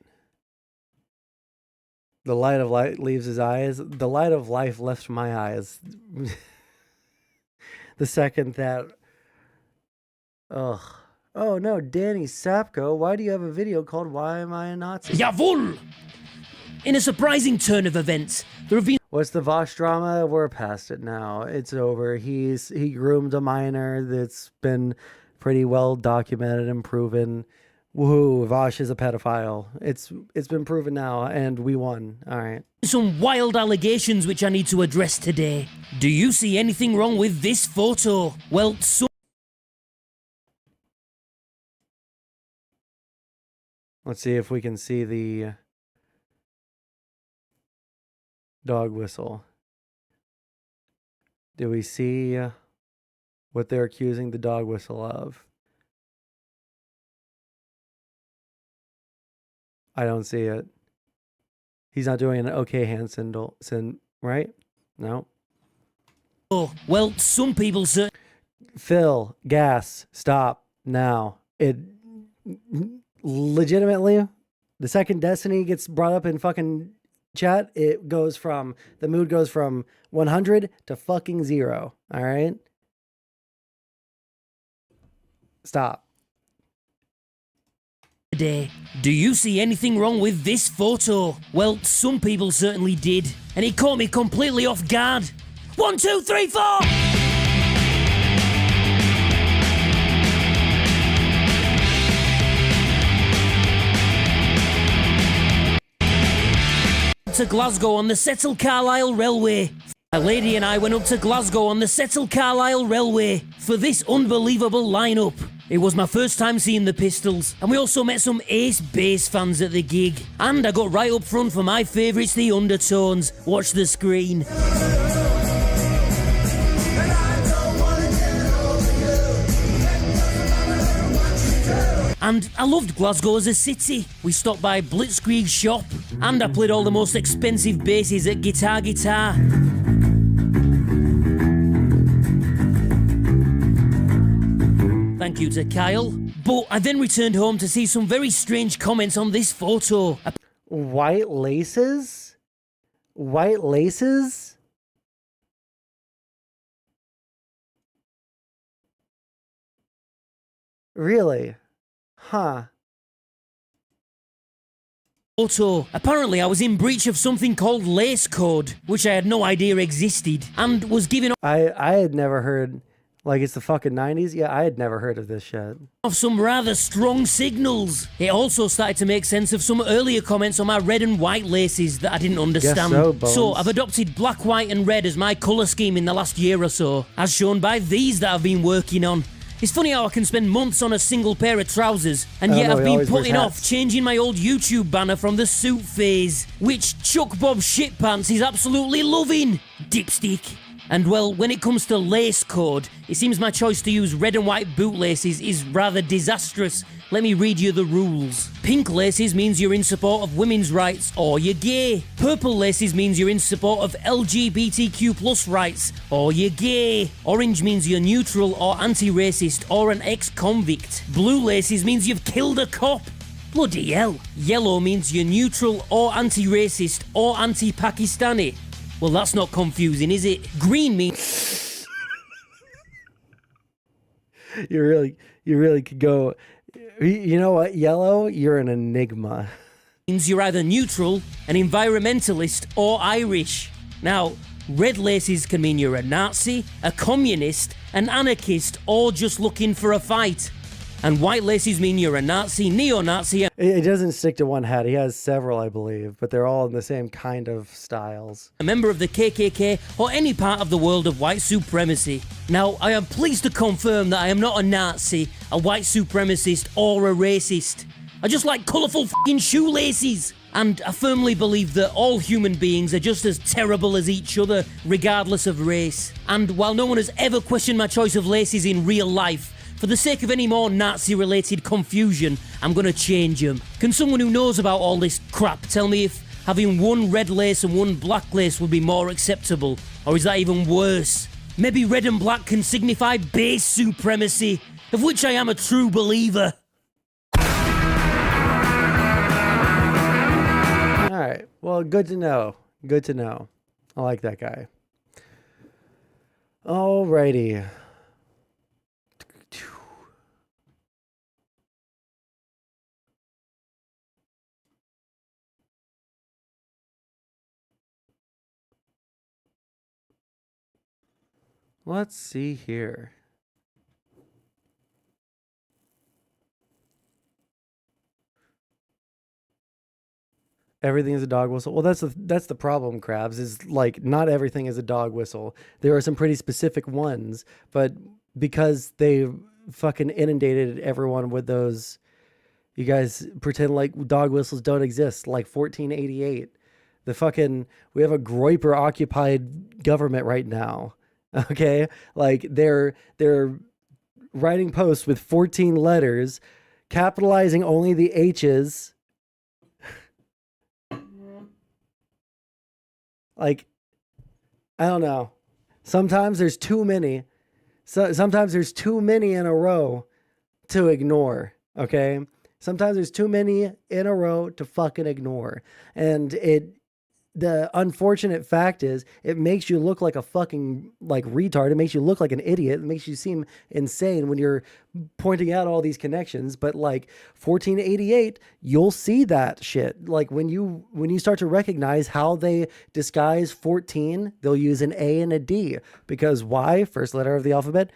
The light of light leaves his eyes. The light of life left my eyes. The second that... Ugh. Oh no, Danny Sapko, why do you have a video called Why Am I a Nazi? Jawohl! In a surprising turn of events, there have been... What's the Vaush drama? We're past it now. It's over. He groomed a minor that's been pretty well documented and proven. Woohoo, Vaush is a pedophile. It's been proven now, and we won. All right. Some wild allegations which I need to address today. Do you see anything wrong with this photo? Well, so... Let's see if we can see the dog whistle. Do we see what they're accusing the dog whistle of? I don't see it. He's not doing an okay hand symbol, right? No. Oh, well, some people say... Phil, gas, stop now. It legitimately, the second Destiny gets brought up in fucking chat, it goes from, the mood goes from 100 to fucking 0. All right? Stop. Today. Do you see anything wrong with this photo? Well, some people certainly did, and it caught me completely off guard. 1, 2, 3, 4! To Glasgow on the Settle Carlisle Railway. A lady and I went up to Glasgow on the Settle Carlisle Railway for this unbelievable lineup. It was my first time seeing the Pistols, and we also met some Ace Bass fans at the gig. And I got right up front for my favourites, the Undertones. Watch the screen. And I loved Glasgow as a city. We stopped by Blitzkrieg's shop, and I played all the most expensive basses at Guitar Guitar. Thank you to Kyle. But I then returned home to see some very strange comments on this photo. White laces? White laces? Really? Huh. Photo. Apparently I was in breach of something called lace code, which I had no idea existed, and was given I had never heard, like it's the fucking 90s? Yeah, I had never heard of this shit. Of some rather strong signals. It also started to make sense of some earlier comments on my red and white laces that I didn't understand. So I've adopted black, white and red as my colour scheme in the last year or so, as shown by these that I've been working on. It's funny how I can spend months on a single pair of trousers, and yet I've been putting off changing my old YouTube banner from the suit phase, which Chuck Bob Shitpants is absolutely loving. Dipstick. And well, when it comes to lace code, it seems my choice to use red and white bootlaces is rather disastrous. Let me read you the rules. Pink laces means you're in support of women's rights, or you're gay. Purple laces means you're in support of LGBTQ+ rights, or you're gay. Orange means you're neutral or anti-racist, or an ex-convict. Blue laces means you've killed a cop. Bloody hell. Yellow means you're neutral or anti-racist or anti-Pakistani. Well, that's not confusing, is it? Green means... You really could go... You know what? Yellow, you're an enigma. Means you're either neutral, an environmentalist, or Irish. Now, red laces can mean you're a Nazi, a communist, an anarchist, or just looking for a fight. And white laces mean you're a Nazi, neo-Nazi. It doesn't stick to one hat. He has several, I believe, but they're all in the same kind of styles. A member of the KKK or any part of the world of white supremacy. Now, I am pleased to confirm that I am not a Nazi, a white supremacist, or a racist. I just like colourful f***ing shoelaces. And I firmly believe that all human beings are just as terrible as each other, regardless of race. And while no one has ever questioned my choice of laces in real life, for the sake of any more Nazi-related confusion, I'm gonna change them. Can someone who knows about all this crap tell me if having one red lace and one black lace would be more acceptable? Or is that even worse? Maybe red and black can signify base supremacy, of which I am a true believer. Alright, well, good to know. Good to know. I like that guy. Alrighty. Let's see here. Everything is a dog whistle. Well, that's the problem, Krabs, is like not everything is a dog whistle. There are some pretty specific ones, but because they fucking inundated everyone with those, you guys pretend like dog whistles don't exist, like 1488. The fucking, we have a Groiper occupied government right now. Okay? Like they're writing posts with 14 letters, capitalizing only the H's. Like, I don't know. Sometimes there's too many. Sometimes there's too many in a row to ignore, okay? Sometimes there's too many in a row to fucking ignore. And the unfortunate fact is it makes you look like a fucking like retard. It makes you look like an idiot. It makes you seem insane when you're pointing out all these connections. But like 1488, you'll see that shit. Like when you start to recognize how they disguise 14, they'll use an A and a D. Because why? First letter of the alphabet,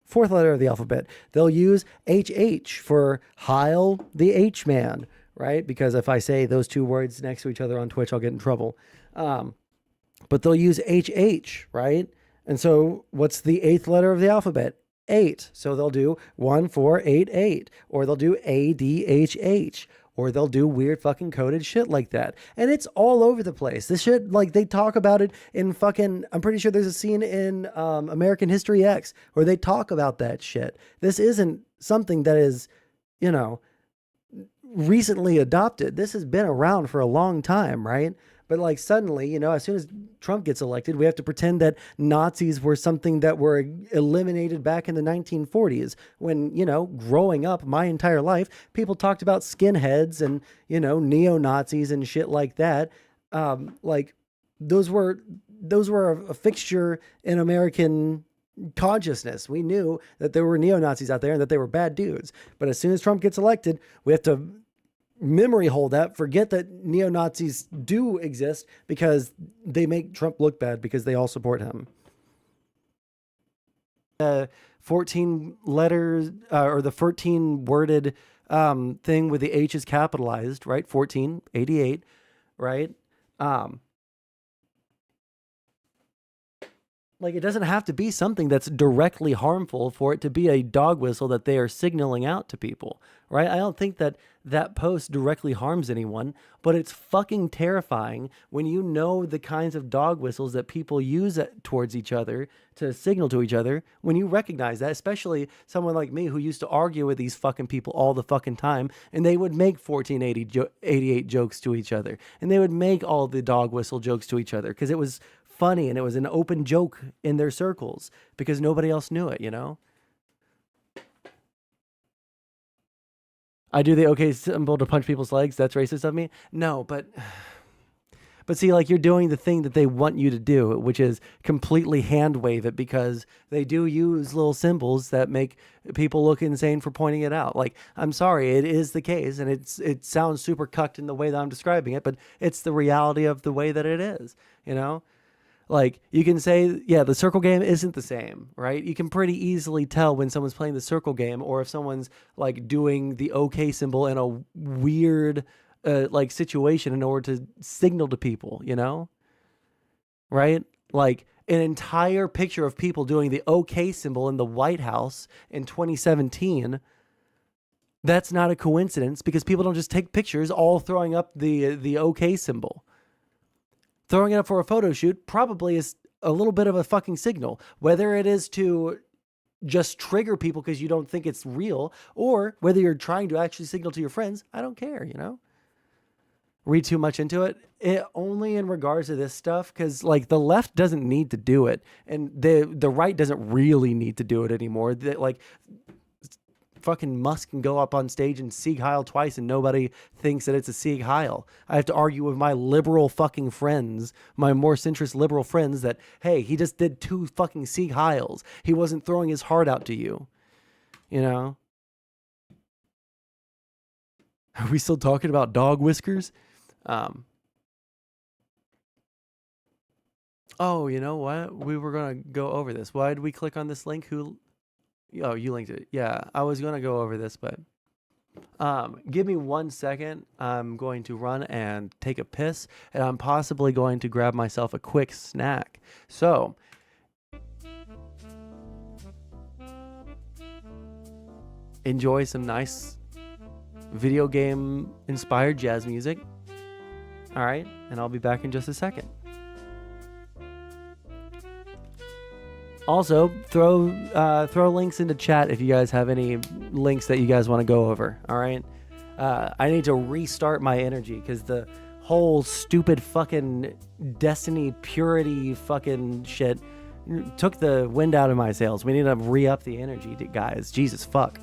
fourth letter of the alphabet. They'll use HH for Heil the H-man. Right? Because if I say those two words next to each other on Twitch, I'll get in trouble. But they'll use HH, right? And so what's the eighth letter of the alphabet? 8. So they'll do 1488, or they'll do ADHH, or they'll do weird fucking coded shit like that. And it's all over the place. This shit, like they talk about it in fucking, I'm pretty sure there's a scene in American History X where they talk about that shit. This isn't something that is, you know, recently adopted. This has been around for a long time, right? But like suddenly, you know, as soon as Trump gets elected, we have to pretend that Nazis were something that were eliminated back in the 1940s when, you know, growing up my entire life, people talked about skinheads and, you know, neo-Nazis and shit like that. Like those were a fixture in American consciousness. We knew that there were neo-Nazis out there and that they were bad dudes. But as soon as Trump gets elected, we have to memory hold that, forget that neo-Nazis do exist because they make Trump look bad because they all support him. 14 letters or the 14 worded thing with the H is capitalized, right? 1488, right? Like, it doesn't have to be something that's directly harmful for it to be a dog whistle that they are signaling out to people, right? I don't think that that post directly harms anyone, but it's fucking terrifying when you know the kinds of dog whistles that people use towards each other to signal to each other. When you recognize that, especially someone like me who used to argue with these fucking people all the fucking time, and they would make 1488 jokes to each other, and they would make all the dog whistle jokes to each other because it was funny and it was an open joke in their circles because nobody else knew it, you know? I do the okay symbol to punch people's legs. That's racist of me. No, but see, like, you're doing the thing that they want you to do, which is completely hand wave it because they do use little symbols that make people look insane for pointing it out. Like, I'm sorry, it is the case, and it sounds super cucked in the way that I'm describing it, but it's the reality of the way that it is, you know? Like, you can say, yeah, the circle game isn't the same, right? You can pretty easily tell when someone's playing the circle game or if someone's, like, doing the OK symbol in a weird, like, situation in order to signal to people, you know? Right? Like, an entire picture of people doing the OK symbol in the White House in 2017, that's not a coincidence because people don't just take pictures all throwing up the OK symbol. Throwing it up for a photo shoot probably is a little bit of a fucking signal, whether it is to just trigger people because you don't think it's real, or whether you're trying to actually signal to your friends. I don't care, you know? Read too much into it. Only in regards to this stuff, because like the left doesn't need to do it, and the right doesn't really need to do it anymore. Like fucking Musk can go up on stage and Sieg Heil twice and nobody thinks that it's a Sieg Heil. I have to argue with my liberal fucking friends, my more centrist liberal friends, that, hey, he just did 2 fucking Sieg Heils. He wasn't throwing his heart out to you. You know? Are we still talking about dog whiskers? Oh, you know what? We were going to go over this. Why did we click on this link? Oh, you linked it. Yeah, I was going to go over this, but give me 1 second. I'm going to run and take a piss, and I'm possibly going to grab myself a quick snack. So, enjoy some nice video game inspired jazz music. All right, and I'll be back in just a second. Also, throw links into chat if you guys have any links that you guys want to go over, all right? I need to restart my energy because the whole stupid fucking Destiny purity fucking shit took the wind out of my sails. We need to re-up the energy, guys. Jesus fuck.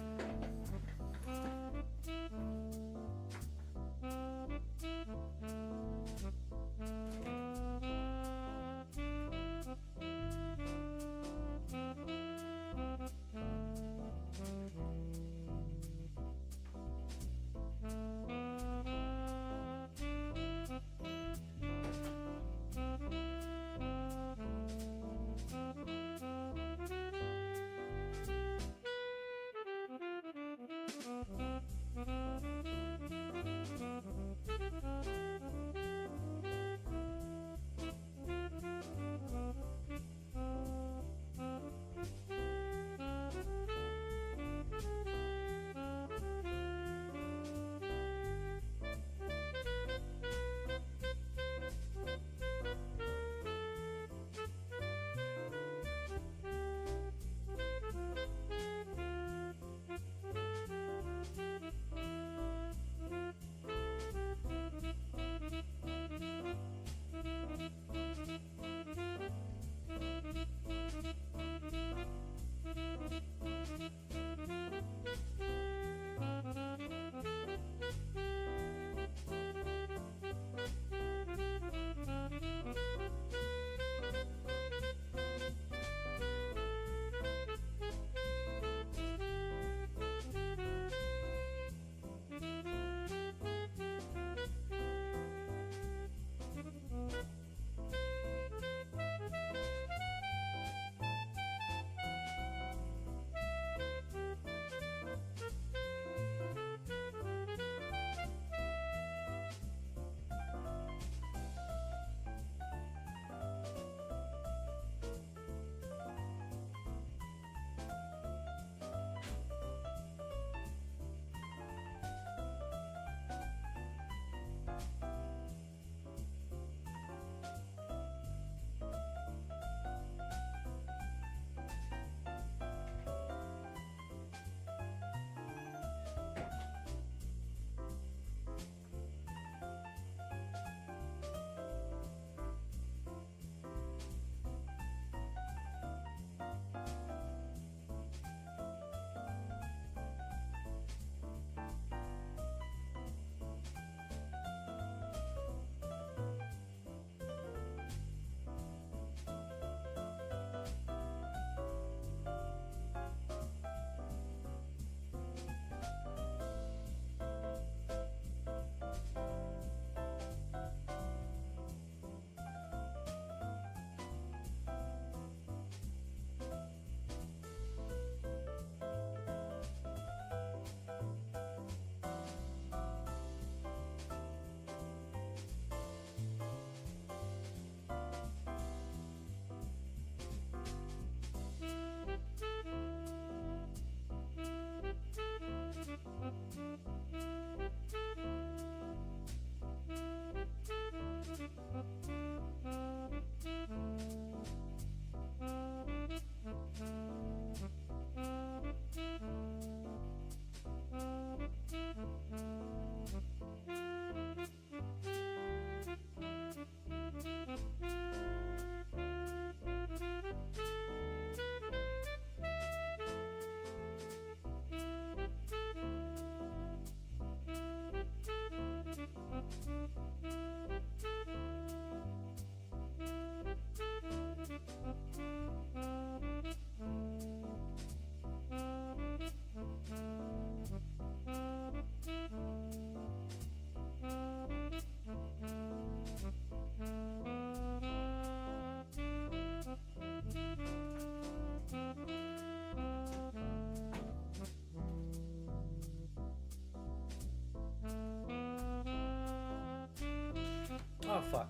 fuck.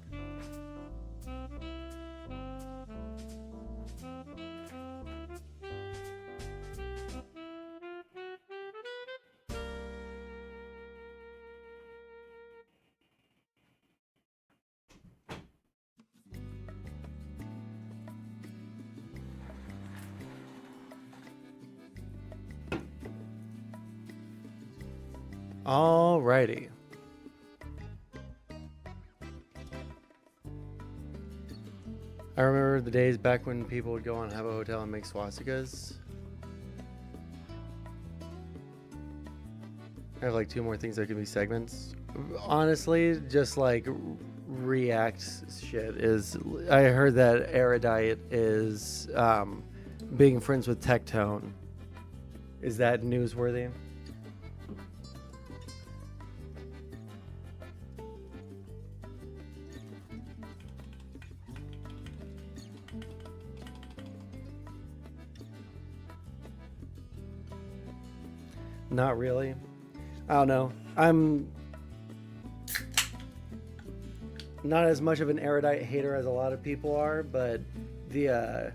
Alrighty. I remember the days back when people would go on Have a Hotel and make swastikas. I have like 2 more things that could be segments. Honestly, just like react shit is. I heard that Erudite is being friends with Tectone. Is that newsworthy? Not really. I don't know. I'm not as much of an Erudite hater as a lot of people are, but the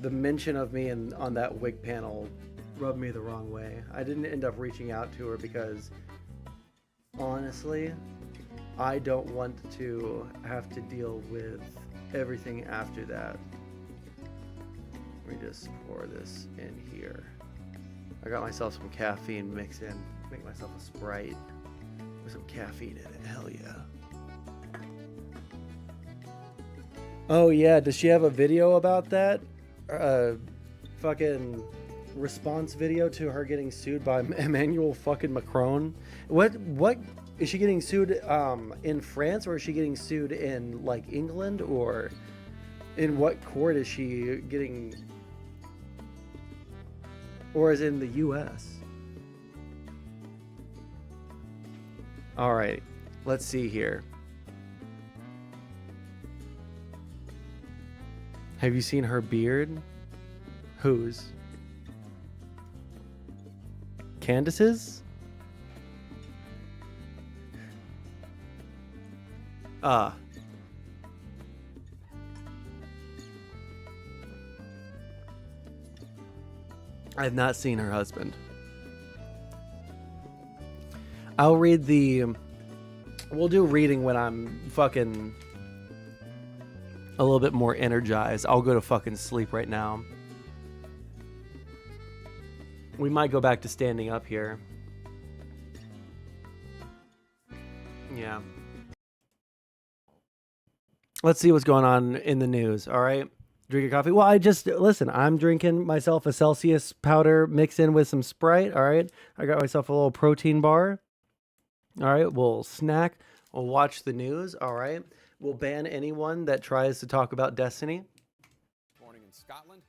mention of me on that wig panel rubbed me the wrong way. I didn't end up reaching out to her because honestly, I don't want to have to deal with everything after that. Let me just pour this in here. I got myself some caffeine mixed in. Make myself a Sprite with some caffeine in it. Hell yeah. Oh yeah, does she have a video about that? Fucking response video to her getting sued by Emmanuel fucking Macron. What is she getting sued in France, or is she getting sued in like England, or in what court is she getting? Or is it in the US? All right, let's see here. Have you seen her beard? Whose? Candace's? Ah. I have not seen her husband. I'll read we'll do reading when I'm fucking a little bit more energized. I'll go to fucking sleep right now. We might go back to standing up here. Yeah. Let's see what's going on in the news, all right? Drink a coffee. Well, listen, I'm drinking myself a Celsius powder mixed in with some Sprite, all right? I got myself a little protein bar. All right, we'll snack. We'll watch the news, all right? We'll ban anyone that tries to talk about Destiny. Morning in Scotland,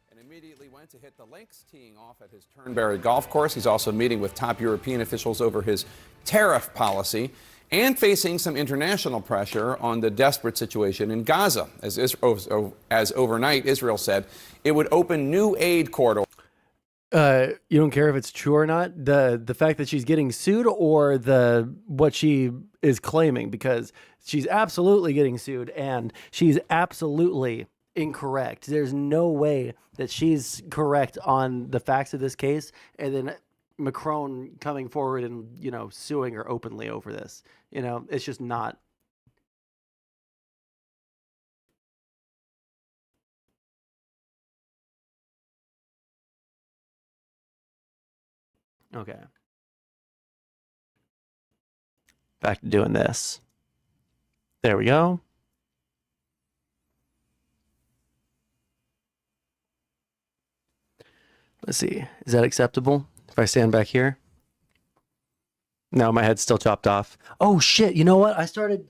and immediately went to hit the links, teeing off at his Turnberry golf course. He's also meeting with top European officials over his tariff policy and facing some international pressure on the desperate situation in Gaza. As overnight, Israel said it would open new aid corridors. You don't care if it's true or not? The fact that she's getting sued, or what she is claiming? Because she's absolutely getting sued, and she's absolutely incorrect. There's no way that she's correct on the facts of this case, and then Macron coming forward and, suing her openly over this. It's just not. Okay. Back to doing this. There we go. Let's see. Is that acceptable if I stand back here? No, my head's still chopped off. Oh, shit. You know what? I started...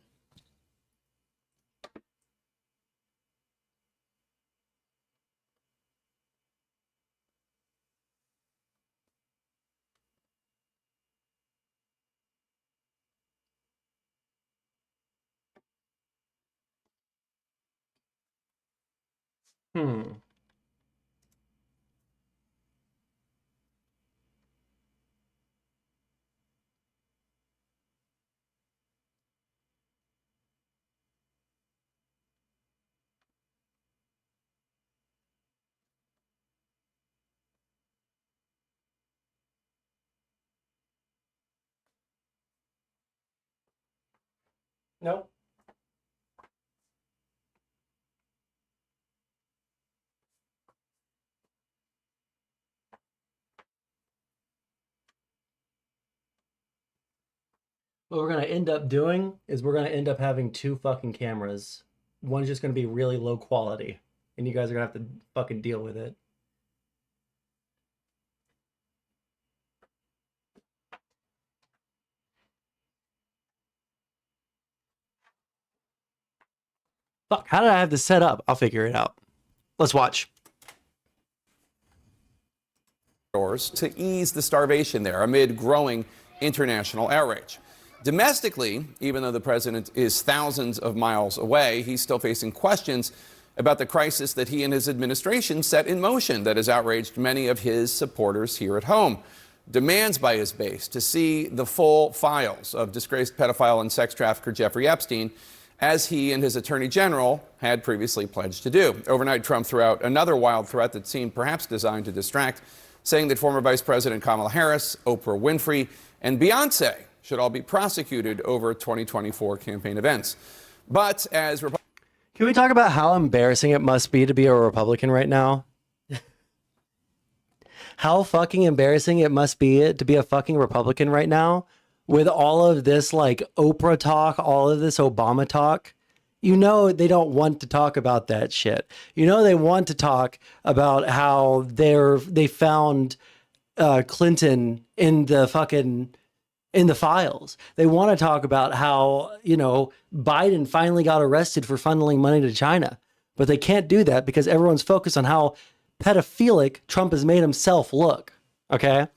Nope. What we're going to end up doing is we're going to end up having 2 fucking cameras. One's just going to be really low quality, and you guys are going to have to fucking deal with it. Fuck, how did I have this set up? I'll figure it out. Let's watch. To ease the starvation there amid growing international outrage. Domestically, even though the president is thousands of miles away, he's still facing questions about the crisis that he and his administration set in motion that has outraged many of his supporters here at home. Demands by his base to see the full files of disgraced pedophile and sex trafficker Jeffrey Epstein, as he and his attorney general had previously pledged to do. Overnight, Trump threw out another wild threat that seemed perhaps designed to distract, saying that former Vice President Kamala Harris, Oprah Winfrey, and Beyonce should all be prosecuted over 2024 campaign events. But as Can we talk about how embarrassing it must be to be a Republican right now? How fucking embarrassing it must be to be a fucking Republican right now with all of this like Oprah talk, all of this Obama talk. You know they don't want to talk about that shit. You know they want to talk about how they found Clinton in the files. They want to talk about how, you know, Biden finally got arrested for funneling money to China. But they can't do that because everyone's focused on how pedophilic Trump has made himself look. Okay?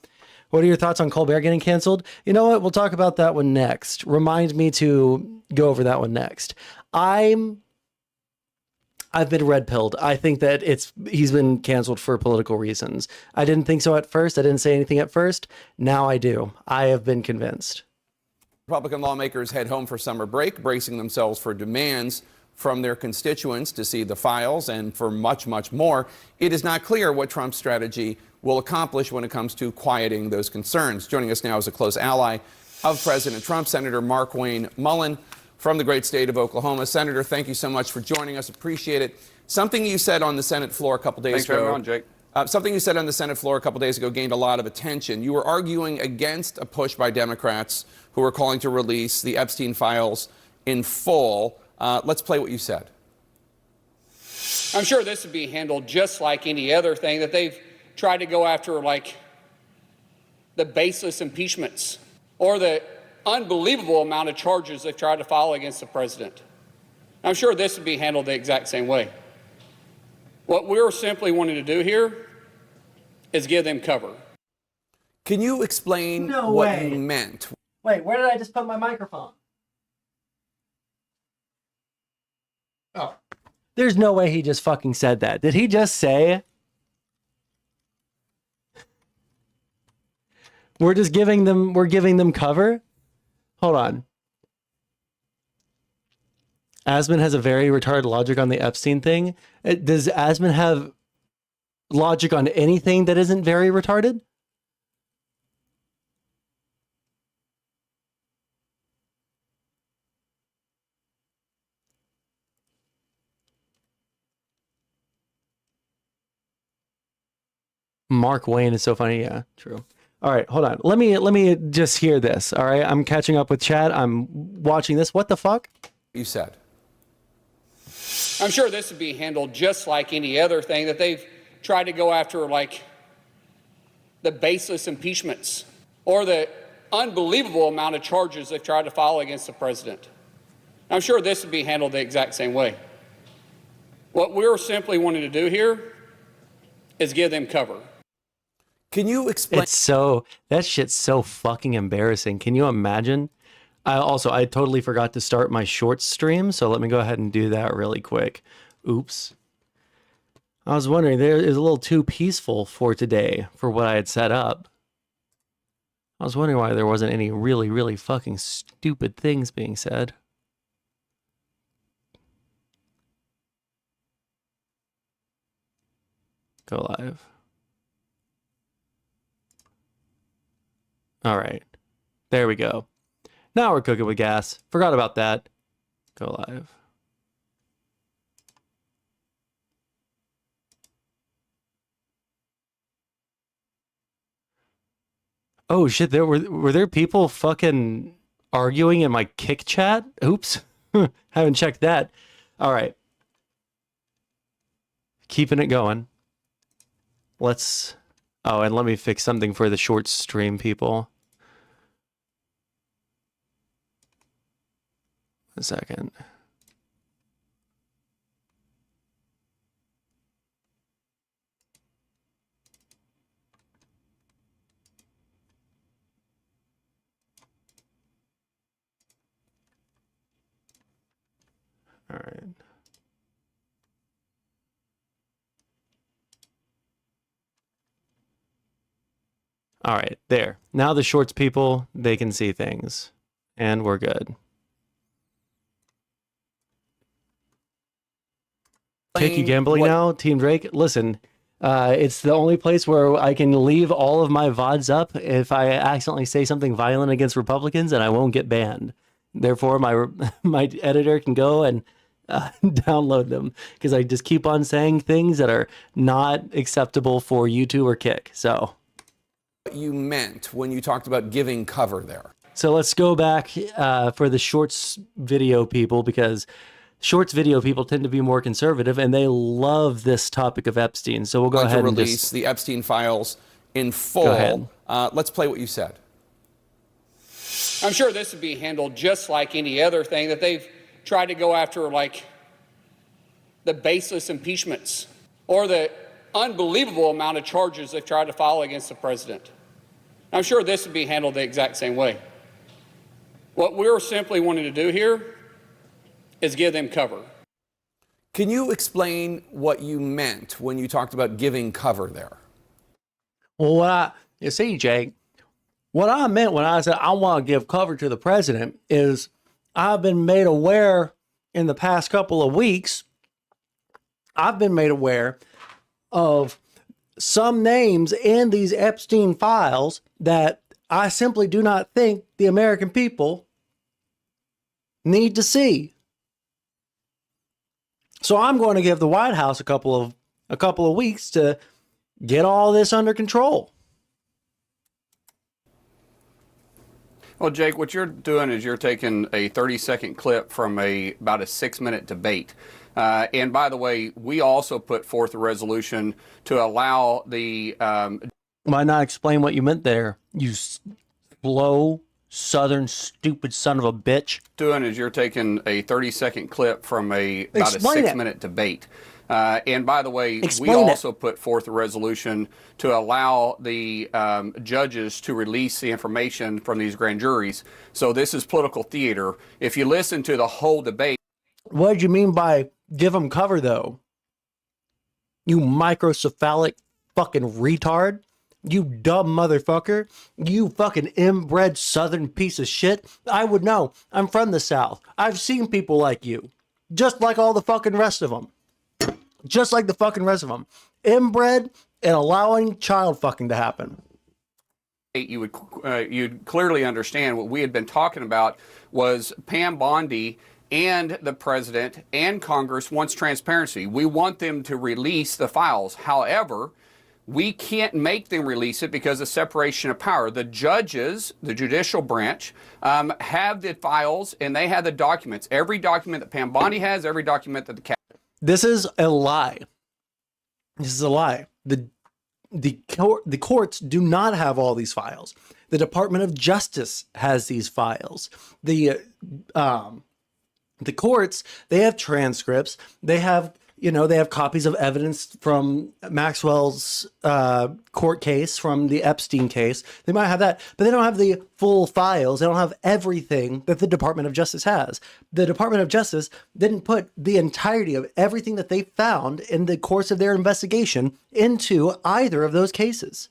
What are your thoughts on Colbert getting canceled? You know what? We'll talk about that one next. Remind me to go over that one next. I've been red-pilled. I think that he's been canceled for political reasons. I didn't think so at first. I didn't say anything at first. Now I do. I have been convinced. Republican lawmakers head home for summer break, bracing themselves for demands from their constituents to see the files and for much, much more. It is not clear what Trump's strategy will accomplish when it comes to quieting those concerns. Joining us now is a close ally of President Trump, Senator Mark Wayne Mullen from the great state of Oklahoma. Senator, thank you so much for joining us. Appreciate it. Something you said on the Senate floor a couple days ago. Thanks for having me on, Jake. Something you said on the Senate floor a couple days ago gained a lot of attention. You were arguing against a push by Democrats who were calling to release the Epstein files in full. Let's play what you said. I'm sure this would be handled just like any other thing that they've tried to go after, like the baseless impeachments or the unbelievable amount of charges they've tried to file against the president. I'm sure this would be handled the exact same way. What we're simply wanting to do here is give them cover. Can you explain what you meant? Wait, where did I just put my microphone? Oh. There's no way he just fucking said that. Did he just say we're giving them cover? Hold on. Asman has a very retarded logic on the Epstein thing. Does Asman have logic on anything that isn't very retarded? Mark Wayne is so funny. Yeah, true. All right, hold on. Let me just hear this. All right, I'm catching up with chat. I'm watching this. What the fuck? You said. I'm sure this would be handled just like any other thing that they've tried to go after, like the baseless impeachments or the unbelievable amount of charges they've tried to file against the president. I'm sure this would be handled the exact same way. What we're simply wanting to do here is give them cover. Can you explain? That shit's so fucking embarrassing. Can you imagine? I totally forgot to start my shorts stream, so let me go ahead and do that really quick. Oops. I was wondering, there is a little too peaceful for today for what I had set up. I was wondering why there wasn't any really, really fucking stupid things being said. Go live. All right. There we go. Now we're cooking with gas. Forgot about that. Go live. Oh shit, were there people fucking arguing in my kick chat? Oops. Haven't checked that. All right. Keeping it going. Let's and let me fix something for the short stream people. A second. All right. All right, there. Now the shorts people, they can see things. And we're good. Kick, you gambling now, Team Drake? Listen, it's the only place where I can leave all of my VODs up if I accidentally say something violent against Republicans, and I won't get banned. Therefore, my editor can go and download them, because I just keep on saying things that are not acceptable for YouTube or Kick. So, what you meant when you talked about giving cover there. So let's go back for the shorts video people, because shorts video people tend to be more conservative and they love this topic of Epstein. So we'll go ahead and release the Epstein files in full. Go ahead. Let's play what you said. I'm sure this would be handled just like any other thing that they've tried to go after, like the baseless impeachments or the unbelievable amount of charges they've tried to file against the president. I'm sure this would be handled the exact same way. What we're simply wanting to do here is give them cover. Can you explain what you meant when you talked about giving cover there? Well, you see, Jake, what I meant when I said I want to give cover to the president is I've been made aware in the past couple of weeks, I've been made aware of some names in these Epstein files that I simply do not think the American people need to see. So I'm going to give the White House a couple of weeks to get all this under control. Well, Jake, what you're doing is you're taking a 30-second clip from about a 6-minute debate. And by the way, we also put forth a resolution to allow the... Why not explain what you meant there, you slow, southern, stupid son of a bitch? Doing is you're taking a 30-second clip from about a 6-minute debate. And by the way, we also put forth a resolution to allow the judges to release the information from these grand juries. So this is political theater. If you listen to the whole debate... What did you mean by give them cover, though? You microcephalic fucking retard. You dumb motherfucker. You fucking inbred southern piece of shit. I would know. I'm from the South. I've seen people like you. Just like all the fucking rest of them. Just like the fucking rest of them. Inbred and allowing child fucking to happen. You'd clearly understand what we had been talking about was Pam Bondi and the president and Congress wants transparency. We want them to release the files. However, we can't make them release it because of separation of power. The judges, the judicial branch, have the files and they have the documents. Every document that Pam Bondi has, every document that the... This is a lie. This is a lie. The courts do not have all these files. The Department of Justice has these files. The courts, they have transcripts. They have, they have copies of evidence from Maxwell's court case, from the Epstein case. They might have that, but they don't have the full files. They don't have everything that the Department of Justice has. The Department of Justice didn't put the entirety of everything that they found in the course of their investigation into either of those cases.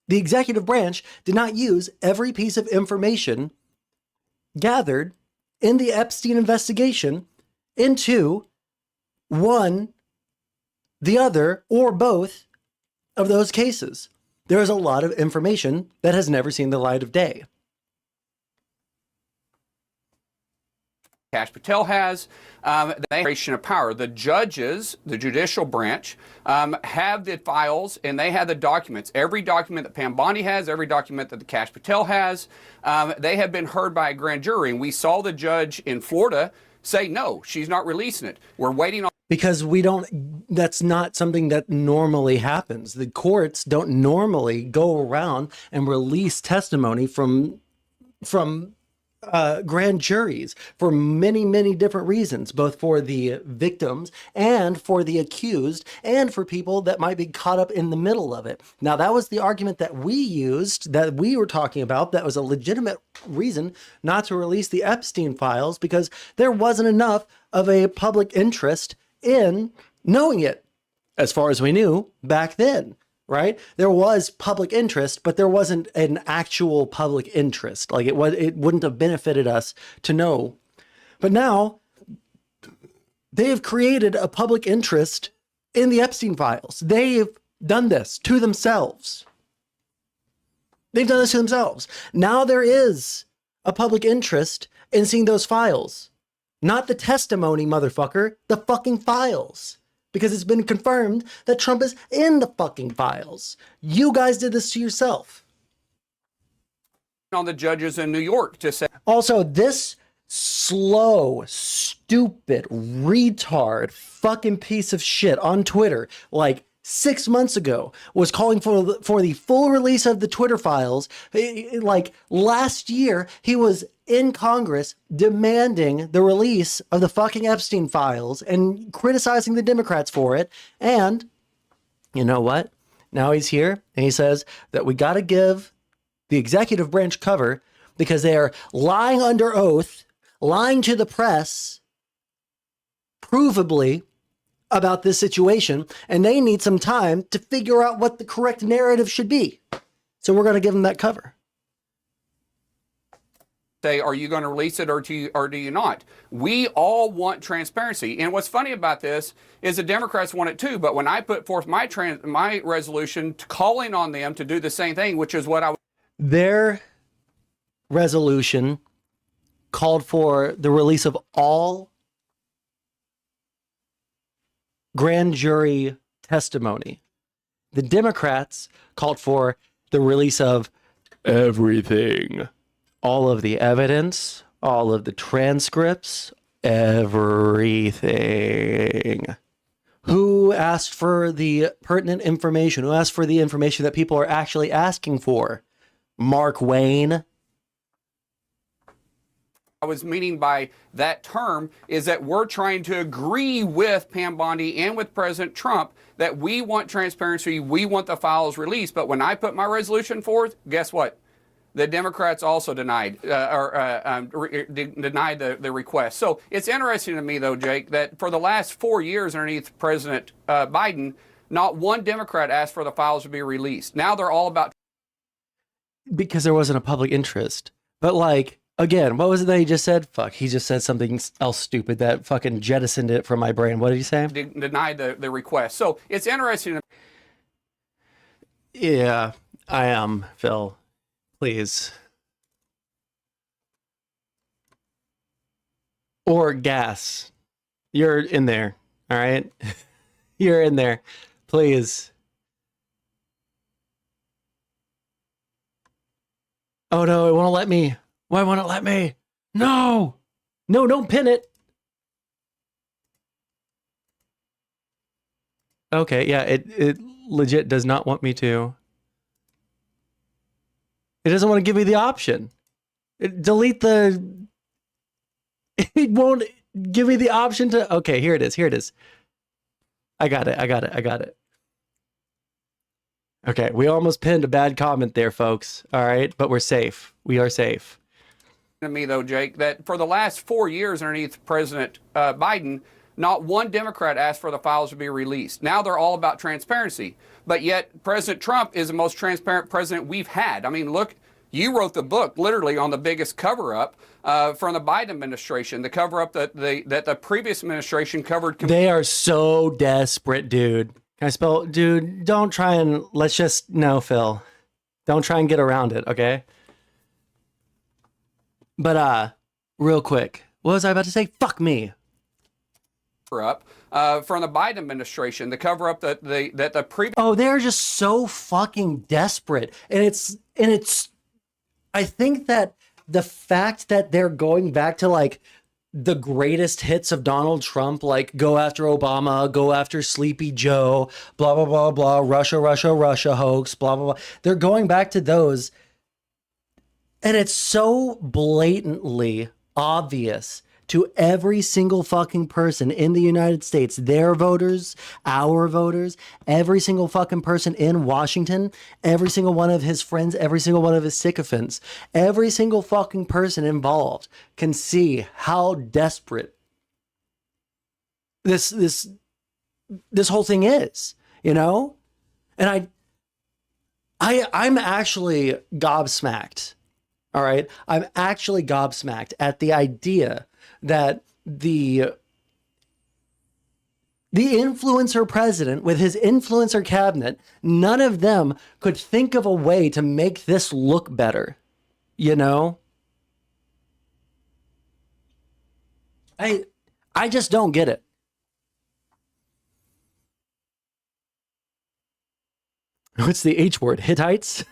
The executive branch did not use every piece of information gathered in the Epstein investigation into one, the other, or both of those cases. There is a lot of information that has never seen the light of day. Kash Patel has. They creation of power. The judges, the judicial branch, have the files and they have the documents. Every document that Pam Bondi has, every document that the Kash Patel has, they have been heard by a grand jury. And we saw the judge in Florida say, no, she's not releasing it. We're waiting on. Because we don't, that's not something that normally happens. The courts don't normally go around and release testimony from grand juries for many, many different reasons, both for the victims and for the accused and for people that might be caught up in the middle of it. Now, that was the argument that we used, that we were talking about, that was a legitimate reason not to release the Epstein files, because there wasn't enough of a public interest in knowing it, as far as we knew back then. Right? There was public interest, but there wasn't an actual public interest. Like it wouldn't have benefited us to know. But now they have created a public interest in the Epstein files. They've done this to themselves. They've done this to themselves. Now there is a public interest in seeing those files. Not the testimony, motherfucker, the fucking files. Because it's been confirmed that Trump is in the fucking files. You guys did this to yourself. On the judges in New York to say. Also, this slow, stupid, retard, fucking piece of shit on Twitter, like 6 months ago, was calling for the full release of the Twitter files. Like last year, he was in Congress demanding the release of the fucking Epstein files and criticizing the Democrats for it. And you know what? Now he's here and he says that we got to give the executive branch cover because they are lying under oath, lying to the press, provably, about this situation, and they need some time to figure out what the correct narrative should be. So we're going to give them that cover. Say, are you going to release it or do you not? We all want transparency. And what's funny about this is the Democrats want it too. But when I put forth my resolution calling on them to do the same thing, which is what their resolution called for the release of all grand jury testimony. The Democrats called for the release of everything. All of the evidence, all of the transcripts, everything. Who asked for the pertinent information? Who asked for the information that people are actually asking for? Mark Wayne. I was meaning by that term is that we're trying to agree with Pam Bondi and with President Trump that we want transparency, we want the files released. But when I put my resolution forth, guess what? The Democrats also denied denied the request. So it's interesting to me, though, Jake, that for the last 4 years underneath President Biden, not one Democrat asked for the files to be released. Now they're all about. Because there wasn't a public interest. But like, again, what was it that he just said? Fuck, he just said something else stupid that fucking jettisoned it from my brain. What did he say? Denied the request. So it's interesting. Yeah, I am, Phil. Please. Or gas. You're in there. All right. You're in there. Please. Oh no, it won't let me. Why won't it let me? No. No, don't pin it. Okay, yeah, it legit does not want me to. It doesn't want to give me the option. Delete the... It won't give me the option to... Okay, here it is. Here it is. I got it. Okay, we almost pinned a bad comment there, folks. All right, but we're safe. We are safe. To me, though, Jake, that for the last 4 years underneath President Biden, not one Democrat asked for the files to be released. Now they're all about transparency. But yet President Trump is the most transparent president we've had. I mean, look, you wrote the book literally on the biggest cover-up from the Biden administration, the cover-up that the previous administration covered. They are so desperate, dude. Can I spell? Dude, don't try and... Let's just... No, Phil. Don't try and get around it, okay? But real quick, What was I about to say? Fuck me. Up from the Biden administration, the cover up that the previous. Oh, they're just so fucking desperate, and it's. I think that the fact that they're going back to like the greatest hits of Donald Trump, like go after Obama, go after Sleepy Joe, blah blah blah blah, Russia hoax, blah blah blah. They're going back to those, and it's so blatantly obvious to every single fucking person in the United States, their voters, our voters, every single fucking person in Washington, every single one of his friends, every single one of his sycophants, every single fucking person involved can see how desperate this whole thing is, you know? And I'm actually gobsmacked. All right. I'm actually gobsmacked at the idea that the influencer president with his influencer cabinet, none of them could think of a way to make this look better. You know? I just don't get it. What's the H word? Hittites?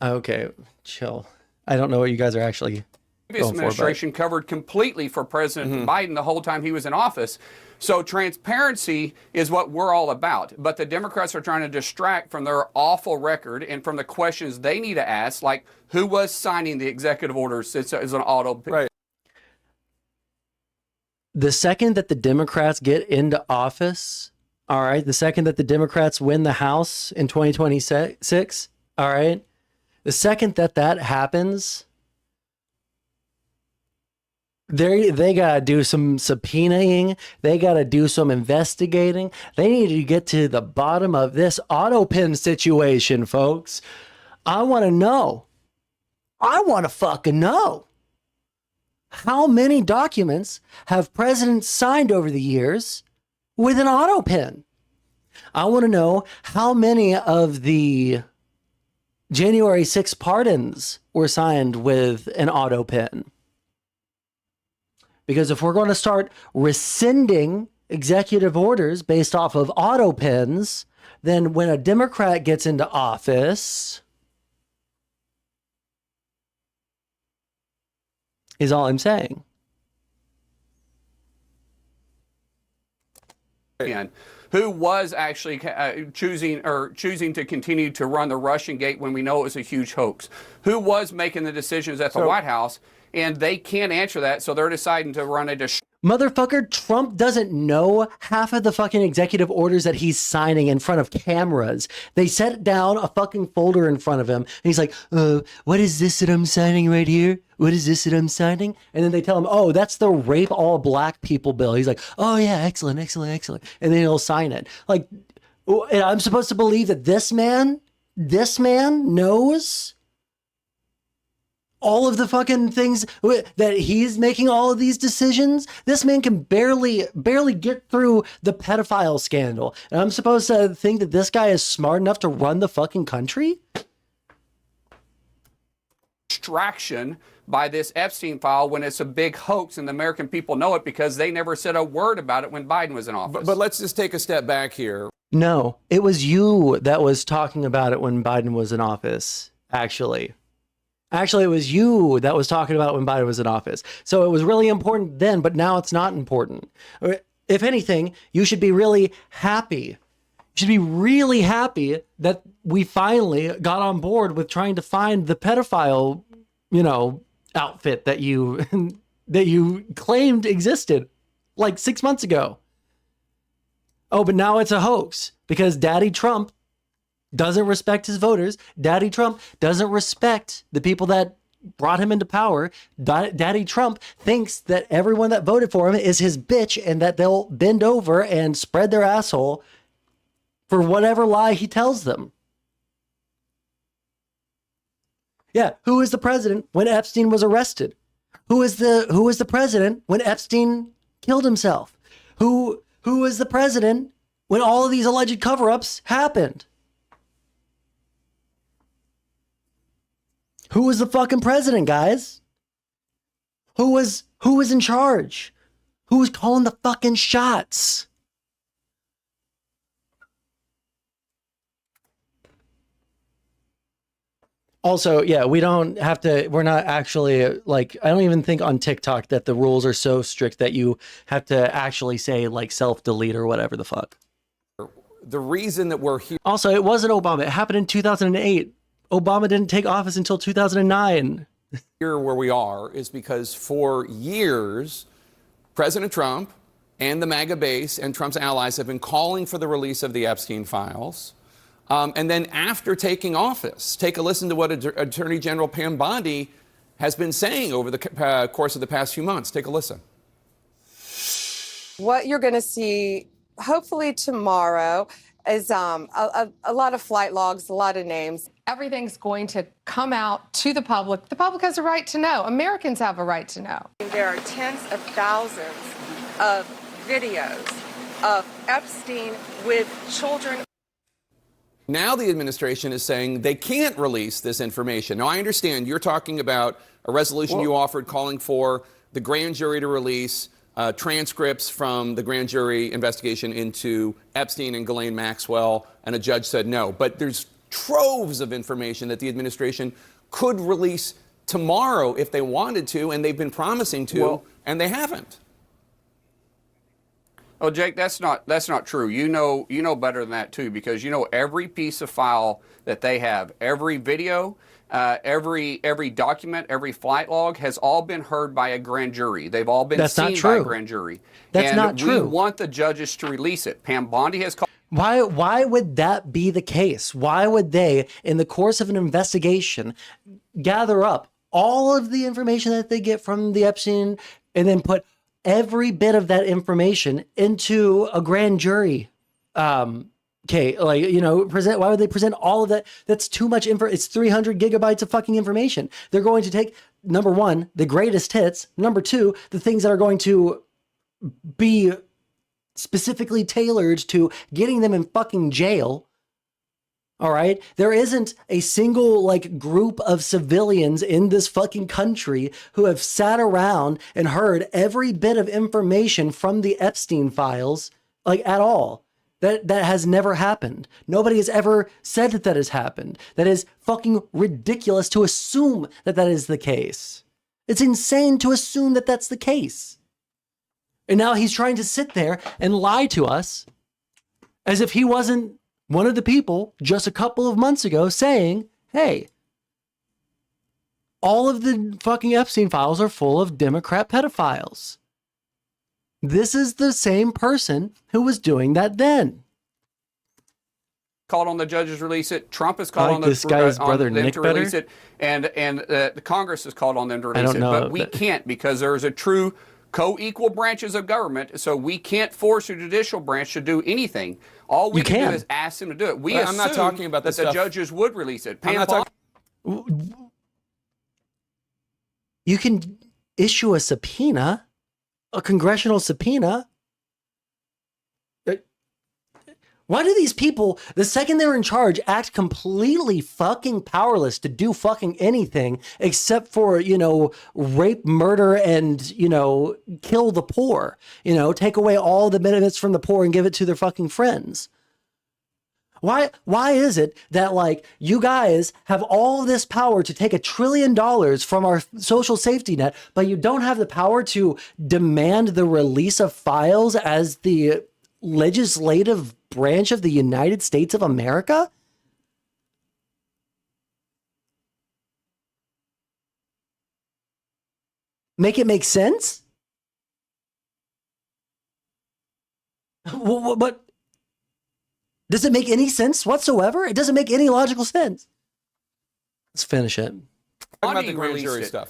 Okay, chill. I don't know what you guys are actually Previous going for, administration covered completely for President Biden the whole time he was in office. So transparency is what we're all about. But the Democrats are trying to distract from their awful record and from the questions they need to ask, like who was signing the executive orders as an auto. Right. The second that the Democrats get into office, all right, the second that the Democrats win the House in 2026, all right, the second that that happens, they gotta do some subpoenaing. They gotta do some investigating. They need to get to the bottom of this auto pin situation, folks. I want to know. I want to fucking know. How many documents have presidents signed over the years with an auto pin? I want to know how many of the January 6 pardons were signed with an auto pin. Because if we're going to start rescinding executive orders based off of auto pins, then when a Democrat gets into office, is all I'm saying. Who was actually choosing to continue to run the Russian gate when we know it was a huge hoax? Who was making the decisions at the White House? And they can't answer that, so they're deciding to run a Motherfucker, Trump doesn't know half of the fucking executive orders that he's signing in front of cameras. They set down a fucking folder in front of him, and he's like, what is this that I'm signing right here? What is this that I'm signing? And then they tell him, oh, that's the rape all black people bill. He's like, oh yeah, excellent, excellent, excellent. And then he'll sign it. Like, and I'm supposed to believe that this man knows all of the fucking things that he's making all of these decisions. This man can barely get through the pedophile scandal. And I'm supposed to think that this guy is smart enough to run the fucking country? distraction by this Epstein file when it's a big hoax and the American people know it because they never said a word about it when Biden was in office. But let's just take a step back here. No, it was you that was talking about it when Biden was in office, actually. Actually, it was you that was talking about it when Biden was in office. So it was really important then, but now it's not important. If anything, you should be really happy. You should be really happy that we finally got on board with trying to find the pedophile, outfit that you that you claimed existed like 6 months ago. Oh, but now it's a hoax because Daddy Trump doesn't respect his voters. Daddy Trump doesn't respect the people that brought him into power. Daddy Trump thinks that everyone that voted for him is his bitch and that they'll bend over and spread their asshole for whatever lie he tells them. Yeah, who was the president when Epstein was arrested? Who was the president when Epstein killed himself? Who was the president when all of these alleged cover-ups happened? Who was the fucking president, guys? Who was in charge? Who was calling the fucking shots? Also, yeah, we're not actually, like, I don't even think on TikTok that the rules are so strict that you have to actually say, like, self-delete or whatever the fuck. The reason that we're here. Also, it wasn't Obama. It happened in 2008. Obama didn't take office until 2009. Here where we are is because for years, President Trump and the MAGA base and Trump's allies have been calling for the release of the Epstein files. And then after taking office, take a listen to what Attorney General Pam Bondi has been saying over the course of the past few months. Take a listen. What you're going to see, hopefully tomorrow, is a lot of flight logs, a lot of names. Everything's going to come out to the public. The public has a right to know. Americans have a right to know. There are tens of thousands of videos of Epstein with children. Now the administration is saying they can't release this information. Now, I understand you're talking about a resolution you offered calling for the grand jury to release transcripts from the grand jury investigation into Epstein and Ghislaine Maxwell, and a judge said no. But there's troves of information that the administration could release tomorrow if they wanted to, and they've been promising to, and they haven't. Oh, Jake, that's not true. You know better than that too, because you know every piece of file that they have, every video, every document, every flight log has all been heard by a grand jury. They've all been seen by a grand jury. That's not true. We want the judges to release it. Pam Bondi has called. Why would that be the case? Why would they, in the course of an investigation, gather up all of the information that they get from the Epstein and then put every bit of that information into a grand jury? Okay, like, you know, why would they present all of that? That's too much info. It's 300 gigabytes of fucking information. They're going to take, number one, the greatest hits. Number two, the things that are going to be specifically tailored to getting them in fucking jail. All right. There isn't a single like group of civilians in this fucking country who have sat around and heard every bit of information from the Epstein files, like, at all. That has never happened. Nobody has ever said that has happened. That is fucking ridiculous to assume that is the case. It's insane to assume that that's the case. And now he's trying to sit there and lie to us as if he wasn't one of the people just a couple of months ago saying, hey, all of the fucking Epstein files are full of Democrat pedophiles. This is the same person who was doing that then. Called on the judges to release it. Trump has called on this guy's brother them Nick to better? release it, and the Congress has called on them to release it. But we can't, because there's a true co-equal branches of government, so we can't force the judicial branch to do anything. All we can do is ask them to do it. We assume I'm not talking about that the judges would release it. You can issue a subpoena, a congressional subpoena. Why do these people, the second they're in charge, act completely fucking powerless to do fucking anything except for, you know, rape, murder, and, you know, kill the poor, you know, take away all the benefits from the poor and give it to their fucking friends? Why is it that, like, you guys have all this power to take $1 trillion from our social safety net, but you don't have the power to demand the release of files as the legislative branch of the United States of America? Make it make sense? What? Does it make any sense whatsoever? It doesn't make any logical sense. Let's finish it. Talking about the grand jury stuff.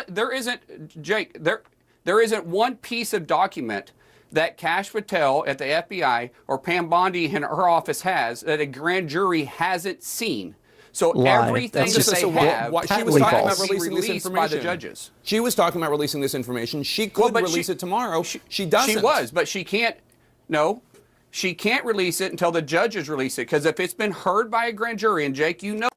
There isn't, Jake, there isn't one piece of document that Kash Patel at the FBI or Pam Bondi in her office has that a grand jury hasn't seen. So everything that they have, she was talking about releasing this released information by the judges. She was talking about releasing this information. She could release it tomorrow. She doesn't. She was, but she can't. No, she can't release it until the judges release it. Because if it's been heard by a grand jury, and Jake, you know,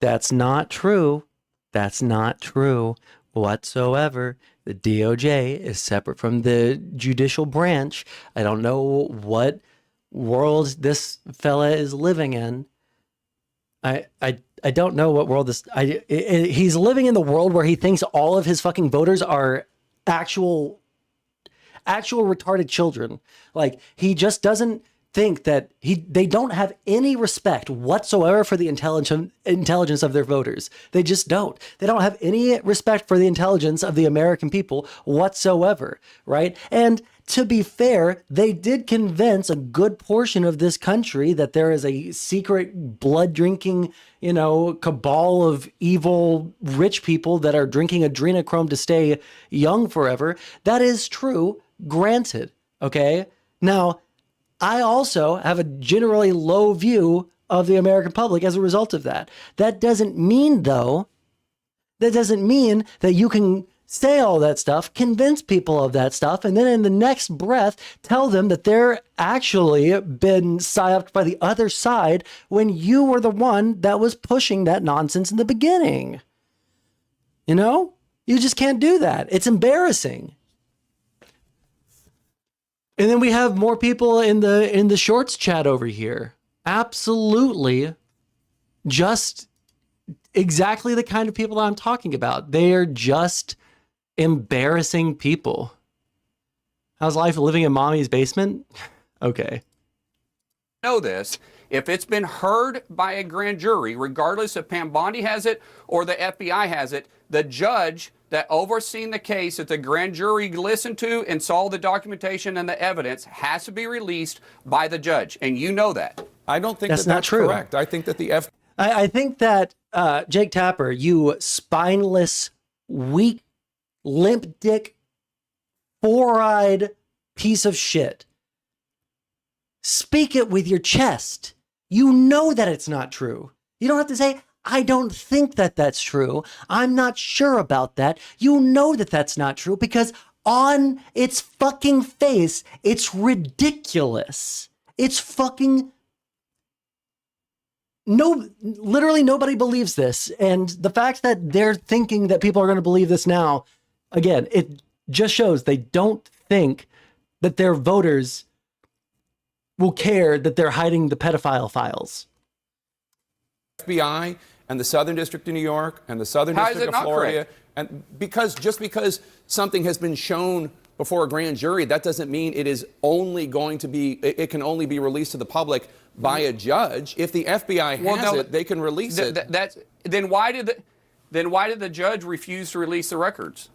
that's not true. That's not true whatsoever. The DOJ is separate from the judicial branch. I don't know what world this fella is living in. I don't know what world this. He's living in the world where he thinks all of his fucking voters are actual retarded children. Like, he just doesn't think that they don't have any respect whatsoever for the intelligence of their voters. They just don't. They don't have any respect for the intelligence of the American people whatsoever, right? And to be fair, they did convince a good portion of this country that there is a secret blood drinking, cabal of evil rich people that are drinking adrenochrome to stay young forever. That is true, granted, okay? Now, I also have a generally low view of the American public as a result of that. That doesn't mean, though, that you can say all that stuff, convince people of that stuff, and then in the next breath, tell them that they're actually been psyoped by the other side when you were the one that was pushing that nonsense in the beginning. You just can't do that. It's embarrassing. And then we have more people in the shorts chat over here. Absolutely. Just exactly the kind of people that I'm talking about. They are just embarrassing people. How's life living in mommy's basement? Okay. Know this. If it's been heard by a grand jury, regardless if Pam Bondi has it or the FBI has it, the judge that overseen the case that the grand jury listened to and saw the documentation and the evidence has to be released by the judge. And you know that. I don't think that's not true. Correct. I think that I think that Jake Tapper, you spineless, weak, limp dick, four-eyed piece of shit. Speak it with your chest. You know that it's not true. You don't have to say, I don't think that that's true. I'm not sure about that. You know that that's not true because on its fucking face, it's ridiculous. It's fucking... literally nobody believes this. And the fact that they're thinking that people are going to believe this now, again, it just shows they don't think that their voters will care that they're hiding the pedophile files. FBI and the Southern District of New York and the Southern District of Florida. And because something has been shown before a grand jury, that doesn't mean it is only going to be, it can only be released to the public by a judge. If the FBI has it, they can release it. Then why did the judge refuse to release the records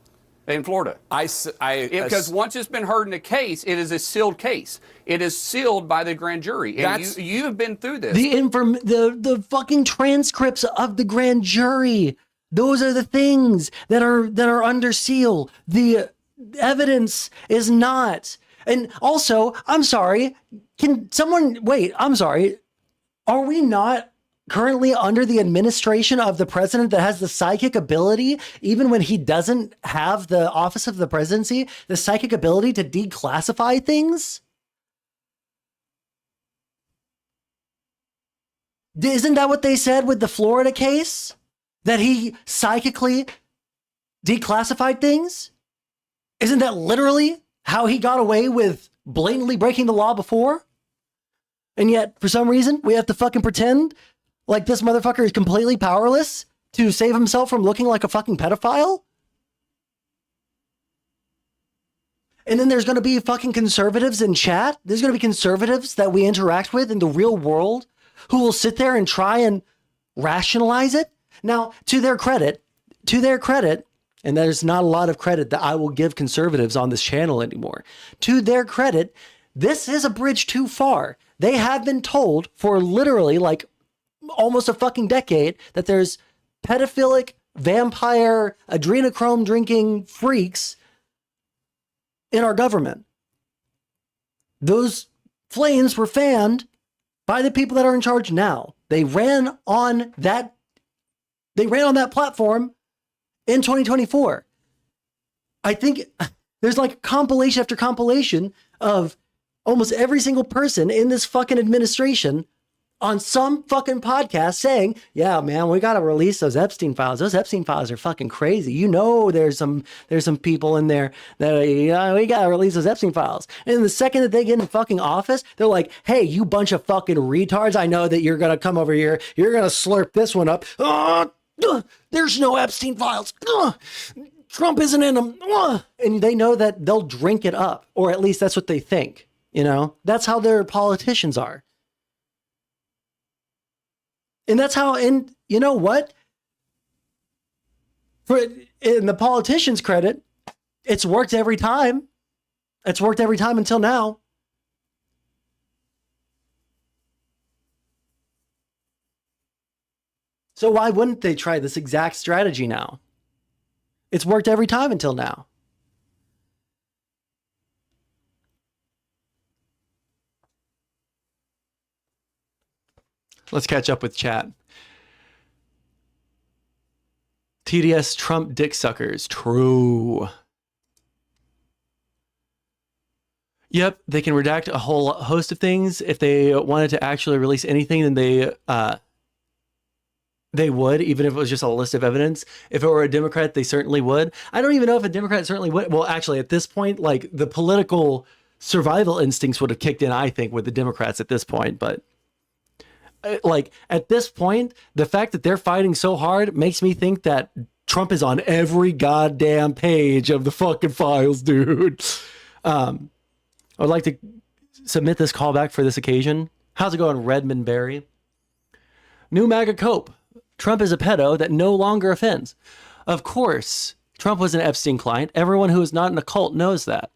in Florida? Because once it's been heard in a case, it is a sealed case. It is sealed by the grand jury. And you have been through this. The fucking transcripts of the grand jury. Those are the things that are under seal. The evidence is not. And also, I'm sorry, can someone wait? I'm sorry. Are we not currently under the administration of the president that has the psychic ability, even when he doesn't have the office of the presidency, the psychic ability to declassify things? Isn't that what they said with the Florida case? That he psychically declassified things? Isn't that literally how he got away with blatantly breaking the law before? And yet, for some reason, we have to fucking pretend like this motherfucker is completely powerless to save himself from looking like a fucking pedophile? And then there's going to be fucking conservatives in chat. There's going to be conservatives that we interact with in the real world who will sit there and try and rationalize it. Now, to their credit, and there's not a lot of credit that I will give conservatives on this channel anymore. To their credit, this is a bridge too far. They have been told for literally like almost a fucking decade that there's pedophilic, vampire, adrenochrome drinking freaks in our government. Those flames were fanned by the people that are in charge now. They ran on that platform in 2024. I think there's like compilation after compilation of almost every single person in this fucking administration on some fucking podcast saying, yeah, man, we got to release those Epstein files. Those Epstein files are fucking crazy. You know, there's some people in there that we got to release those Epstein files. And the second that they get in fucking office, they're like, hey, you bunch of fucking retards. I know that you're going to come over here. You're going to slurp this one up. There's no Epstein files. Trump isn't in them. And they know that they'll drink it up, or at least that's what they think. You know, that's how their politicians are. And that's how, and you know what? In the politicians' credit, it's worked every time. It's worked every time until now. So why wouldn't they try this exact strategy now? It's worked every time until now. Let's catch up with chat. TDS Trump dick suckers. True. Yep, they can redact a whole host of things. If they wanted to actually release anything, then they would, even if it was just a list of evidence. If it were a Democrat, they certainly would. I don't even know if a Democrat certainly would. Well, actually, at this point, like the political survival instincts would have kicked in, I think, with the Democrats at this point. But like at this point, the fact that they're fighting so hard makes me think that Trump is on every goddamn page of the fucking files, dude. I would like to submit this callback for this occasion. How's it going, Redmond Berry? New MAGA cope. Trump is a pedo that no longer offends. Of course, Trump was an Epstein client. Everyone who is not in a cult knows that.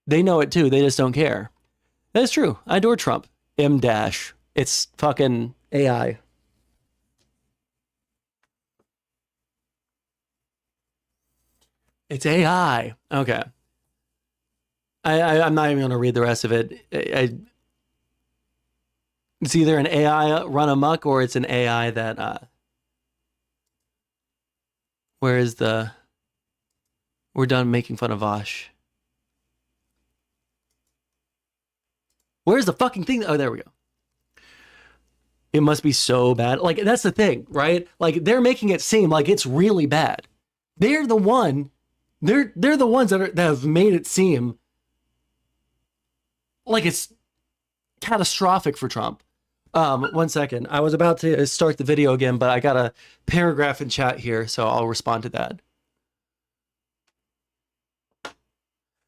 They know it too. They just don't care. That is true. I adore Trump. M dash. It's fucking AI. It's AI. Okay. I'm not even going to read the rest of it. It's either an AI run amok or it's an AI that... Where is the... We're done making fun of Vaush. Where's the fucking thing? Oh, there we go. It must be so bad. Like, that's the thing, right? Like, they're making it seem like it's really bad. They're the ones that have made it seem like it's catastrophic for Trump. 1 second. I was about to start the video again, but I got a paragraph in chat here, so I'll respond to that.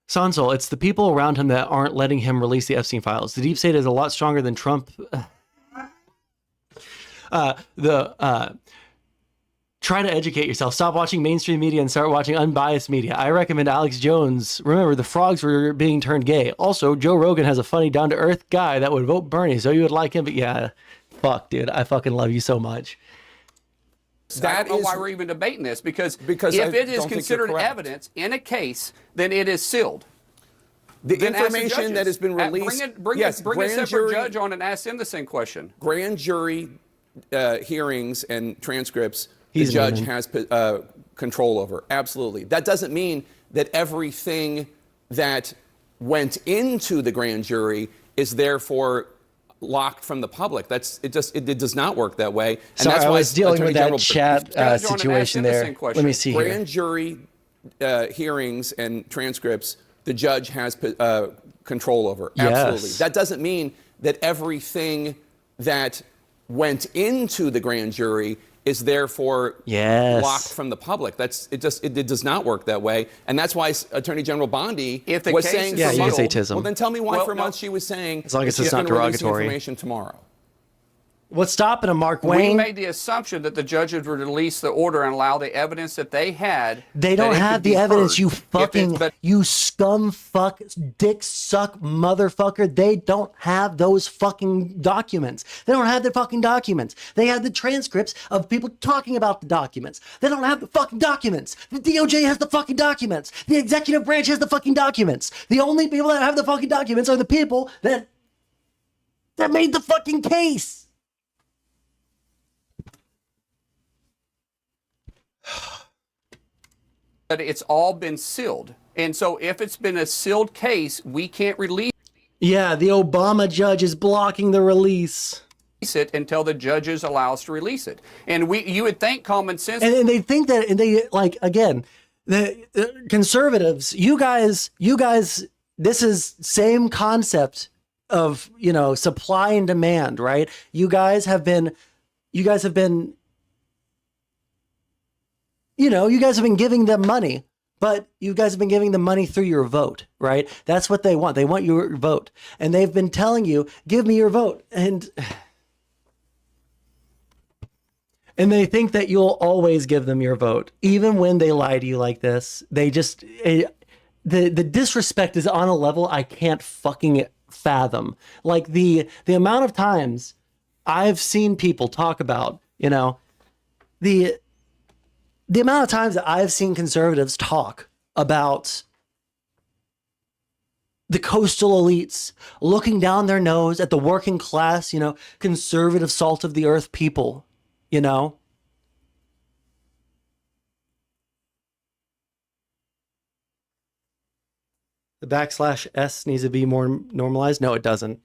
Sansol, it's the people around him that aren't letting him release the Epstein files. The deep state is a lot stronger than Trump. Try to educate yourself. Stop watching mainstream media and start watching unbiased media. I recommend Alex Jones. Remember, the frogs were being turned gay. Also, Joe Rogan has a funny, down-to-earth guy that would vote Bernie, so you would like him. But yeah, fuck, dude. I fucking love you so much. I don't know why we're even debating this, because if it is considered evidence in a case, then it is sealed. The then information that has been released... Bring a separate judge on and ask them the same question. Grand jury hearings and transcripts the judge has control over. Absolutely. That doesn't mean that everything that went into the grand jury is therefore locked from the public. It does not work that way. And sorry, that's I why was dealing with that General chat situation there. Let me see here. Grand jury hearings and transcripts the judge has control over. Absolutely. Yes. That doesn't mean that everything that went into the grand jury is therefore locked from the public. It does not work that way. And that's why Attorney General Bondi was saying you can say tism. Well, then tell me why for months she was saying as long as it's not derogatory. Information tomorrow. What's stopping him, Mark We Wayne? made the assumption that the judges would release the order and allow the evidence that they had. They don't have the evidence, you fucking, you scum fuck, dick suck motherfucker. They don't have those fucking documents. They don't have the fucking documents. They have the transcripts of people talking about the documents. They don't have the fucking documents. The DOJ has the fucking documents. The executive branch has the fucking documents. The only people that have the fucking documents are the people that made the fucking case. But it's all been sealed. And so if it's been a sealed case, we can't release. Yeah, the Obama judge is blocking the release. it until the judges allow us to release it. And you would think common sense. And they think that, and they like, again, the conservatives, you guys, this is same concept of, supply and demand, right? You guys have been giving them money, but you guys have been giving them money through your vote, right? That's what they want. They want your vote. And they've been telling you, give me your vote. And they think that you'll always give them your vote, even when they lie to you like this. They just, the disrespect is on a level I can't fucking fathom. Like the amount of times I've seen people talk about, the amount of times that I've seen conservatives talk about the coastal elites looking down their nose at the working class, conservative salt of the earth people, The /S needs to be more normalized. No, it doesn't.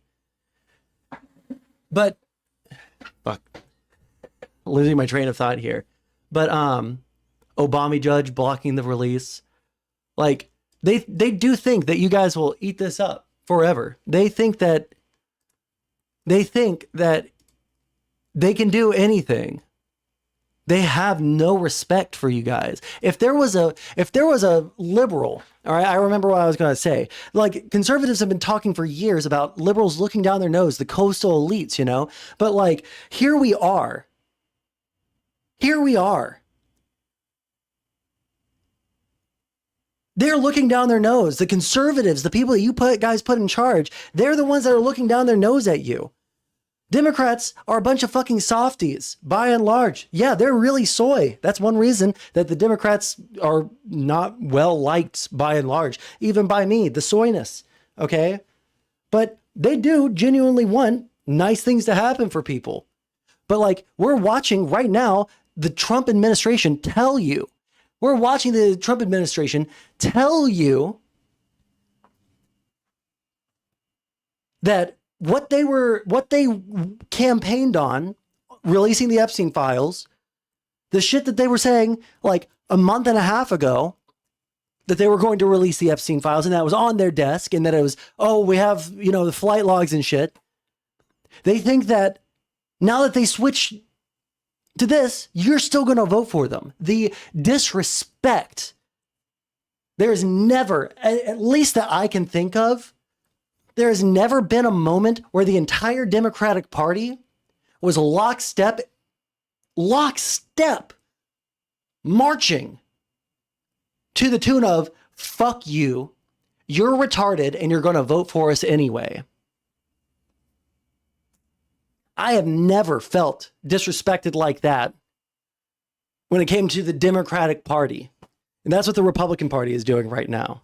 But, fuck, losing my train of thought here. But, Obama judge blocking the release. Like, they do think that you guys will eat this up forever. They think that they can do anything. They have no respect for you guys. If there was a liberal, all right, I remember what I was going to say. Like, conservatives have been talking for years about liberals looking down their nose, the coastal elites, But like, here we are. They're looking down their nose. The conservatives, the people that you guys put in charge, they're the ones that are looking down their nose at you. Democrats are a bunch of fucking softies, by and large. Yeah, they're really soy. That's one reason that the Democrats are not well liked by and large, even by me, the soyness, okay? But they do genuinely want nice things to happen for people. But like, we're watching right now the Trump administration tell you, that what they campaigned on, releasing the Epstein files, the shit that they were saying like a month and a half ago, that they were going to release the Epstein files and that was on their desk and that it was, we have, the flight logs and shit. They think that now that they switch to this, you're still going to vote for them. The disrespect. There's never, at least that I can think of, there has never been a moment where the entire Democratic Party was lockstep, marching to the tune of, fuck you, you're retarded, and you're going to vote for us anyway. I have never felt disrespected like that when it came to the Democratic Party. And that's what the Republican Party is doing right now.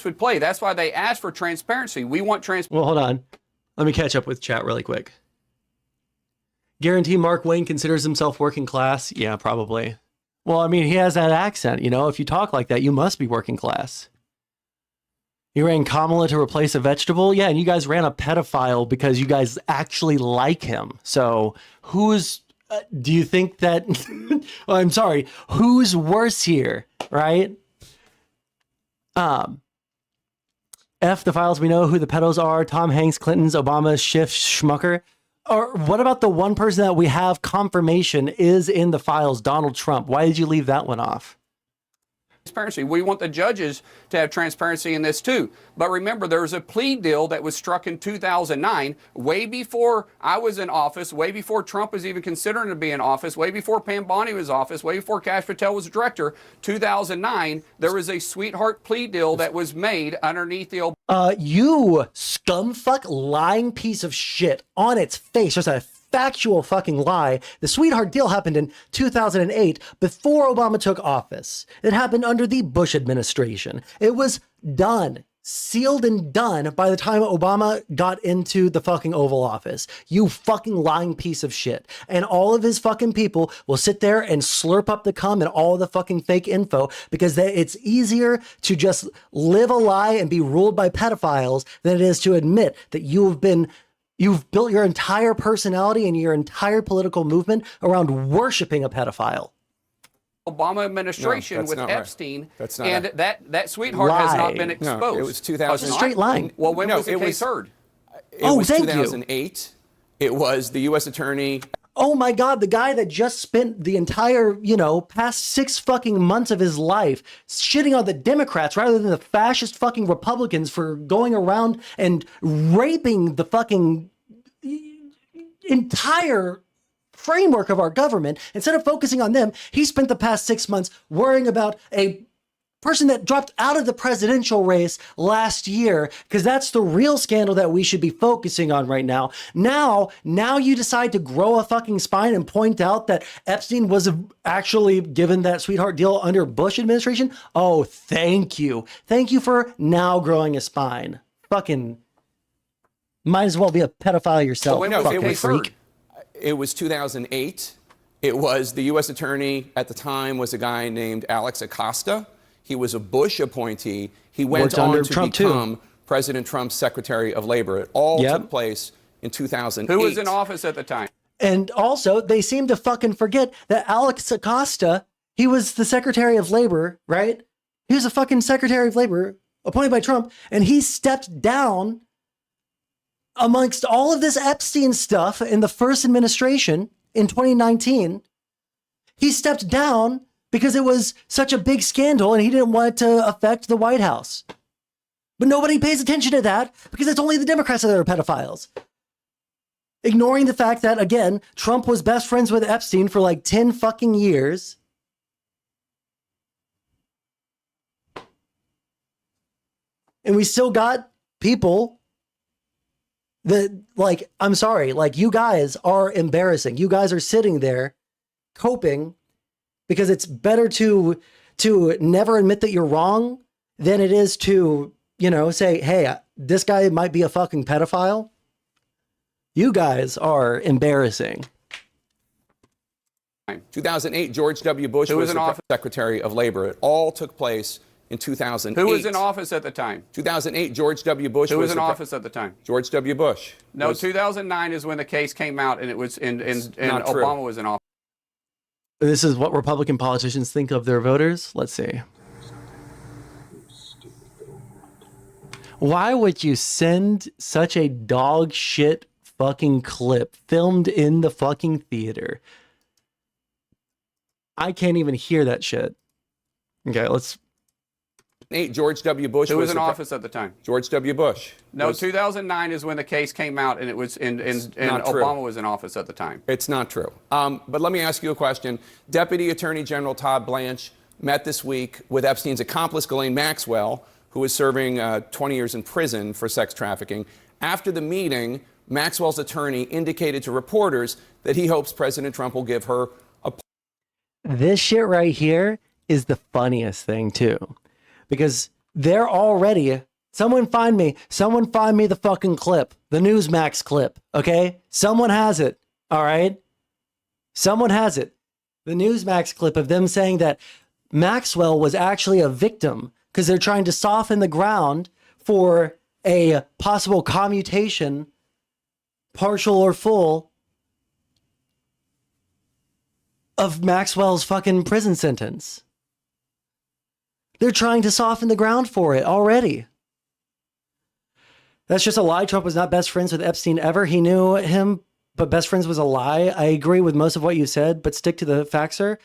Would play. That's why they asked for transparency. We want transparency. Well, hold on. Let me catch up with chat really quick. Guarantee Mark Wayne considers himself working class? Yeah, probably. Well, I mean, he has that accent, If you talk like that, you must be working class. You ran Kamala to replace a vegetable? Yeah, and you guys ran a pedophile because you guys actually like him. So who's... do you think that... well, I'm sorry. Who's worse here, right? F the files, we know who the pedos are. Tom Hanks, Clinton's, Obama, Schiff, Schmucker. Or what about the one person that we have confirmation is in the files, Donald Trump? Why did you leave that one off? Transparency. We want the judges to have transparency in this too. But remember, there was a plea deal that was struck in 2009, way before I was in office, way before Trump was even considering to be in office, way before Pam Bondi was in office, way before Kash Patel was director. 2009, there was a sweetheart plea deal that was made underneath the... You scumfuck lying piece of shit on its face. Just a factual fucking lie. The sweetheart deal happened in 2008 before Obama took office. It happened under the Bush administration. It was done. sealed and done by the time Obama got into the fucking Oval Office. You fucking lying piece of shit. And all of his fucking people will sit there and slurp up the cum and all the fucking fake info because it's easier to just live a lie and be ruled by pedophiles than it is to admit that you've built your entire personality and your entire political movement around worshiping a pedophile. Obama administration with Epstein, right. That's not and that sweetheart has not been exposed. No, it was 2000. It's a straight line. Well, when was the case heard? It was 2008. It was the U.S. attorney. Oh my God, the guy that just spent the entire, past 6 fucking months of his life shitting on the Democrats rather than the fascist fucking Republicans for going around and raping the fucking entire framework of our government. Instead of focusing on them, he spent the past 6 months worrying about a person that dropped out of the presidential race last year, because that's the real scandal that we should be focusing on right now. Now you decide to grow a fucking spine and point out that Epstein was actually given that sweetheart deal under Bush administration. Oh, thank you. Thank you for now growing a spine. Fucking might as well be a pedophile yourself. Fucking freak. It was 2008. It was the U.S. attorney at the time was a guy named Alex Acosta. He was a Bush appointee. He went on to become President Trump's Secretary of Labor. It all took place in 2008. Who was in office at the time? And also, they seem to fucking forget that Alex Acosta, he was the Secretary of Labor, right? He was a fucking Secretary of Labor appointed by Trump, and he stepped down amongst all of this Epstein stuff in the first administration in 2019. He stepped down because it was such a big scandal and he didn't want it to affect the White House. But nobody pays attention to that because it's only the Democrats that are pedophiles. Ignoring the fact that, again, Trump was best friends with Epstein for like 10 fucking years. And we still got people that, like, I'm sorry, like, you guys are embarrassing. You guys are sitting there coping because it's better to never admit that you're wrong than it is to, say, hey, this guy might be a fucking pedophile. You guys are embarrassing. 2008, George W. Bush was the Secretary of Labor. It all took place in 2008. Who was in office at the time? 2008, George W. Bush was in office at the time? George W. Bush. No, 2009 is when the case came out, and it was and Obama was in office. This is what Republican politicians think of their voters. Let's see. Why would you send such a dog shit fucking clip filmed in the fucking theater? I can't even hear that shit. Okay, let's. George W. Bush Who was in office at the time? George W. Bush. No, 2009 is when the case came out, and it was and Obama was in office at the time. It's not true. But let me ask you a question. Deputy Attorney General Todd Blanche met this week with Epstein's accomplice Ghislaine Maxwell, who is serving 20 years in prison for sex trafficking. After the meeting, Maxwell's attorney indicated to reporters that he hopes President Trump will give her a. This shit right here is the funniest thing too, because they're already. Someone find me the fucking clip, the Newsmax clip. Okay, someone has it. All right, someone has it. The Newsmax clip of them saying that Maxwell was actually a victim because they're trying to soften the ground for a possible commutation, partial or full, of Maxwell's fucking prison sentence. They're trying to soften the ground for it already. That's just a lie. Trump was not best friends with Epstein ever. He knew him, but best friends was a lie. I agree with most of what you said, but stick to the facts, sir.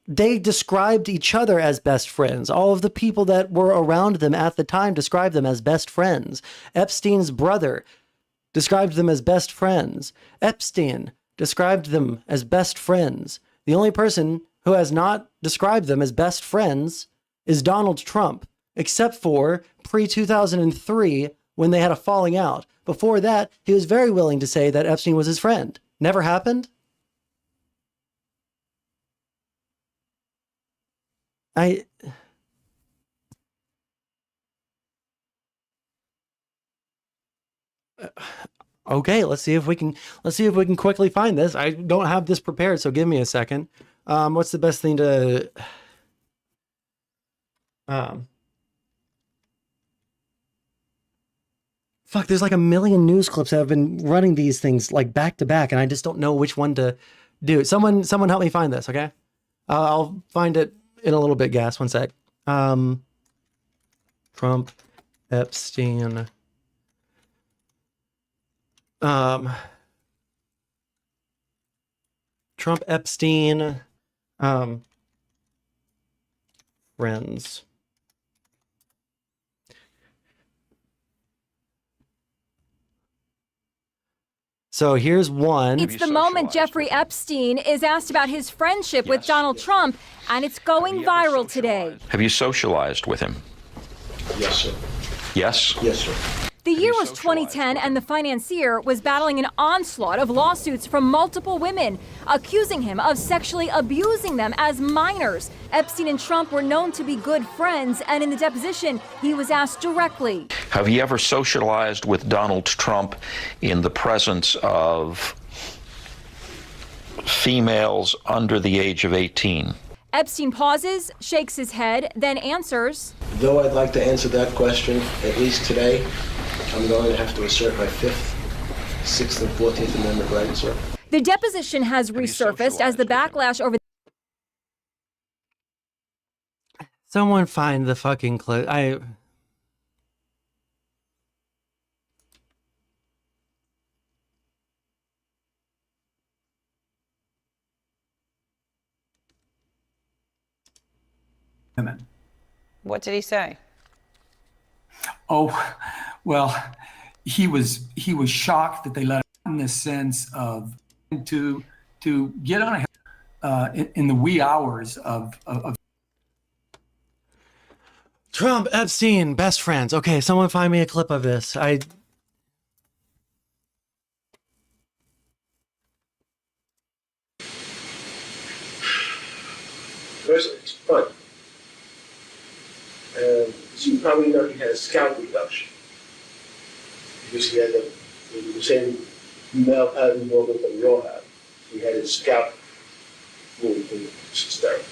They described each other as best friends. All of the people that were around them at the time described them as best friends. Epstein's brother described them as best friends. Epstein described them as best friends. The only person who has not described them as best friends is Donald Trump, except for pre-2003 when they had a falling out. Before that, he was very willing to say that Epstein was his friend. Never happened? Okay, let's see if we can quickly find this. I don't have this prepared, so give me a second. What's the best thing to fuck, there's like a million news clips that have been running these things like back to back, and I just don't know which one to do. Someone help me find this, okay? I'll find it in a little bit, Gas. One sec. Trump, Epstein. Trump, Epstein, friends. So here's one. It's the moment Jeffrey Epstein is asked about his friendship with Donald Trump, and it's going viral today. Have you socialized with him? Yes, sir. Yes? Yes, sir. The year was 2010, and the financier was battling an onslaught of lawsuits from multiple women, accusing him of sexually abusing them as minors. Epstein and Trump were known to be good friends, and in the deposition, he was asked directly. Have you ever socialized with Donald Trump in the presence of females under the age of 18? Epstein pauses, shakes his head, then answers. Though I'd like to answer that question, at least today, I'm going to have to assert my 5th, 6th, and 14th Amendment rights, sir. The deposition has resurfaced as the backlash over. Someone find the fucking clip. What did he say? Oh, well, he was shocked that they let him in the sense of to get on in the wee hours of Trump, Epstein, best friends. Okay, someone find me a clip of this. First, it's fun. So you probably know he had a scalp reduction. Because he had the same male pattern movement that we all have. He had his scalp moved, which is terrible.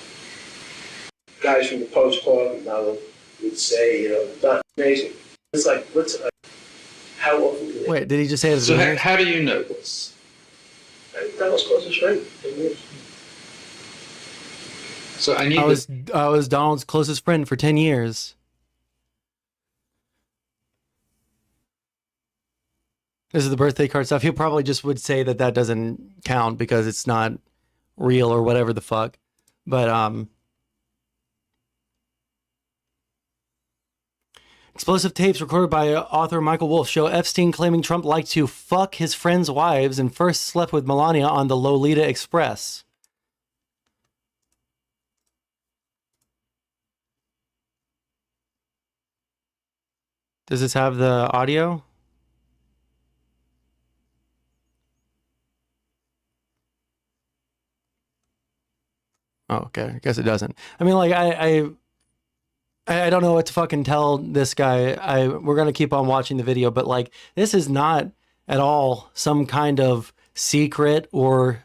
Guys from the post-talk and now would say, it's not amazing. It's like, how often? Wait, did he just say it? So how do you know this? That was closest friend. So I was Donald's closest friend for 10 years. This is the birthday card stuff. He probably just would say that doesn't count because it's not real or whatever the fuck. But explosive tapes recorded by author Michael Wolff show Epstein claiming Trump liked to fuck his friends' wives and first slept with Melania on the Lolita Express. Does this have the audio? Oh, okay. I guess it doesn't. I mean, like, I don't know what to fucking tell this guy. We're gonna keep on watching the video, but like, this is not at all some kind of secret or.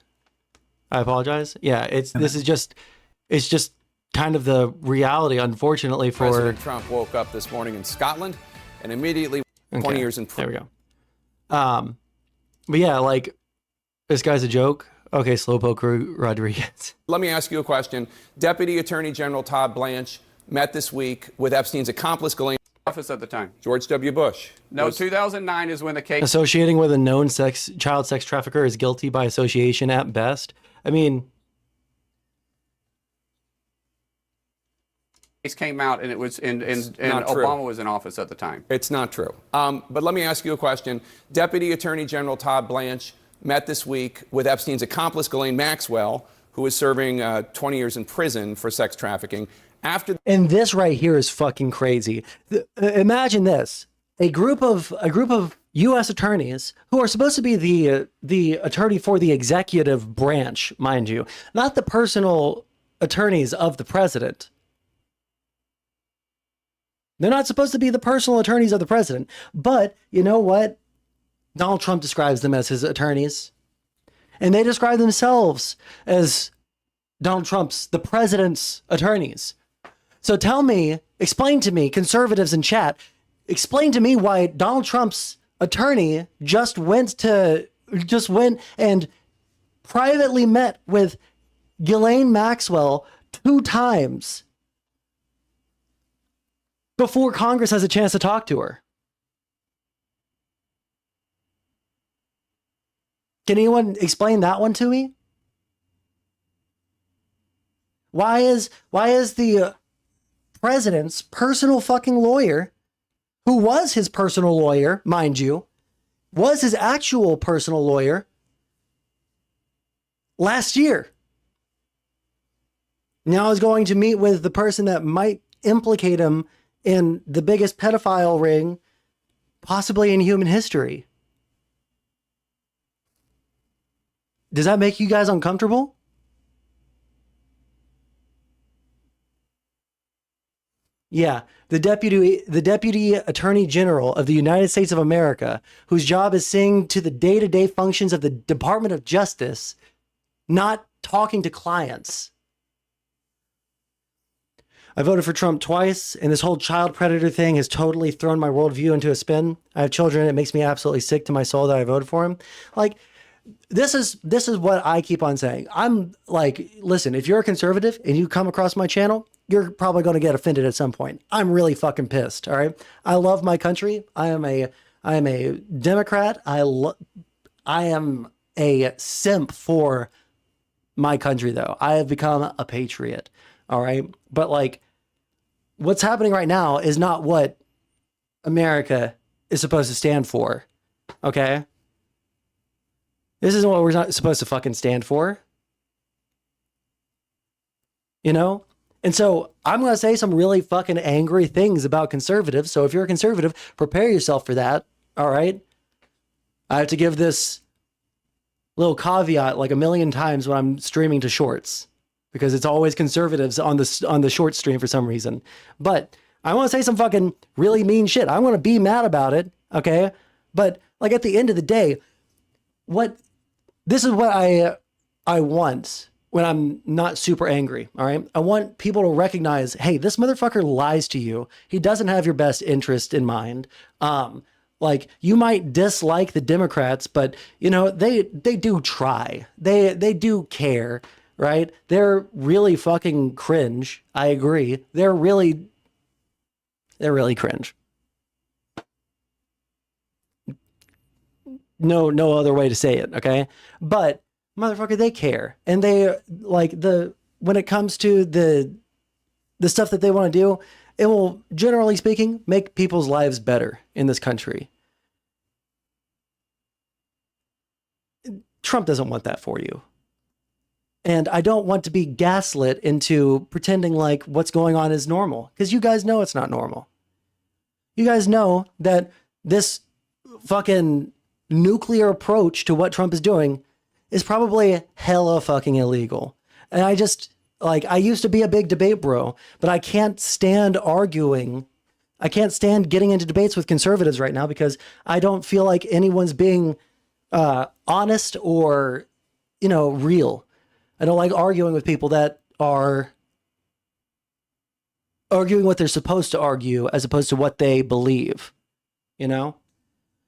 I apologize. Yeah, this is just kind of the reality, unfortunately, for. President Trump woke up this morning in Scotland and immediately 20 years in prison. There we go. But yeah, like, this guy's a joke. Okay, Slowpoke Rodriguez. Let me ask you a question. Deputy Attorney General Todd Blanche met this week with Epstein's accomplice, Ghislaine. Office at the time. George W. Bush. No, 2009 is when the case. Associating with a known child sex trafficker is guilty by association at best. I mean, case came out and it was and Obama was in office at the time. It's not true. But let me ask you a question. Deputy Attorney General Todd Blanche met this week with Epstein's accomplice, Ghislaine Maxwell, who is serving 20 years in prison for sex trafficking. And this right here is fucking crazy. Imagine this: a group of U.S. attorneys who are supposed to be the attorney for the executive branch, mind you, not the personal attorneys of the president. They're not supposed to be the personal attorneys of the president. But you know what? Donald Trump describes them as his attorneys. And they describe themselves as Donald Trump's, the president's attorneys. So tell me, explain to me, conservatives in chat, explain to me why Donald Trump's attorney just went and privately met with Ghislaine Maxwell 2 times before Congress has a chance to talk to her. Can anyone explain that one to me? Why is the president's personal fucking lawyer, who was his personal lawyer, mind you, was his actual personal lawyer last year, now is going to meet with the person that might implicate him in the biggest pedophile ring possibly in human history? Does that make you guys uncomfortable? Yeah, the deputy attorney general of the United States of America, whose job is seeing to the day-to-day functions of the Department of Justice, not talking to clients. I voted for Trump twice, and this whole child predator thing has totally thrown my worldview into a spin. I have children. It makes me absolutely sick to my soul that I voted for him. Like, this is what I keep on saying. I'm like, listen, if you're a conservative and you come across my channel, you're probably going to get offended at some point. I'm really fucking pissed. All right. I love my country. I am a Democrat. I am a simp for my country, though. I have become a patriot. All right. But like, what's happening right now is not what America is supposed to stand for. Okay. This isn't what we're not supposed to fucking stand for. You know? And so I'm going to say some really fucking angry things about conservatives. So if you're a conservative, prepare yourself for that. All right. I have to give this little caveat like a million times when I'm streaming to shorts, because it's always conservatives on the short stream for some reason. But I want to say some fucking really mean shit. I want to be mad about it. Okay. But like at the end of the day, this is what I want when I'm not super angry, all right? I want people to recognize, hey, this motherfucker lies to you. He doesn't have your best interest in mind. Like, you might dislike the Democrats, but, you know, they do try. They do care, right? They're really fucking cringe. I agree. They're really cringe. No other way to say it, okay? But motherfucker, they care. And they like when it comes to the stuff that they want to do, it will, generally speaking, make people's lives better in this country. Trump doesn't want that for you. And I don't want to be gaslit into pretending like what's going on is normal, because you guys know it's not normal. You guys know that this fucking nuclear approach to what Trump is doing is probably hella fucking illegal. And I used to be a big debate bro, but I can't stand arguing. I can't stand getting into debates with conservatives right now because I don't feel like anyone's being honest or, you know, real. I don't like arguing with people that are arguing what they're supposed to argue as opposed to what they believe, you know?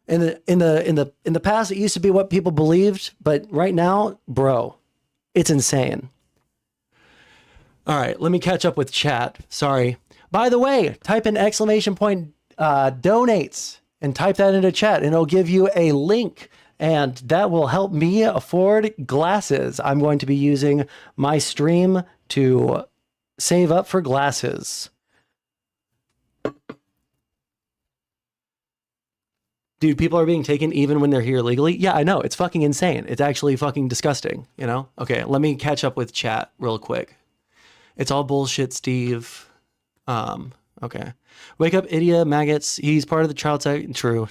In the past, it used to be what people believed, but right now, bro, it's insane. All right, let me catch up with chat. Sorry. By the way, type in exclamation point donates and type that into chat, and it'll give you a link, and that will help me afford glasses. I'm going to be using my stream to save up for glasses. Dude, people are being taken even when they're here legally. Yeah, I know. It's fucking insane. It's actually fucking disgusting, you know? Okay, let me catch up with chat real quick. It's all bullshit, Steve. Okay. Wake up, idiot, maggots. He's part of the child sex. True.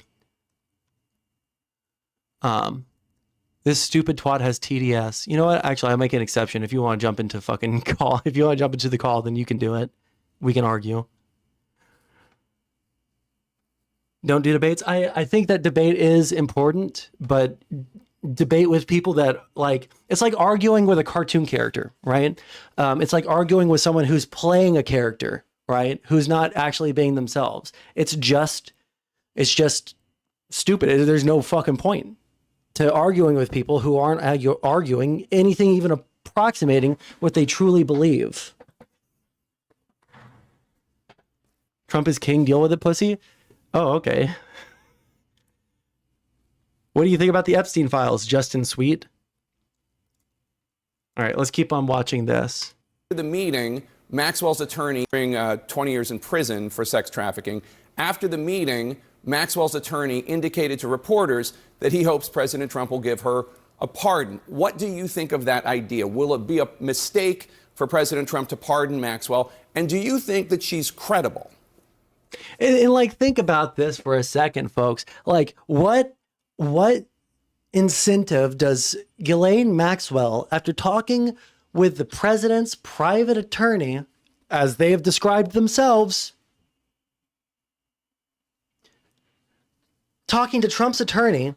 This stupid twat has TDS. You know what? Actually, I'll make an exception. If you want to jump into fucking call, if you want to jump into the call, then you can do it. We can argue. Don't do debates. I think that debate is important, but debate with people that like, it's like arguing with a cartoon character, right? It's like arguing with someone who's playing a character, right? Who's not actually being themselves. It's just stupid. There's no fucking point to arguing with people who aren't arguing anything even approximating what they truly believe. Trump is king, deal with it, pussy. Oh, okay. What do you think about the Epstein files, Justin Sweet? All right, let's keep on watching this. The meeting, Maxwell's attorney during 20 years in prison for sex trafficking. After the meeting, Maxwell's attorney indicated to reporters that he hopes President Trump will give her a pardon. What do you think of that idea? Will it be a mistake for President Trump to pardon Maxwell? And do you think that she's credible? And like, think about this for a second, folks. Like, what incentive does Ghislaine Maxwell, after talking with the president's private attorney, as they have described themselves, talking to Trump's attorney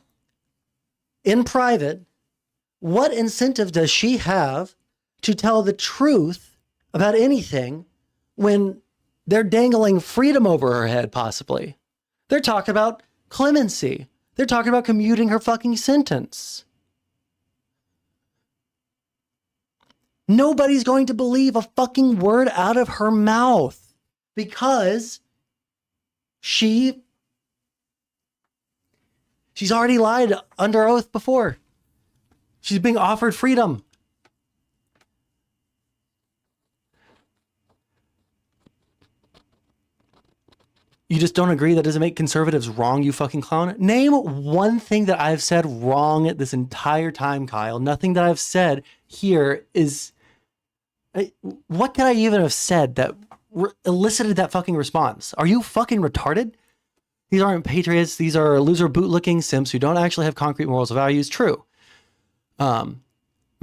in private, what incentive does she have to tell the truth about anything when they're dangling freedom over her head, possibly? They're talking about clemency. They're talking about commuting her fucking sentence. Nobody's going to believe a fucking word out of her mouth because she's already lied under oath before. She's being offered freedom. You just don't agree? That doesn't make conservatives wrong, you fucking clown. Name one thing that I've said wrong this entire time, Kyle. Nothing that I've said here is... What could I even have said that elicited that fucking response? Are you fucking retarded? These aren't patriots. These are loser bootlicking simps who don't actually have concrete morals or values. True.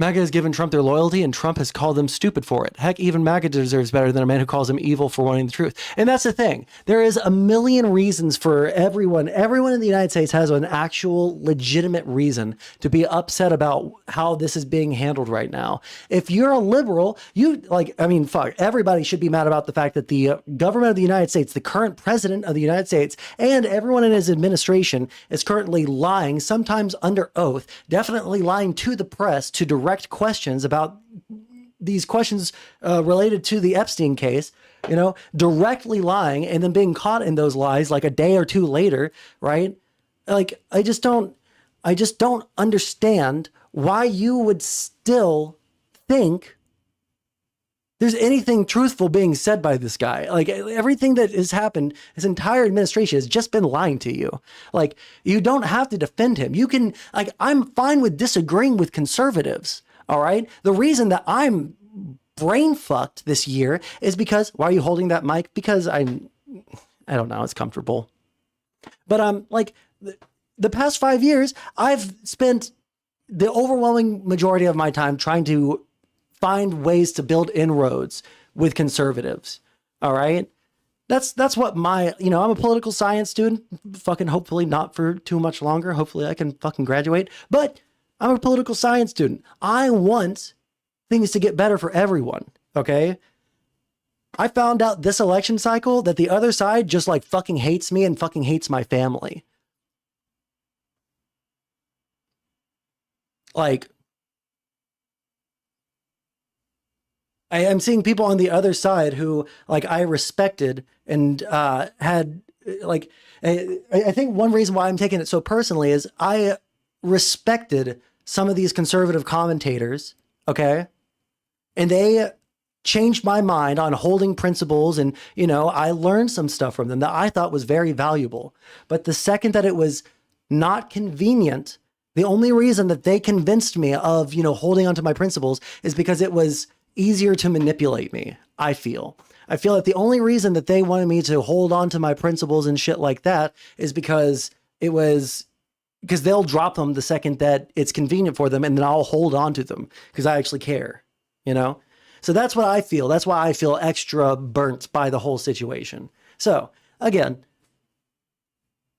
MAGA has given Trump their loyalty, and Trump has called them stupid for it. Heck, even MAGA deserves better than a man who calls them evil for wanting the truth. And that's the thing. There is a million reasons for everyone. Everyone in the United States has an actual legitimate reason to be upset about how this is being handled right now. If you're a liberal, fuck, everybody should be mad about the fact that the government of the United States, the current president of the United States, and everyone in his administration is currently lying, sometimes under oath, definitely lying to the press to direct questions about these questions related to the Epstein case, directly lying and then being caught in those lies like a day or two later, right? Like, I just don't understand why you would still think there's anything truthful being said by this guy. Like, everything that has happened, his entire administration has just been lying to you. Like, you don't have to defend him. You can, like, I'm fine with disagreeing with conservatives. All right. The reason that I'm brain fucked this year is because, why are you holding that mic? Because I don't know, it's comfortable. But like the past 5 years, I've spent the overwhelming majority of my time trying to find ways to build inroads with conservatives. All right. That's what my, I'm a political science student, fucking hopefully not for too much longer. Hopefully I can fucking graduate, but I'm a political science student. I want things to get better for everyone. Okay. I found out this election cycle that the other side just like fucking hates me and fucking hates my family. Like, I am seeing people on the other side who, like, I respected and had, like, I think one reason why I'm taking it so personally is I respected some of these conservative commentators, okay? And they changed my mind on holding principles, and, I learned some stuff from them that I thought was very valuable. But the second that it was not convenient, the only reason that they convinced me of, holding onto my principles is because it was easier to manipulate me, I feel. I feel that the only reason that they wanted me to hold on to my principles and shit like that is because they'll drop them the second that it's convenient for them, and then I'll hold on to them because I actually care, So that's what I feel. That's why I feel extra burnt by the whole situation. So again,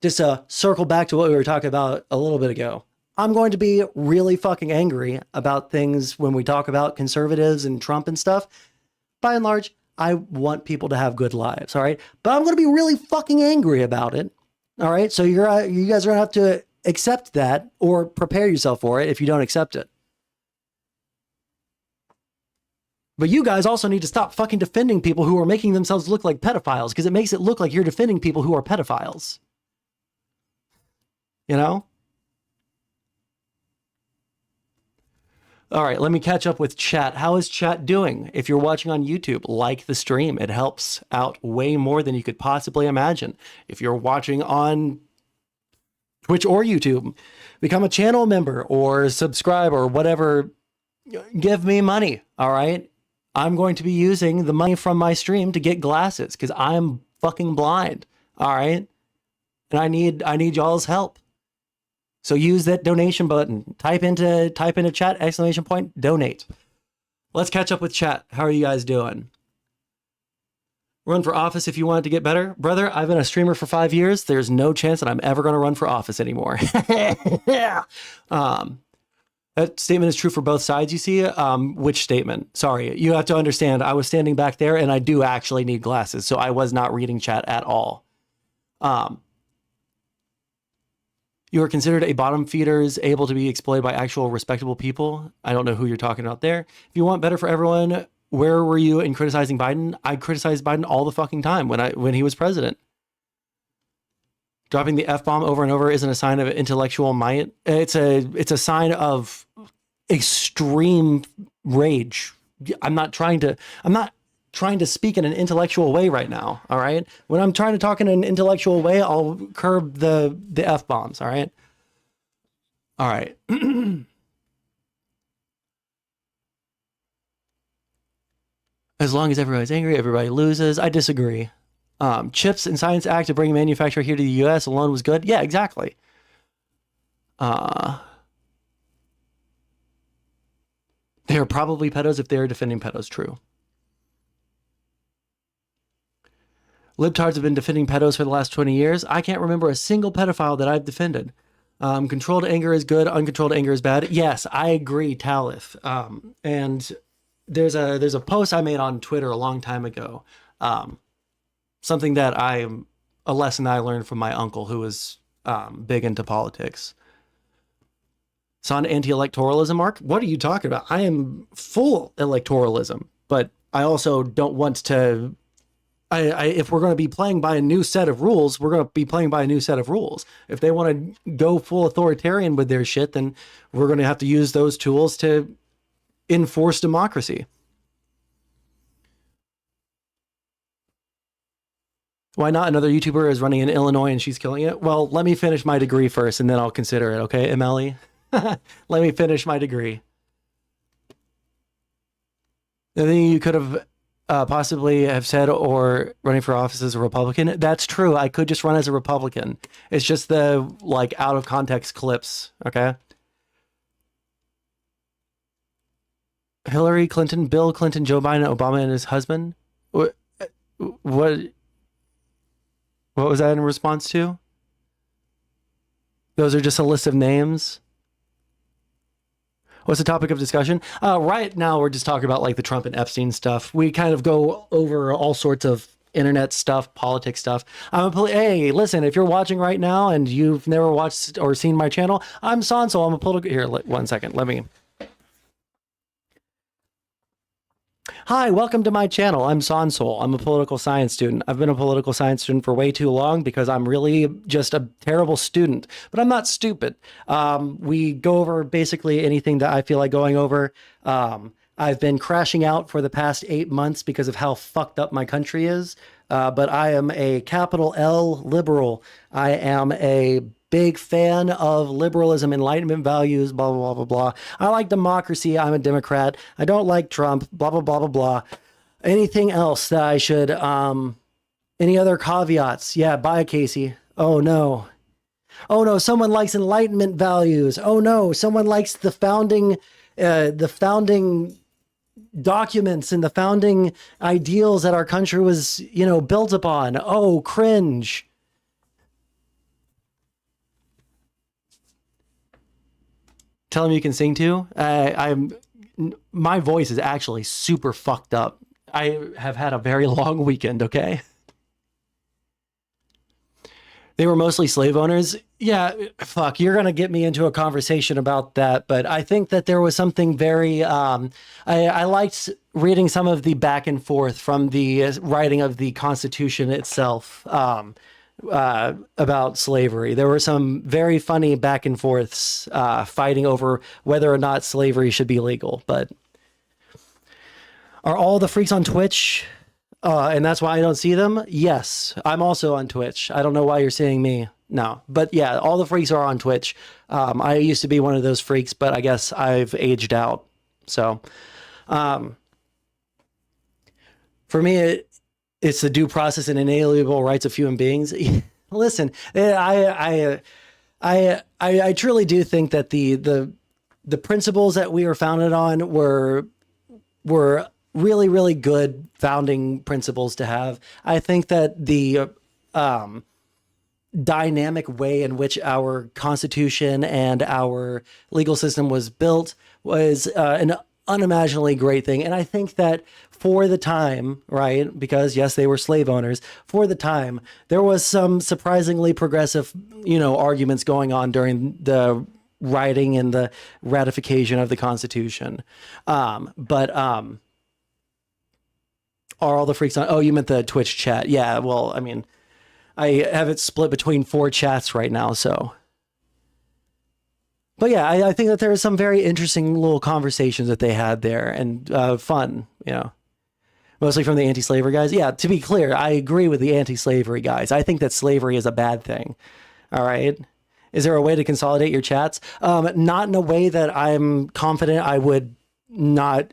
just to circle back to what we were talking about a little bit ago, I'm going to be really fucking angry about things when we talk about conservatives and Trump and stuff. By and large, I want people to have good lives, all right? But I'm going to be really fucking angry about it, all right? So you guys are going to have to accept that or prepare yourself for it if you don't accept it. But you guys also need to stop fucking defending people who are making themselves look like pedophiles, because it makes it look like you're defending people who are pedophiles. You know? All right, let me catch up with chat. How is chat doing? If you're watching on YouTube, like the stream. It helps out way more than you could possibly imagine. If you're watching on Twitch or YouTube, become a channel member or subscribe or whatever. Give me money, all right? I'm going to be using the money from my stream to get glasses because I'm fucking blind, all right? And I need y'all's help. So use that donation button. Type into chat, !, donate. Let's catch up with chat. How are you guys doing? Run for office if you want it to get better. Brother, I've been a streamer for 5 years. There's no chance that I'm ever going to run for office anymore. Yeah. That statement is true for both sides, you see. Which statement? Sorry, you have to understand, I was standing back there and I do actually need glasses, so I was not reading chat at all. You are considered a bottom feeders able to be exploited by actual respectable people. I don't know who you're talking about there. If you want better for everyone, where were you in criticizing Biden? I criticized Biden all the fucking time when he was president. Dropping the F-bomb over and over isn't a sign of intellectual might. It's a sign of extreme rage. I'm not trying to speak in an intellectual way right now, all right? When I'm trying to talk in an intellectual way, I'll curb the F-bombs, all right? All right. As long as everybody's angry, everybody loses. I disagree. Chips and Science Act to bring manufacturer here to the U.S. alone was good. Yeah, exactly. They are probably pedos if they are defending pedos. True. Libtards have been defending pedos for the last 20 years. I can't remember a single pedophile that I've defended. Controlled anger is good. Uncontrolled anger is bad. Yes, I agree, Talith. And there's a post I made on Twitter a long time ago. Something that a lesson that I learned from my uncle who was big into politics. It's on anti-electoralism, Mark. What are you talking about? I am full electoralism, but I also don't want to. If we're going to be playing by a new set of rules, we're going to be playing by a new set of rules. If they want to go full authoritarian with their shit, then we're going to have to use those tools to enforce democracy. Why not? Another YouTuber is running in Illinois and she's killing it. Well, let me finish my degree first and then I'll consider it. Okay, MLE? Let me finish my degree. The thing you could have possibly have said or running for office as a Republican. That's true. I could just run as a Republican. It's just the like out of context clips. Okay. Hillary Clinton, Bill Clinton, Joe Biden, Obama, and his husband. What was that in response to? Those are just a list of names. What's the topic of discussion? Right now, we're just talking about like the Trump and Epstein stuff. We kind of go over all sorts of internet stuff, politics stuff. Hey, listen, if you're watching right now and you've never watched or seen my channel, I'm Sansol. I'm a political. Here, 1 second. Let me. Hi, welcome to my channel. I'm Sondsol. I'm a political science student. I've been a political science student for way too long because I'm really just a terrible student, but I'm not stupid. We go over basically anything that I feel like going over. I've been crashing out for the past 8 months because of how fucked up my country is. But I am a capital L liberal. I am a big fan of liberalism, enlightenment values, blah, blah, blah, blah, blah. I like democracy. I'm a Democrat. I don't like Trump, blah, blah, blah, blah, blah. Anything else that I should, any other caveats? Yeah, bye, Casey. Oh, no. Oh, no, someone likes enlightenment values. Oh, no, someone likes the founding documents and the founding ideals that our country was, built upon. Oh, cringe. Tell him you can sing too. My voice is actually super fucked up. I have had a very long weekend, okay? They were mostly slave owners. Yeah, fuck, you're going to get me into a conversation about that, but I think that there was something very, I liked reading some of the back and forth from the writing of the Constitution itself about slavery. There were some very funny back and forths fighting over whether or not slavery should be legal, but are all the freaks on Twitch? And that's why I don't see them? Yes, I'm also on Twitch. I don't know why you're seeing me. No, but yeah, all the freaks are on Twitch. I used to be one of those freaks, but I guess I've aged out. So, for me, it's the due process and inalienable rights of human beings. Listen, I truly do think that the principles that we were founded on were really, really good founding principles to have. I think that the dynamic way in which our Constitution and our legal system was built was an unimaginably great thing. And I think that for the time, right, because yes, they were slave owners, for the time, there was some surprisingly progressive, arguments going on during the writing and the ratification of the Constitution. But are all the freaks on? Oh, you meant the Twitch chat. Yeah, well, I mean, I have it split between 4 chats right now, so. But yeah, I think that there are some very interesting little conversations that they had there and fun, mostly from the anti-slavery guys. Yeah, to be clear, I agree with the anti-slavery guys. I think that slavery is a bad thing. All right. Is there a way to consolidate your chats? Not in a way that I'm confident I would not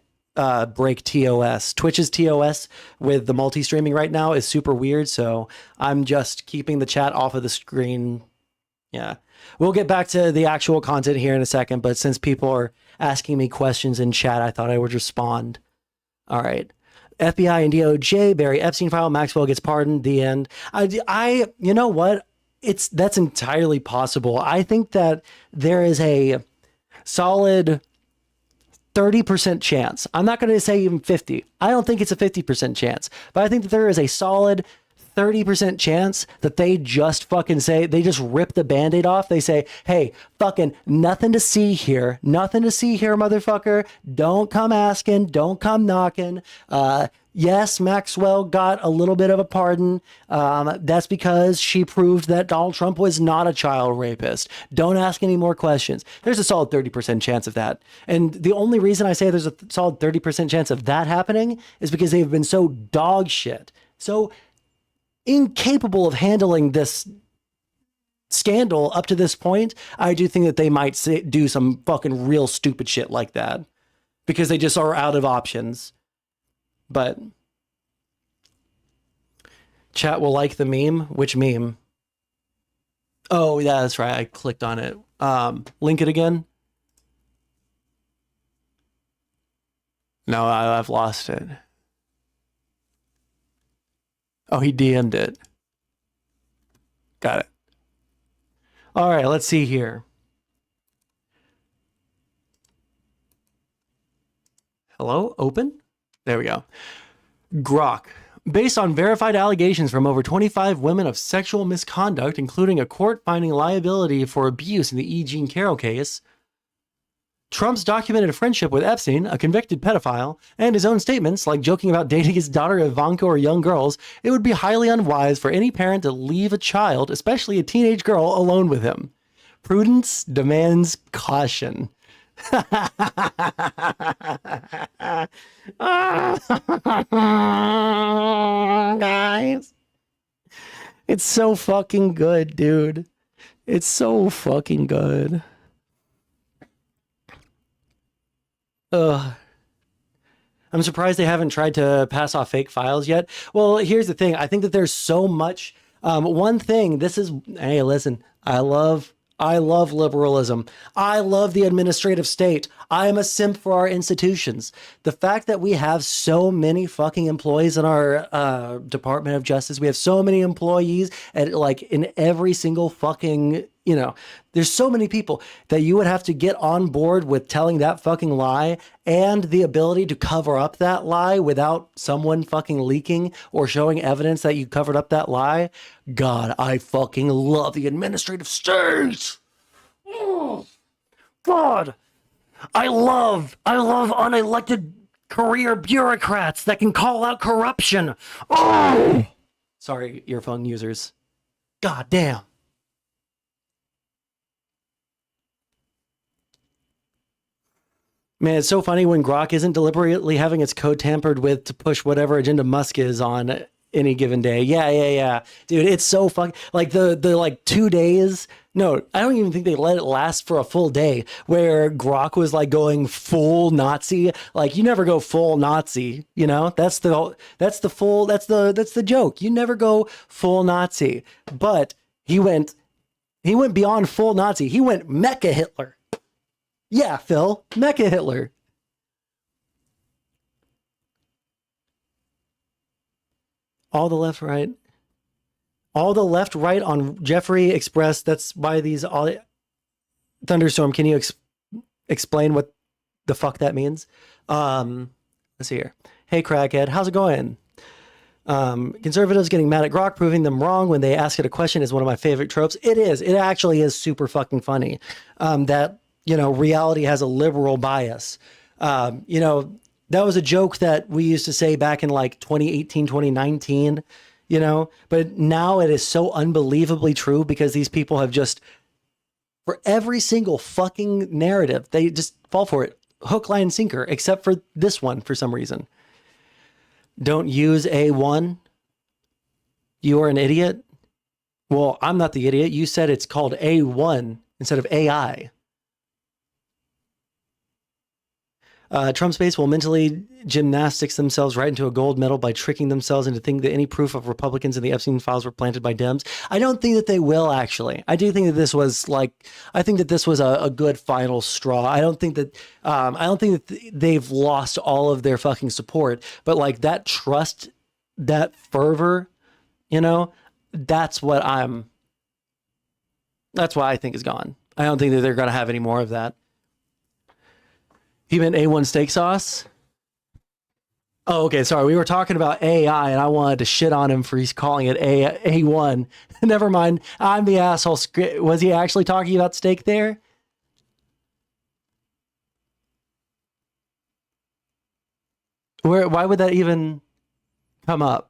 break TOS. Twitch's TOS with the multi-streaming right now is super weird, so I'm just keeping the chat off of the screen. Yeah. We'll get back to the actual content here in a second, but since people are asking me questions in chat, I thought I would respond. All right. FBI and DOJ, Barry Epstein file, Maxwell gets pardoned, the end. I you know what? That's entirely possible. I think that there is a solid 30% chance. I'm not going to say even 50. I don't think it's a 50% chance, but I think that there is a solid 30% chance that they just fucking say, they just rip the Band-Aid off. They say, hey, fucking nothing to see here. Nothing to see here, motherfucker. Don't come asking. Don't come knocking. Yes, Maxwell got a little bit of a pardon. That's because she proved that Donald Trump was not a child rapist. Don't ask any more questions. There's a solid 30% chance of that. And the only reason I say there's a solid 30% chance of that happening is because they've been so dog shit, so incapable of handling this scandal up to this point. I do think that they might do some fucking real stupid shit like that because they just are out of options. But chat will like the meme. Which meme? Oh, yeah, that's right. I clicked on it. Link it again. No, I've lost it. Oh, he DM'd it. Got it. All right, let's see here. Hello? Open? There we go. Grok. Based on verified allegations from over 25 women of sexual misconduct, including a court finding liability for abuse in the E. Jean Carroll case, Trump's documented friendship with Epstein, a convicted pedophile, and his own statements, like joking about dating his daughter Ivanka or young girls, it would be highly unwise for any parent to leave a child, especially a teenage girl, alone with him. Prudence demands caution. Guys, it's so fucking good, dude. It's so fucking good. I'm surprised they haven't tried to pass off fake files yet. Well, here's the thing. I think that there's so much. One thing, hey, listen, I love liberalism. I love the administrative state. I am a simp for our institutions. The fact that we have so many fucking employees in our Department of Justice, we have so many employees at in every single fucking you know, there's so many people that you would have to get on board with telling that fucking lie and the ability to cover up that lie without someone fucking leaking or showing evidence that you covered up that lie. God, I fucking love the administrative state. Oh, God, I love unelected career bureaucrats that can call out corruption. Oh, sorry, earphone users. God damn. Man, it's so funny when Grok isn't deliberately having its code tampered with to push whatever agenda Musk is on any given day. Yeah. Dude, it's so fucking, like the like 2 days. No, I don't even think they let it last for a full day where Grok was like going full Nazi. Like, you never go full Nazi, you know? That's the joke. You never go full Nazi. But he went beyond full Nazi. He went Mecha Hitler. Yeah, Phil, Mecha Hitler. All the left, right. All the left, right on Jeffrey Express. That's why these all Thunderstorm. Can you explain what the fuck that means? Let's see here. Hey, crackhead, how's it going? Conservatives getting mad at Grok, proving them wrong when they ask it a question is one of my favorite tropes. It is. It actually is super fucking funny. That, you know, reality has a liberal bias. You know, that was a joke that we used to say back in like 2018, 2019, you know, but now it is so unbelievably true because these people have just, for every single fucking narrative, they just fall for it. Hook, line, sinker, except for this one for some reason. Don't use A1. You are an idiot. Well, I'm not the idiot. You said it's called A1 instead of AI. Trump's base will mentally gymnastics themselves right into a gold medal by tricking themselves into thinking that any proof of Republicans in the Epstein files were planted by Dems. I don't think that they will, actually. I do think that this was I think that this was a good final straw. I don't think that they've lost all of their fucking support, but like that trust, that fervor, you know, that's what I think is gone. I don't think that they're going to have any more of that. He meant A1 steak sauce? Oh, okay. Sorry. We were talking about AI and I wanted to shit on him for he's calling it A1. Never mind. I'm the asshole. Was he actually talking about steak there? Why would that even come up?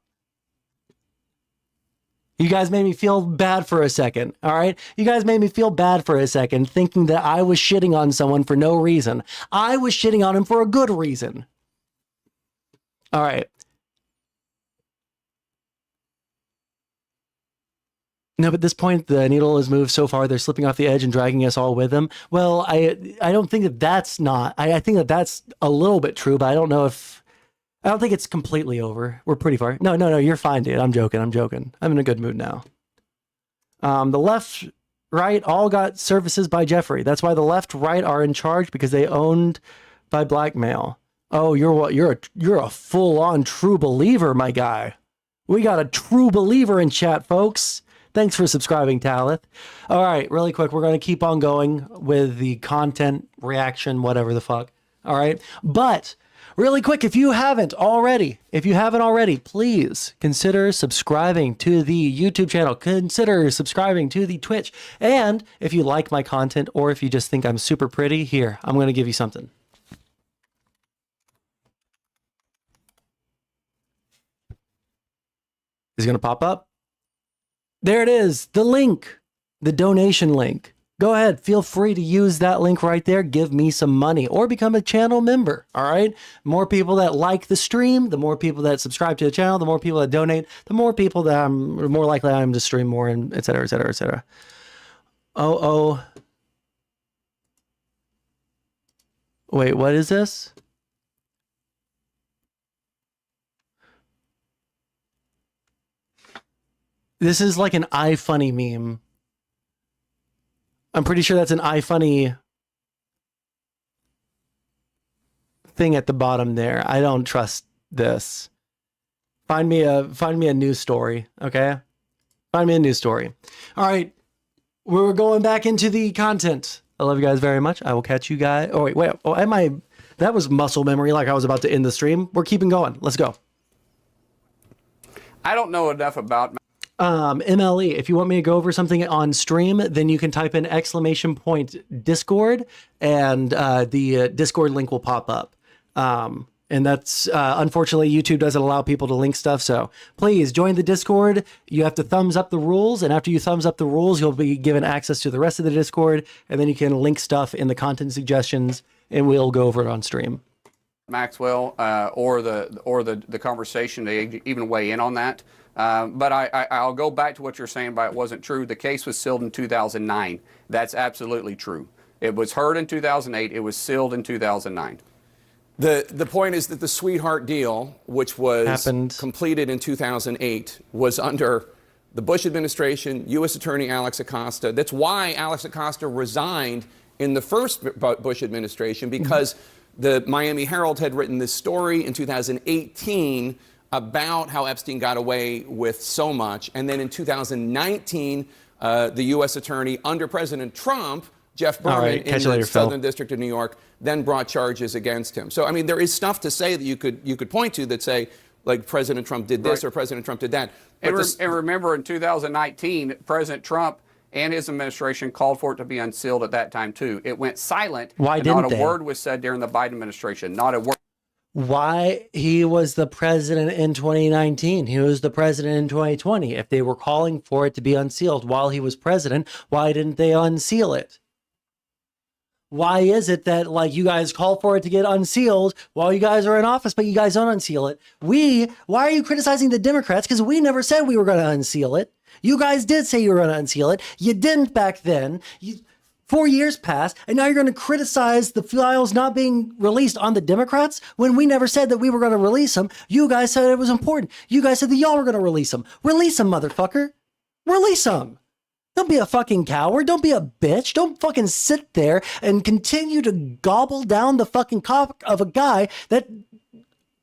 You guys made me feel bad for a second, all right? You guys made me feel bad for a second, thinking that I was shitting on someone for no reason. I was shitting on him for a good reason. All right. No, but at this point, the needle has moved so far, they're slipping off the edge and dragging us all with them. Well, I don't think that that's not. I think that that's a little bit true, but I don't know if... I don't think it's completely over. We're pretty far. No, you're fine, dude. I'm joking. I'm in a good mood now. The left, right, all got services by Jeffrey. That's why the left, right are in charge, because they owned by blackmail. Oh, you're a full-on true believer, my guy. We got a true believer in chat, folks. Thanks for subscribing, Talith. All right, really quick, we're going to keep on going with the content reaction, whatever the fuck. All right, but... really quick, if you haven't already, please consider subscribing to the YouTube channel. Consider subscribing to the Twitch. And if you like my content or if you just think I'm super pretty, here, I'm going to give you something. Is it going to pop up? There it is, the link, the donation link. Go ahead, feel free to use that link right there. Give me some money or become a channel member. All right. More people that like the stream, the more people that subscribe to the channel, the more people that donate, the more people that I'm more likely I am to stream more, and et cetera, et cetera, et cetera. Oh. Wait, what is this? This is like an iFunny meme. I'm pretty sure that's an iFunny thing at the bottom there. I don't trust this. Find me a news story, okay? Find me a news story. All right. we're going back into the content. I love you guys very much. I will catch you guys. Oh, wait. Oh, that was muscle memory like I was about to end the stream. We're keeping going. Let's go. I don't know enough about MLE, if you want me to go over something on stream, then you can type in !Discord and the Discord link will pop up. And that's unfortunately YouTube doesn't allow people to link stuff. So please join the Discord. You have to thumbs up the rules. And after you thumbs up the rules, you'll be given access to the rest of the Discord. And then you can link stuff in the content suggestions and we'll go over it on stream. Maxwell or the conversation to even weigh in on that. But I'll go back to what you're saying about it wasn't true. The case was sealed in 2009. That's absolutely true. It was heard in 2008. It was sealed in 2009. The point is that the sweetheart deal, which was completed in 2008, was under the Bush administration, U.S. Attorney Alex Acosta. That's why Alex Acosta resigned in the first Bush administration, because the Miami Herald had written this story in 2018 about how Epstein got away with so much. And then in 2019, the U.S. attorney under President Trump, Jeff Berman, in the Southern District of New York, then brought charges against him. So, I mean, there is stuff to say that you could point to that say, like, President Trump did this or President Trump did that. And remember, in 2019, President Trump and his administration called for it to be unsealed at that time, too. It went silent. Why didn't not a word was said during the Biden administration. Not a word. Why? He was the president in 2019. He was the president in 2020. If they were calling for it to be unsealed while he was president, why didn't they unseal it? Why is it that, like, you guys call for it to get unsealed while you guys are in office, but you guys don't unseal it? Why are you criticizing the Democrats? Because we never said we were going to unseal it. You guys did say you were going to unseal it. You didn't back then. 4 years passed, and now you're going to criticize the files not being released on the Democrats when we never said that we were going to release them. You guys said it was important. You guys said that y'all were going to release them. Release them, motherfucker. Release them. Don't be a fucking coward. Don't be a bitch. Don't fucking sit there and continue to gobble down the fucking cock of a guy that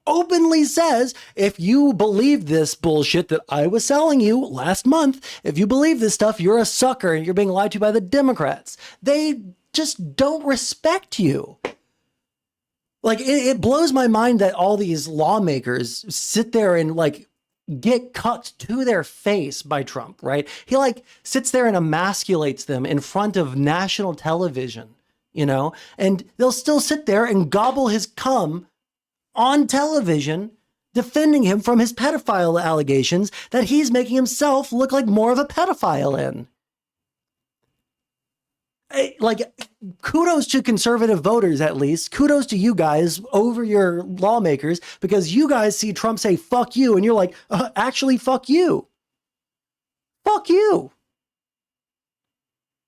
openly says, if you believe this bullshit that I was selling you last month, if you believe this stuff, you're a sucker and you're being lied to by the Democrats. They just don't respect you. Like, it blows my mind that all these lawmakers sit there and, like, get cut to their face by Trump, right? He, like, sits there and emasculates them in front of national television, you know? And they'll still sit there and gobble his cum on television, defending him from his pedophile allegations that he's making himself look like more of a pedophile in. Like, kudos to conservative voters, at least. Kudos to you guys over your lawmakers, because you guys see Trump say, fuck you, and you're like, actually, fuck you. Fuck you.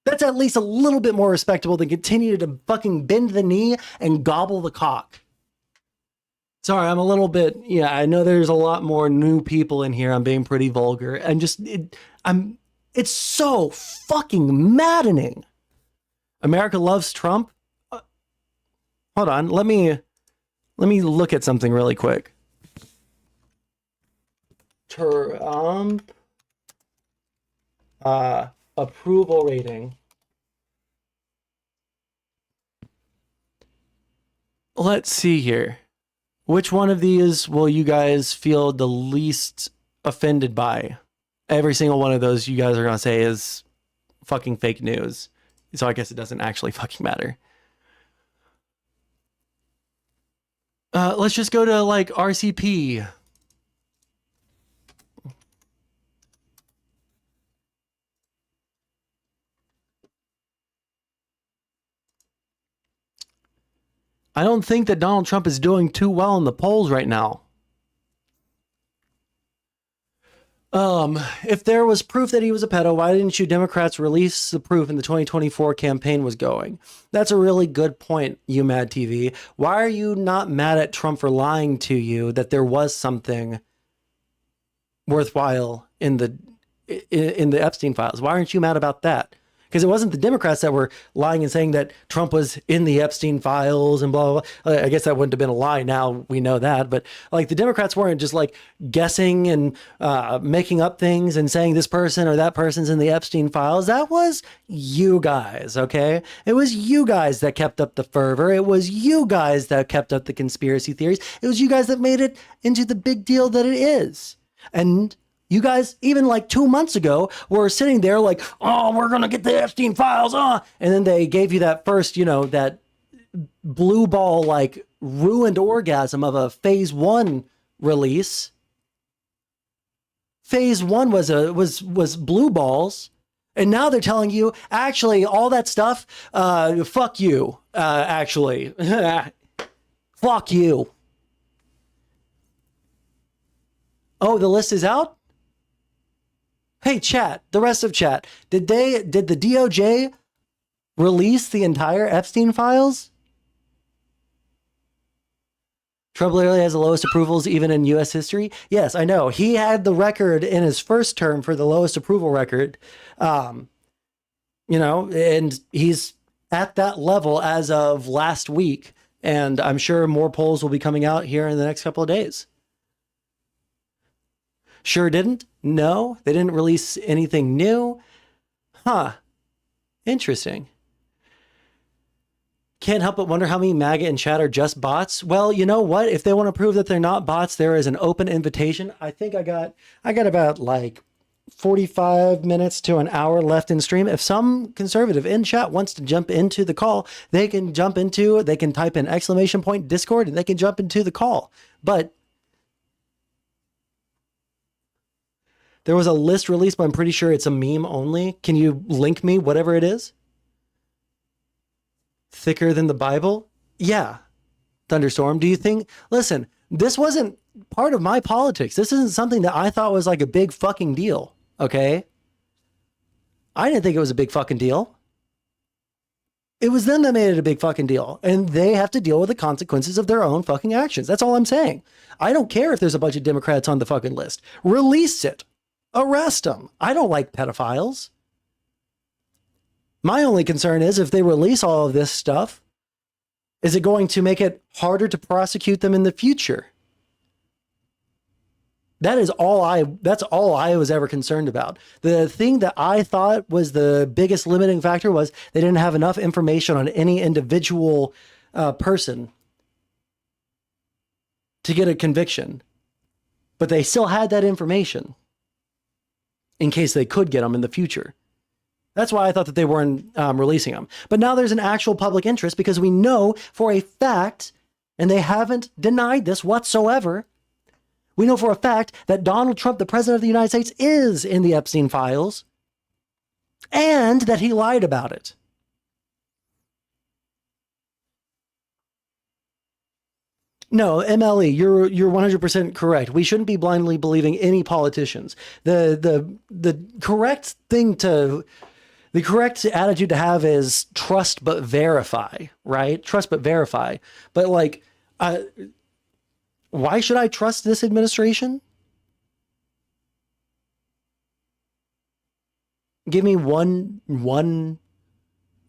That's at least a little bit more respectable than continue to fucking bend the knee and gobble the cock. Sorry, I'm a little bit, I know there's a lot more new people in here. I'm being pretty vulgar. And just, it's so fucking maddening. America loves Trump. Hold on, let me look at something really quick. Trump approval rating. Let's see here. Which one of these will you guys feel the least offended by? Every single one of those you guys are going to say is fucking fake news. So I guess it doesn't actually fucking matter. Let's just go to, like, RCP. I don't think that Donald Trump is doing too well in the polls right now. If there was proof that he was a pedo, why didn't you Democrats release the proof in the 2024 campaign was going? That's a really good point, you Mad TV. Why are you not mad at Trump for lying to you that there was something worthwhile in the Epstein files? Why aren't you mad about that? because it wasn't the Democrats that were lying and saying that Trump was in the Epstein files and blah, blah, blah. I guess that wouldn't have been a lie. Now we know that. But like the Democrats weren't just like guessing and making up things and saying this person or that person's in the Epstein files. That was you guys, okay? It was you guys that kept up the fervor. It was you guys that kept up the conspiracy theories. It was you guys that made it into the big deal that it is. And you guys, even like 2 months ago, were sitting there like, oh, we're going to get the Epstein files. And then they gave you that first, that blue ball, like ruined orgasm of a phase 1 release. Phase 1 was blue balls. And now they're telling you, actually, all that stuff, fuck you, actually. Fuck you. Oh, the list is out? Hey, chat, the rest of chat, did the DOJ release the entire Epstein files? Trump literally has the lowest approvals even in U.S. history. Yes, I know. He had the record in his first term for the lowest approval record, and he's at that level as of last week. And I'm sure more polls will be coming out here in the next couple of days. Sure didn't? No, they didn't release anything new. Huh. Interesting. Can't help but wonder how many MAGA in chat are just bots. Well, you know what? If they want to prove that they're not bots, there is an open invitation. I think I got about like 45 minutes to an hour left in stream. If some conservative in chat wants to jump into the call, they can type in !Discord and they can jump into the call. But there was a list released, but I'm pretty sure it's a meme only. Can you link me whatever it is? Thicker than the Bible? Yeah. Thunderstorm, do you think? Listen, this wasn't part of my politics. This isn't something that I thought was like a big fucking deal, okay? I didn't think it was a big fucking deal. It was them that made it a big fucking deal, and they have to deal with the consequences of their own fucking actions. That's all I'm saying. I don't care if there's a bunch of Democrats on the fucking list. Release it. Arrest them. I don't like pedophiles. My only concern is if they release all of this stuff, is it going to make it harder to prosecute them in the future? That's all I was ever concerned about. The thing that I thought was the biggest limiting factor was they didn't have enough information on any individual person to get a conviction. But they still had that information in case they could get them in the future. That's why I thought that they weren't releasing them. But now there's an actual public interest because we know for a fact, and they haven't denied this whatsoever, we know for a fact that Donald Trump, the president of the United States, is in the Epstein files and that he lied about it. No, MLE, you're 100% correct. We shouldn't be blindly believing any politicians. The correct attitude to have is trust but verify, right? Trust but verify. But like, why should I trust this administration? Give me one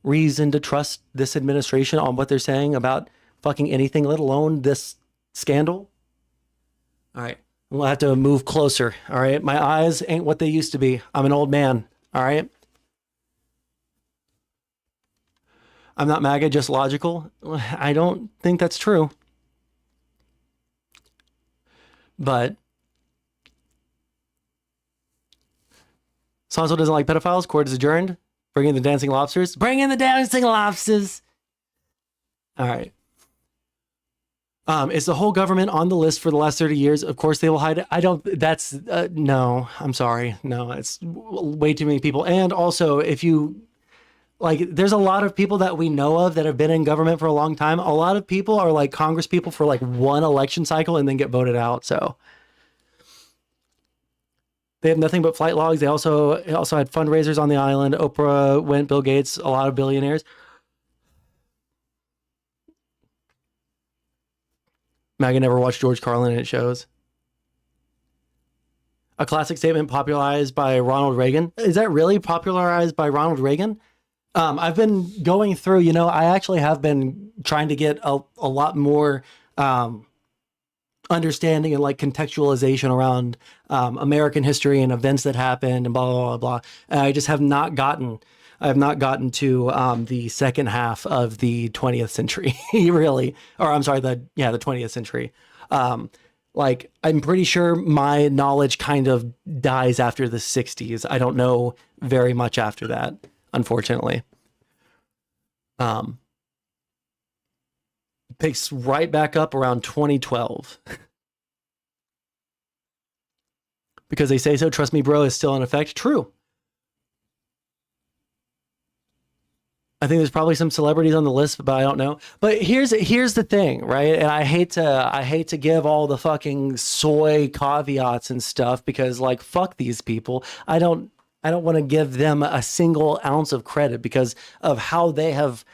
reason to trust this administration on what they're saying about fucking anything, let alone this scandal. All right, we'll have to move closer. All right, my eyes ain't what they used to be. I'm an old man. All right. I'm not MAGA, just logical. I don't think that's true. But Sansol doesn't like pedophiles. Court is adjourned. Bring in the dancing lobsters. Bring in the dancing lobsters. All right. Is the whole government on the list for the last 30 years? Of course they will hide it. No, I'm sorry. No, it's way too many people. And also, if you, like, there's a lot of people that we know of that have been in government for a long time. A lot of people are like Congress people for like one election cycle and then get voted out. So they have nothing but flight logs. They also had fundraisers on the island. Oprah went, Bill Gates, a lot of billionaires. MAGA never watched George Carlin and it shows. A classic statement popularized by Ronald Reagan. Is that really popularized by Ronald Reagan? I've been going through, you know, I actually have been trying to get a lot more understanding and like contextualization around American history and events that happened and blah, blah, blah, blah. And I just have not gotten to the second half of the 20th century, really. Or I'm sorry, the 20th century. Like, I'm pretty sure my knowledge kind of dies after the 60s. I don't know very much after that, unfortunately. Picks right back up around 2012. Because they say so, trust me, bro, is still in effect. True. I think there's probably some celebrities on the list, but I don't know. But here's the thing, right? And I hate to give all the fucking soy caveats and stuff because, like, fuck these people. I don't want to give them a single ounce of credit because of how they have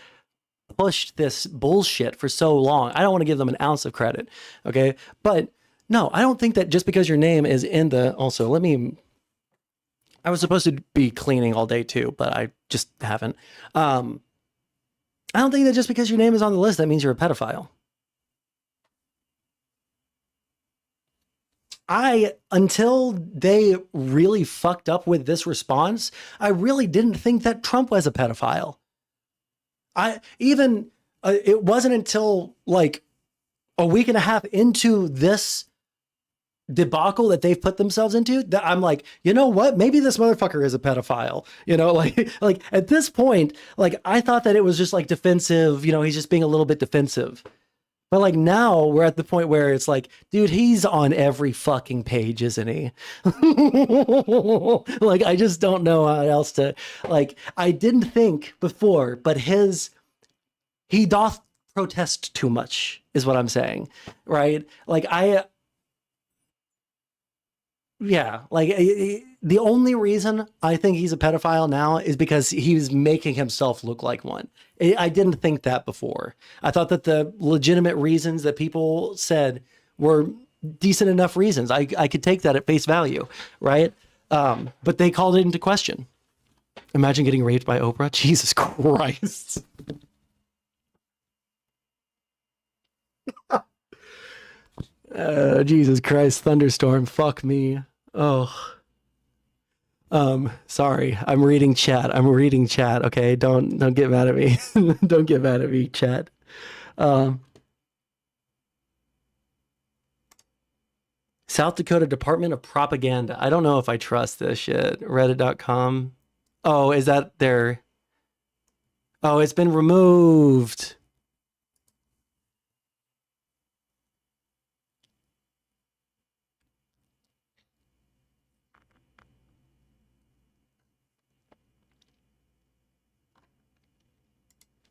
pushed this bullshit for so long. I don't want to give them an ounce of credit, okay? But no, I don't think that just because your name is in the... Also, I was supposed to be cleaning all day too, but I just haven't. I don't think that just because your name is on the list, that means you're a pedophile. Until they really fucked up with this response, I really didn't think that Trump was a pedophile. It wasn't until like a week and a half into this debacle that they've put themselves into that I'm like, you know what? Maybe this motherfucker is a pedophile. You know, like at this point, like I thought that it was just like defensive, you know, he's just being a little bit defensive. But like now we're at the point where it's like, dude, he's on every fucking page, isn't he? Like, I just don't know how else to, like, I didn't think before, but he doth protest too much is what I'm saying. Right? Like the only reason I think he's a pedophile now is because he's making himself look like one. I didn't think that before. I thought that the legitimate reasons that people said were decent enough reasons. I could take that at face value, right? But they called it into question. Imagine getting raped by Oprah. Jesus Christ. Jesus Christ, thunderstorm. Fuck me. Oh. Sorry. I'm reading chat. Okay. Don't get mad at me. Don't get mad at me, chat. South Dakota Department of Propaganda. I don't know if I trust this shit. Reddit.com. Oh, is that their... Oh, it's been removed.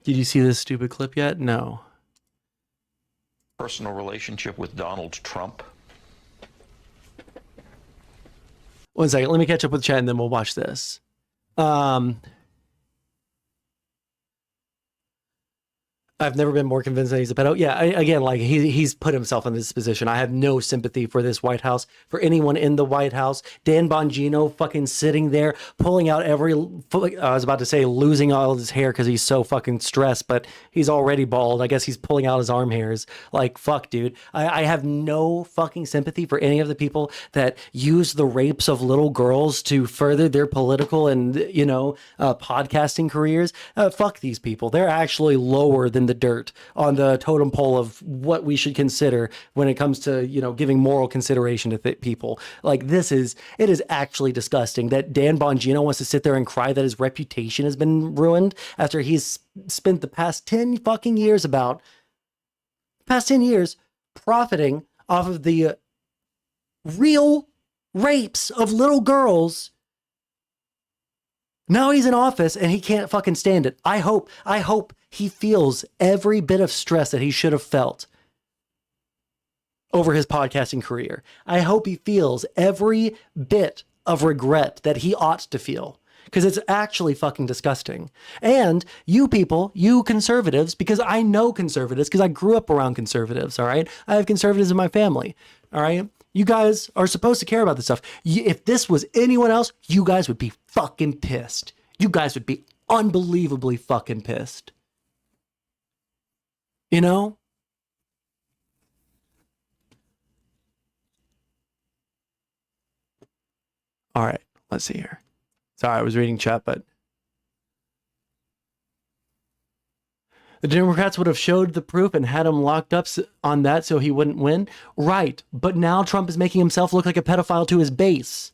Did you see this stupid clip yet? No. Personal relationship with Donald Trump. One second. Let me catch up with chat and then we'll watch this. I've never been more convinced that he's a pedo. Yeah, again, like he's put himself in this position. I have no sympathy for this White House, for anyone in the White House. Dan Bongino fucking sitting there, pulling out I was about to say losing all of his hair because he's so fucking stressed, but he's already bald. I guess he's pulling out his arm hairs. Like, fuck, dude. I have no fucking sympathy for any of the people that use the rapes of little girls to further their political and, you know, podcasting careers. Fuck these people. They're actually lower than the dirt on the totem pole of what we should consider when it comes to, you know, giving moral consideration to people. Like, it is actually disgusting that Dan Bongino wants to sit there and cry that his reputation has been ruined after he's spent the past 10 fucking years profiting off of the real rapes of little girls. Now he's in office and he can't fucking stand it. I hope he feels every bit of stress that he should have felt over his podcasting career. I hope he feels every bit of regret that he ought to feel, because it's actually fucking disgusting. And you people, you conservatives, because I know conservatives, because I grew up around conservatives, all right? I have conservatives in my family, all right? You guys are supposed to care about this stuff. If this was anyone else, you guys would be fucking pissed. You guys would be unbelievably fucking pissed. You know? All right, let's see here. Sorry, I was reading chat, but the Democrats would have showed the proof and had him locked up on that so he wouldn't win. Right, but now Trump is making himself look like a pedophile to his base.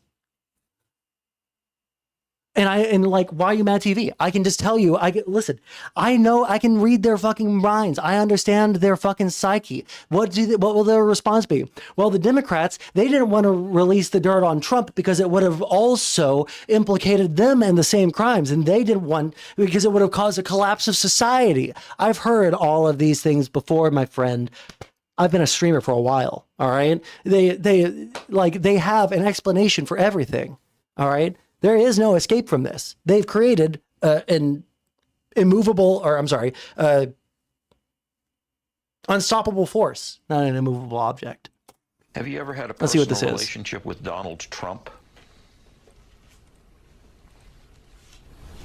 And like, why are you mad TV? I can just tell you, listen, I know, I can read their fucking minds. I understand their fucking psyche. What will their response be? Well, the Democrats, they didn't want to release the dirt on Trump because it would have also implicated them in the same crimes. And they didn't want, because it would have caused a collapse of society. I've heard all of these things before, my friend. I've been a streamer for a while. All right. They have an explanation for everything. All right. There is no escape from this. They've created an unstoppable force, not an immovable object. Have you ever had a Let's see what personal this is. relationship with Donald Trump?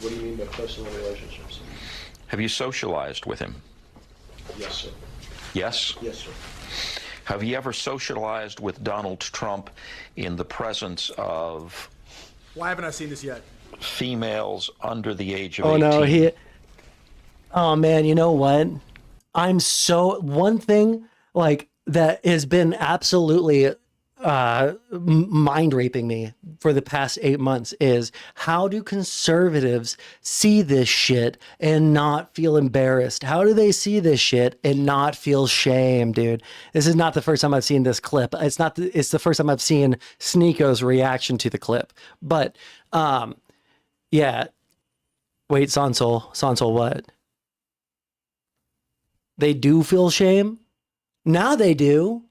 What do you mean by personal relationships? Have you socialized with him? Yes, sir. Yes? Yes, sir. Have you ever socialized with Donald Trump in the presence of Why haven't I seen this yet? females under the age of Oh 18? no, oh man, you know what? One thing like that has been absolutely mind raping me for the past 8 months is, how do conservatives see this shit and not feel embarrassed? How do they see this shit and not feel shame, dude? This is not the first time I've seen this clip. It's the first time I've seen Sneeko's reaction to the clip. But yeah. Wait, Sansol what? They do feel shame? Now they do.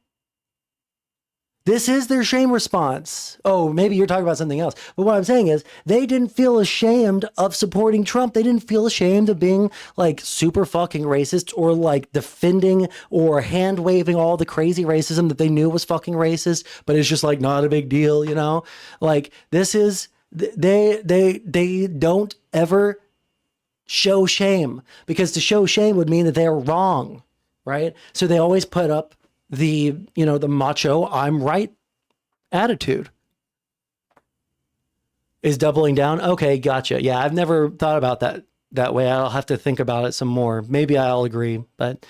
This is their shame response. Oh, maybe you're talking about something else. But what I'm saying is, they didn't feel ashamed of supporting Trump. They didn't feel ashamed of being like super fucking racist or like defending or hand waving all the crazy racism that they knew was fucking racist, but it's just like not a big deal, you know? Like this is, they don't ever show shame, because to show shame would mean that they're wrong, right? So they always put up the macho I'm right attitude. Is doubling down. Okay, gotcha. Yeah, I've never thought about that way. I'll have to think about it some more. Maybe I'll agree. But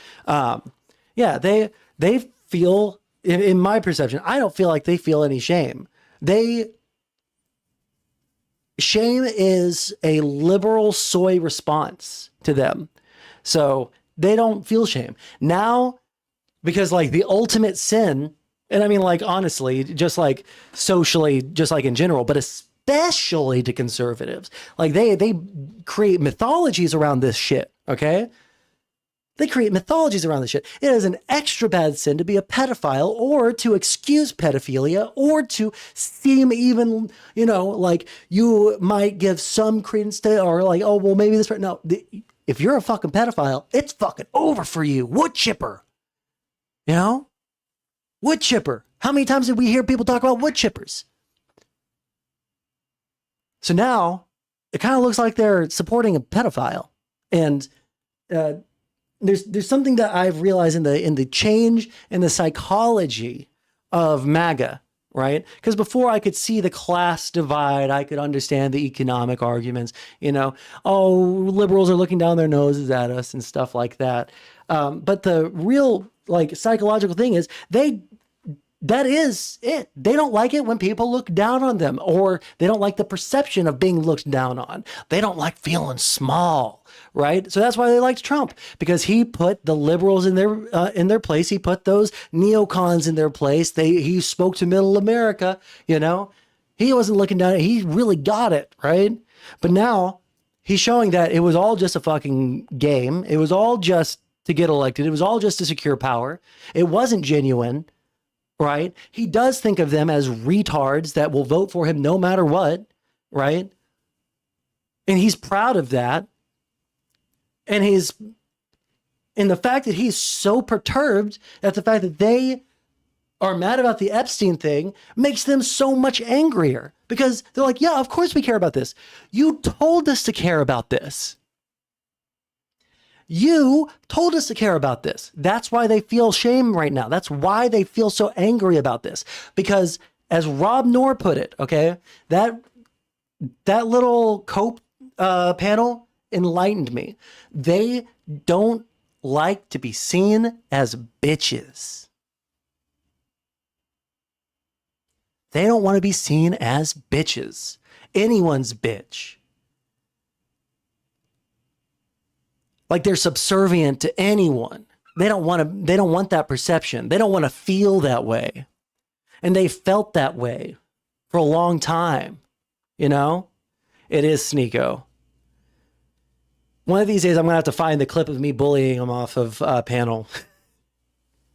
yeah, they feel, in my perception, I don't feel like they feel any shame. Shame is a liberal soy response to them. So they don't feel shame. Now, because like the ultimate sin, and I mean like honestly, just like socially, just like in general, but especially to conservatives, like they create mythologies around this shit, okay? They create mythologies around this shit. It is an extra bad sin to be a pedophile or to excuse pedophilia or to seem even, like you might give some credence to, or like, oh, well, maybe this, no, if you're a fucking pedophile, it's fucking over for you. Wood chipper. Wood chipper. How many times did we hear people talk about wood chippers? So now it kind of looks like they're supporting a pedophile. And there's something that I've realized in the change in the psychology of MAGA, right? Because before I could see the class divide, I could understand the economic arguments, oh, liberals are looking down their noses at us and stuff like that. But the real like psychological thing is that is it. They don't like it when people look down on them, or they don't like the perception of being looked down on. They don't like feeling small, right? So that's why they liked Trump, because he put the liberals in their place. He put those neocons in their place. He spoke to middle America, He wasn't looking down. He really got it, right? But now he's showing that it was all just a fucking game. It was all just to get elected. It was all just to secure power. It wasn't genuine. Right? He does think of them as retards that will vote for him no matter what, right? And he's proud of that. And the fact that he's so perturbed at the fact that they are mad about the Epstein thing makes them so much angrier because they're like, yeah, of course we care about this. You told us to care about this. You told us to care about this. That's why they feel shame right now. That's why they feel so angry about this. Because as Rob Noor put it, okay, that little Cope panel enlightened me. They don't like to be seen as bitches. They don't want to be seen as bitches. Anyone's bitch. Like they're subservient to anyone. They don't want that perception. They don't want to feel that way. And they felt that way for a long time. You know? It is Sneeko. One of these days I'm going to have to find the clip of me bullying him off of panel.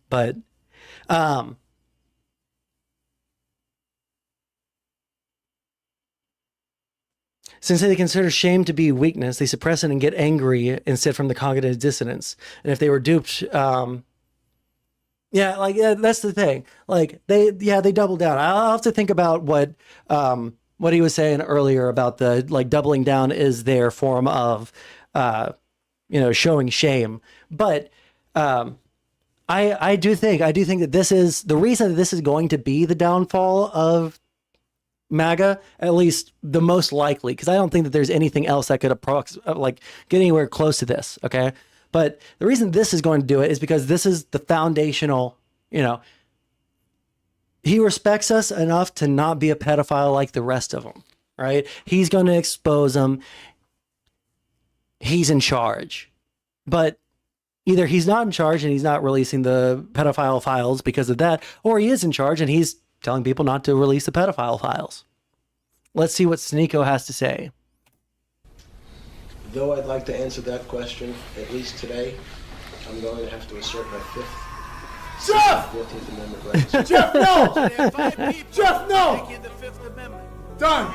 But since they consider shame to be weakness, they suppress it and get angry instead from the cognitive dissonance. And if they were duped, that's the thing. Like they double down. I'll have to think about what he was saying earlier about the like doubling down is their form of, showing shame. But I do think that this is the reason that this is going to be the downfall of MAGA, at least the most likely, because I don't think that there's anything else that could get anywhere close to this. Okay. But the reason this is going to do it is because this is the foundational, he respects us enough to not be a pedophile like the rest of them, right? He's going to expose them. He's in charge. But either he's not in charge and he's not releasing the pedophile files because of that, or he is in charge and he's telling people not to release the pedophile files. Let's see what Sneeko has to say. Though I'd like to answer that question, at least today, I'm going to have to assert my fifth. Jeff! 14th Amendment rights. Jeff, no! Jeff, no! Done.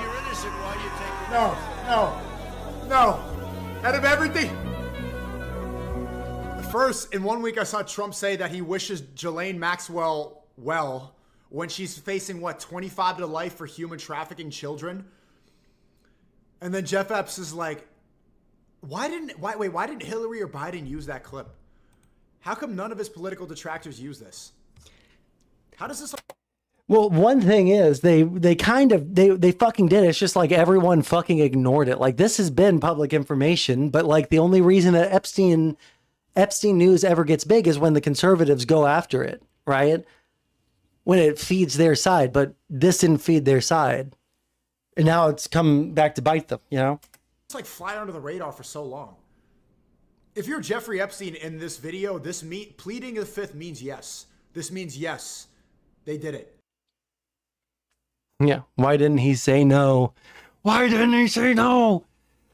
No. Out of everything. First, in 1 week, I saw Trump say that he wishes Ghislaine Maxwell well when she's facing, 25 to life for human trafficking children. And then Jeff Epps is like, why didn't Hillary or Biden use that clip? How come none of his political detractors use this? How does this... Well, one thing is they fucking did it. It's just like everyone fucking ignored it. Like this has been public information, but like the only reason that Epstein news ever gets big is when the conservatives go after it, right? When it feeds their side, but this didn't feed their side. And now it's come back to bite them, It's like fly under the radar for so long. If you're Jeffrey Epstein in this video, pleading the fifth means yes. This means yes, they did it. Yeah. Why didn't he say no? Why didn't he say no?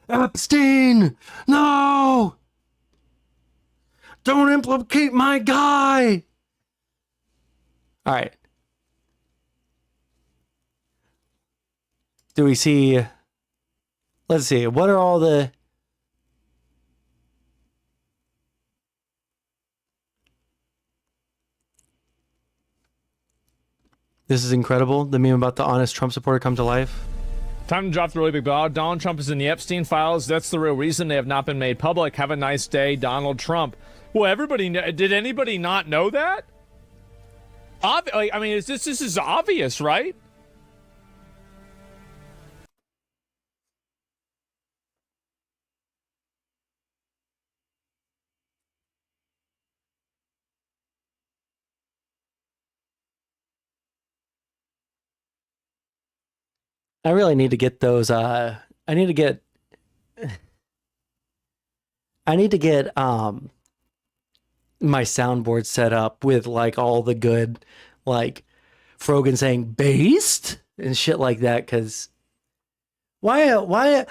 Epstein, no! Don't implicate my guy! All right. Do we see... Let's see. What are all the... This is incredible. The meme about the honest Trump supporter come to life. Time to drop the really big blow. Donald Trump is in the Epstein files. That's the real reason they have not been made public. Have a nice day, Donald Trump. Well, did anybody not know that? This is obvious, right? I really need to get those. I need to get my soundboard set up with like all the good, like Frogan saying based and shit like that. Cause why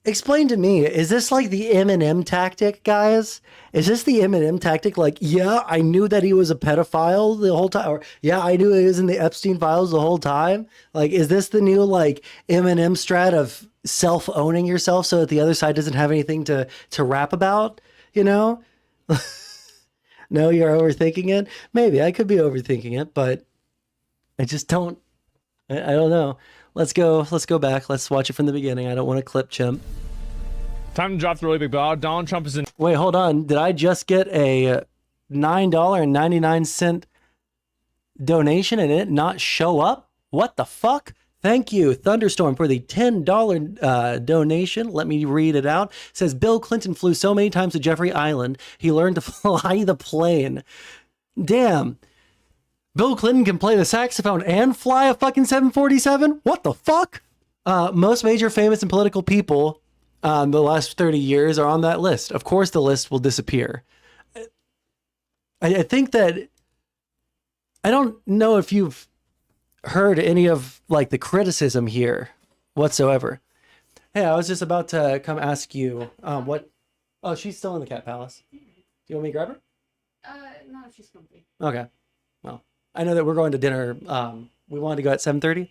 explain to me, is this like the Eminem tactic, guys? Is this the Eminem tactic? Like, yeah, I knew that he was a pedophile the whole time. Or yeah, I knew he was in the Epstein files the whole time. Like, is this the new like Eminem strat of self-owning yourself so that the other side doesn't have anything to rap about? No, you're overthinking it. Maybe I could be overthinking it, but I just don't. I don't know. Let's go back. Let's watch it from the beginning. I don't want to clip chimp. Time to drop the really big ball. Donald Trump is in. Wait, hold on. Did I just get a $9.99 donation and it not show up? What the fuck? Thank you, Thunderstorm, for the $10 donation. Let me read it out. It says, Bill Clinton flew so many times to Jeffrey Island, he learned to fly the plane. Damn. Bill Clinton can play the saxophone and fly a fucking 747? What the fuck? Most major famous and political people the last 30 years are on that list. Of course, the list will disappear. I think that, I don't know if you've heard any of like the criticism here whatsoever. Hey, I was just about to come ask you what. Oh, she's still in the cat palace. Do you want me to grab her? No, she's comfy. Okay. Well, I know that we're going to dinner. We wanted to go at 7:30.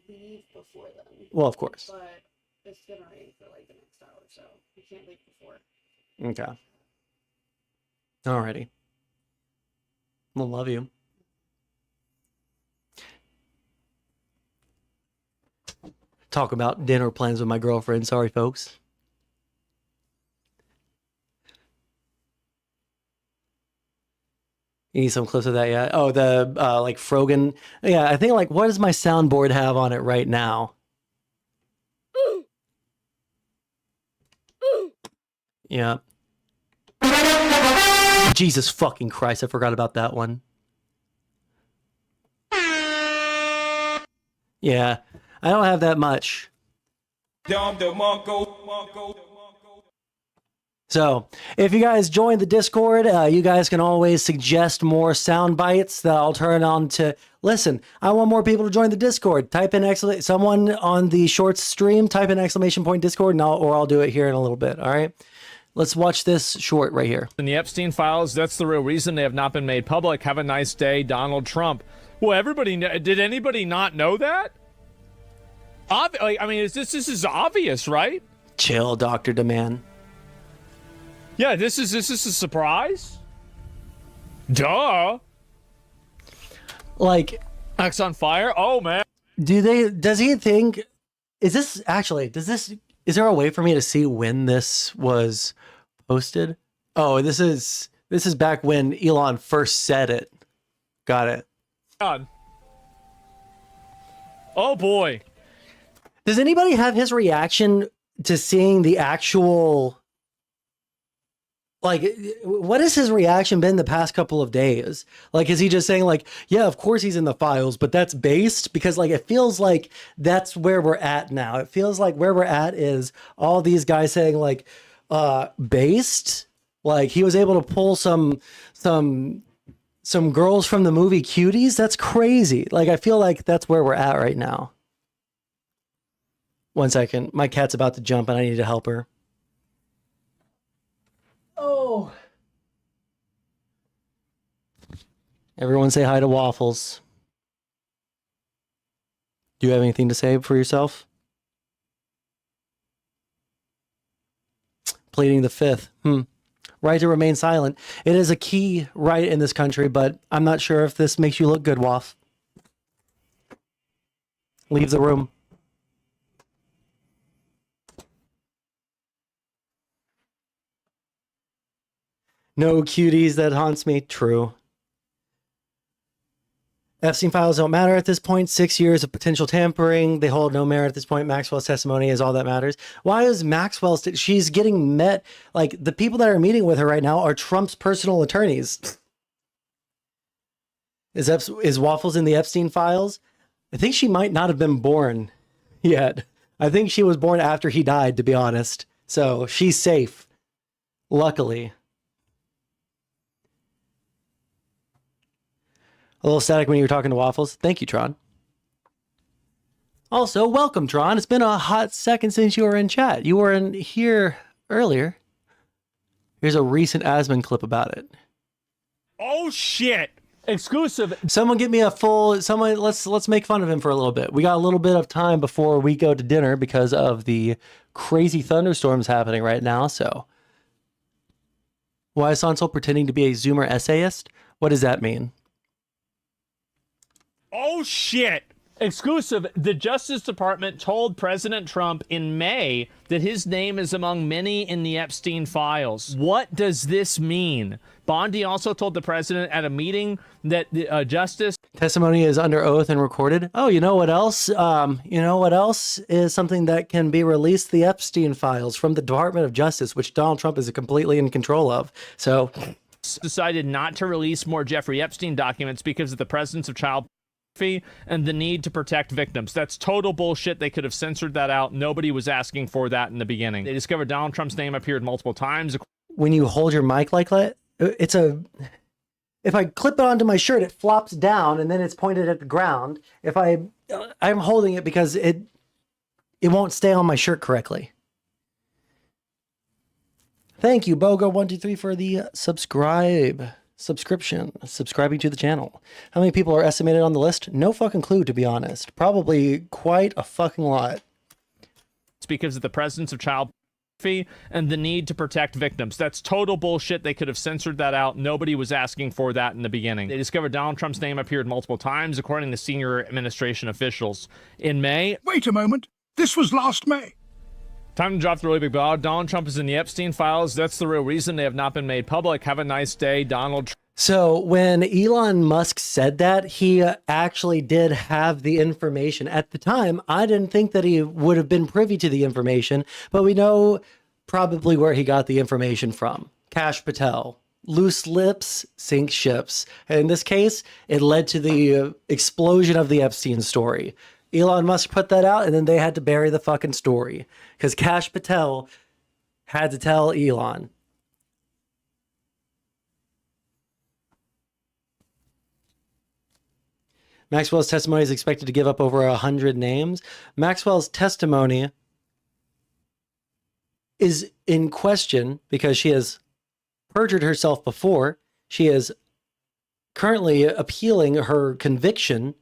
Leave before then. Well, of course. But it's gonna rain for like the next hour, so we can't leave before. Okay. Alrighty. We'll love you. Talk about dinner plans with my girlfriend. Sorry, folks. You need some clips of that, yeah? Oh, the, like, Frogan. Yeah, I think, like, what does my soundboard have on it right now? Yeah. Jesus fucking Christ, I forgot about that one. Yeah, I don't have that much. So, if you guys join the Discord, you guys can always suggest more sound bites that I'll turn on to. Listen, I want more people to join the Discord. Type in someone on the shorts stream, type in !Discord, and I'll do it here in a little bit. All right. Let's watch this short right here. In the Epstein files, that's the real reason they have not been made public. Have a nice day, Donald Trump. Well, everybody, did anybody not know that? I mean, this is obvious, right? Chill, Dr. Demand. Yeah, this is a surprise. Duh. Like, X on fire. Oh man. Does he think? Is there a way for me to see when this was posted? Oh, this is back when Elon first said it. Got it. God. Oh boy. Does anybody have his reaction to seeing the actual, like, what has his reaction been the past couple of days? Like, is he just saying like, yeah, of course he's in the files, but that's based? Because like, it feels like that's where we're at now. It feels like where we're at is all these guys saying like, based, like he was able to pull some girls from the movie Cuties. That's crazy. Like, I feel like that's where we're at right now. One second. My cat's about to jump and I need to help her. Oh. Everyone say hi to Waffles. Do you have anything to say for yourself? Pleading the fifth. Right to remain silent. It is a key right in this country, but I'm not sure if this makes you look good, Waff. Leave the room. No cuties that haunts me. True. Epstein files don't matter at this point. 6 years of potential tampering. They hold no merit at this point. Maxwell's testimony is all that matters. Why is Maxwell she's getting met? Like, the people that are meeting with her right now are Trump's personal attorneys. Is Waffles in the Epstein files? I think she might not have been born yet. I think she was born after he died, to be honest. So she's safe. Luckily. A little static when you were talking to Waffles. Thank you, Tron. Also, welcome, Tron. It's been a hot second since you were in chat. You were in here earlier. Here's a recent Asman clip about it. Oh shit! Exclusive. Someone get me a full. Let's make fun of him for a little bit. We got a little bit of time before we go to dinner because of the crazy thunderstorms happening right now. So Why is Sansol pretending to be a Zoomer essayist? What does that mean? Oh, shit. Exclusive. The Justice Department told President Trump in May that his name is among many in the Epstein files. What does this mean? Bondi also told the president at a meeting that the Justice... Testimony is under oath and recorded. Oh, you know what else? You know what else is something that can be released? The Epstein files from the Department of Justice, which Donald Trump is completely in control of. So... decided not to release more Jeffrey Epstein documents because of the presence of child pornography and the need to protect victims. That's total bullshit. They could have censored that out. Nobody was asking for that in the beginning. They discovered Donald Trump's name appeared multiple times. When you hold your mic like that, it's a... If I clip it onto my shirt, it flops down and then it's pointed at the ground. If I'm holding it because it won't stay on my shirt correctly. Thank you, Bogo123, for the subscribing to the channel. How many people are estimated on the list? No fucking clue, to be honest. Probably quite a fucking lot. It's because of the presence of child pornography and the need to protect victims. That's total bullshit. They could have censored that out. Nobody was asking for that in the beginning. They discovered Donald Trump's name appeared multiple times, according to senior administration officials. In May... Wait a moment. This was last May. Time to drop the really big ball. Donald Trump is in the Epstein files. That's the real reason they have not been made public. Have a nice day, Donald Trump. So when Elon Musk said that, he actually did have the information. At the time, I didn't think that he would have been privy to the information, but we know probably where he got the information from. Kash Patel. Loose lips sink ships. And in this case, it led to the explosion of the Epstein story. Elon Musk put that out, and then they had to bury the fucking story because Kash Patel had to tell Elon. Maxwell's testimony is expected to give up over 100 names. Maxwell's testimony is in question because she has perjured herself before. She is currently appealing her conviction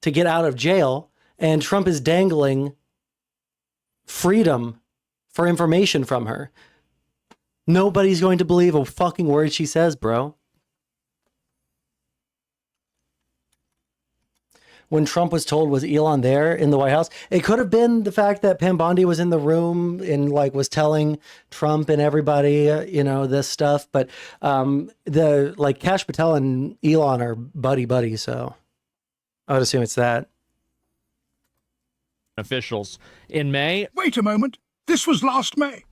to get out of jail, and Trump is dangling freedom for information from her. Nobody's going to believe a fucking word she says, bro. When Trump was told, was Elon there in the White House? It could have been the fact that Pam Bondi was in the room and like was telling Trump and everybody, you know, this stuff. But the like Kash Patel and Elon are buddy, so I would assume it's that. Officials in May. Wait a moment. This was last May.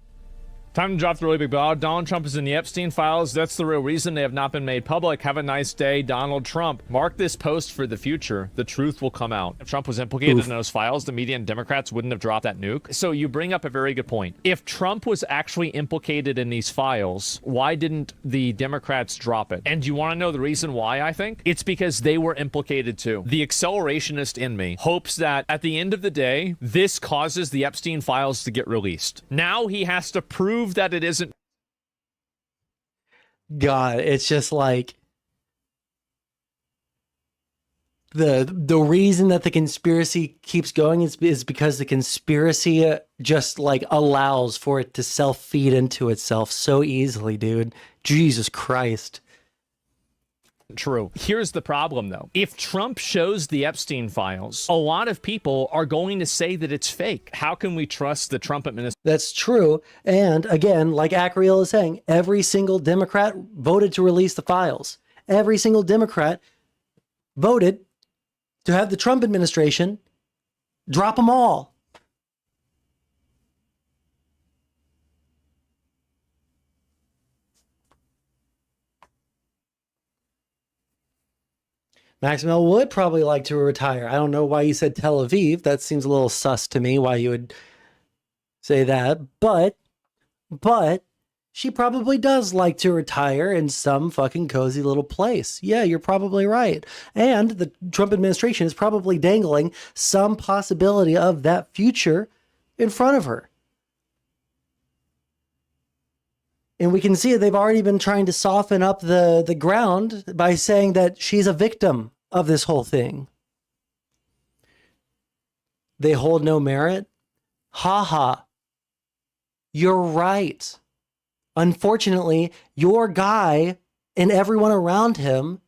Time to drop the really big ball. Donald Trump is in the Epstein files. That's the real reason they have not been made public. Have a nice day, Donald Trump. Mark this post for the future. The truth will come out. If Trump was implicated in those files, the media and Democrats wouldn't have dropped that nuke. So you bring up a very good point. If Trump was actually implicated in these files, why didn't the Democrats drop it? And you want to know the reason why, I think? It's because they were implicated too. The accelerationist in me hopes that at the end of the day, this causes the Epstein files to get released. Now he has to prove that it isn't. God, it's just like the reason that the conspiracy keeps going is because the conspiracy just like allows for it to self-feed into itself so easily, dude. Jesus Christ. True. Here's the problem, though. If Trump shows the Epstein files, a lot of people are going to say that it's fake. How can we trust the Trump administration? That's true. And again, like Acreal is saying, every single Democrat voted to release the files. Every single Democrat voted to have the Trump administration drop them all. Maxwell would probably like to retire. I don't know why you said Tel Aviv. That seems a little sus to me why you would say that. But she probably does like to retire in some fucking cozy little place. Yeah, you're probably right. And the Trump administration is probably dangling some possibility of that future in front of her. And we can see they've already been trying to soften up the ground by saying that she's a victim of this whole thing. They hold no merit? Ha ha. You're right. Unfortunately, your guy and everyone around him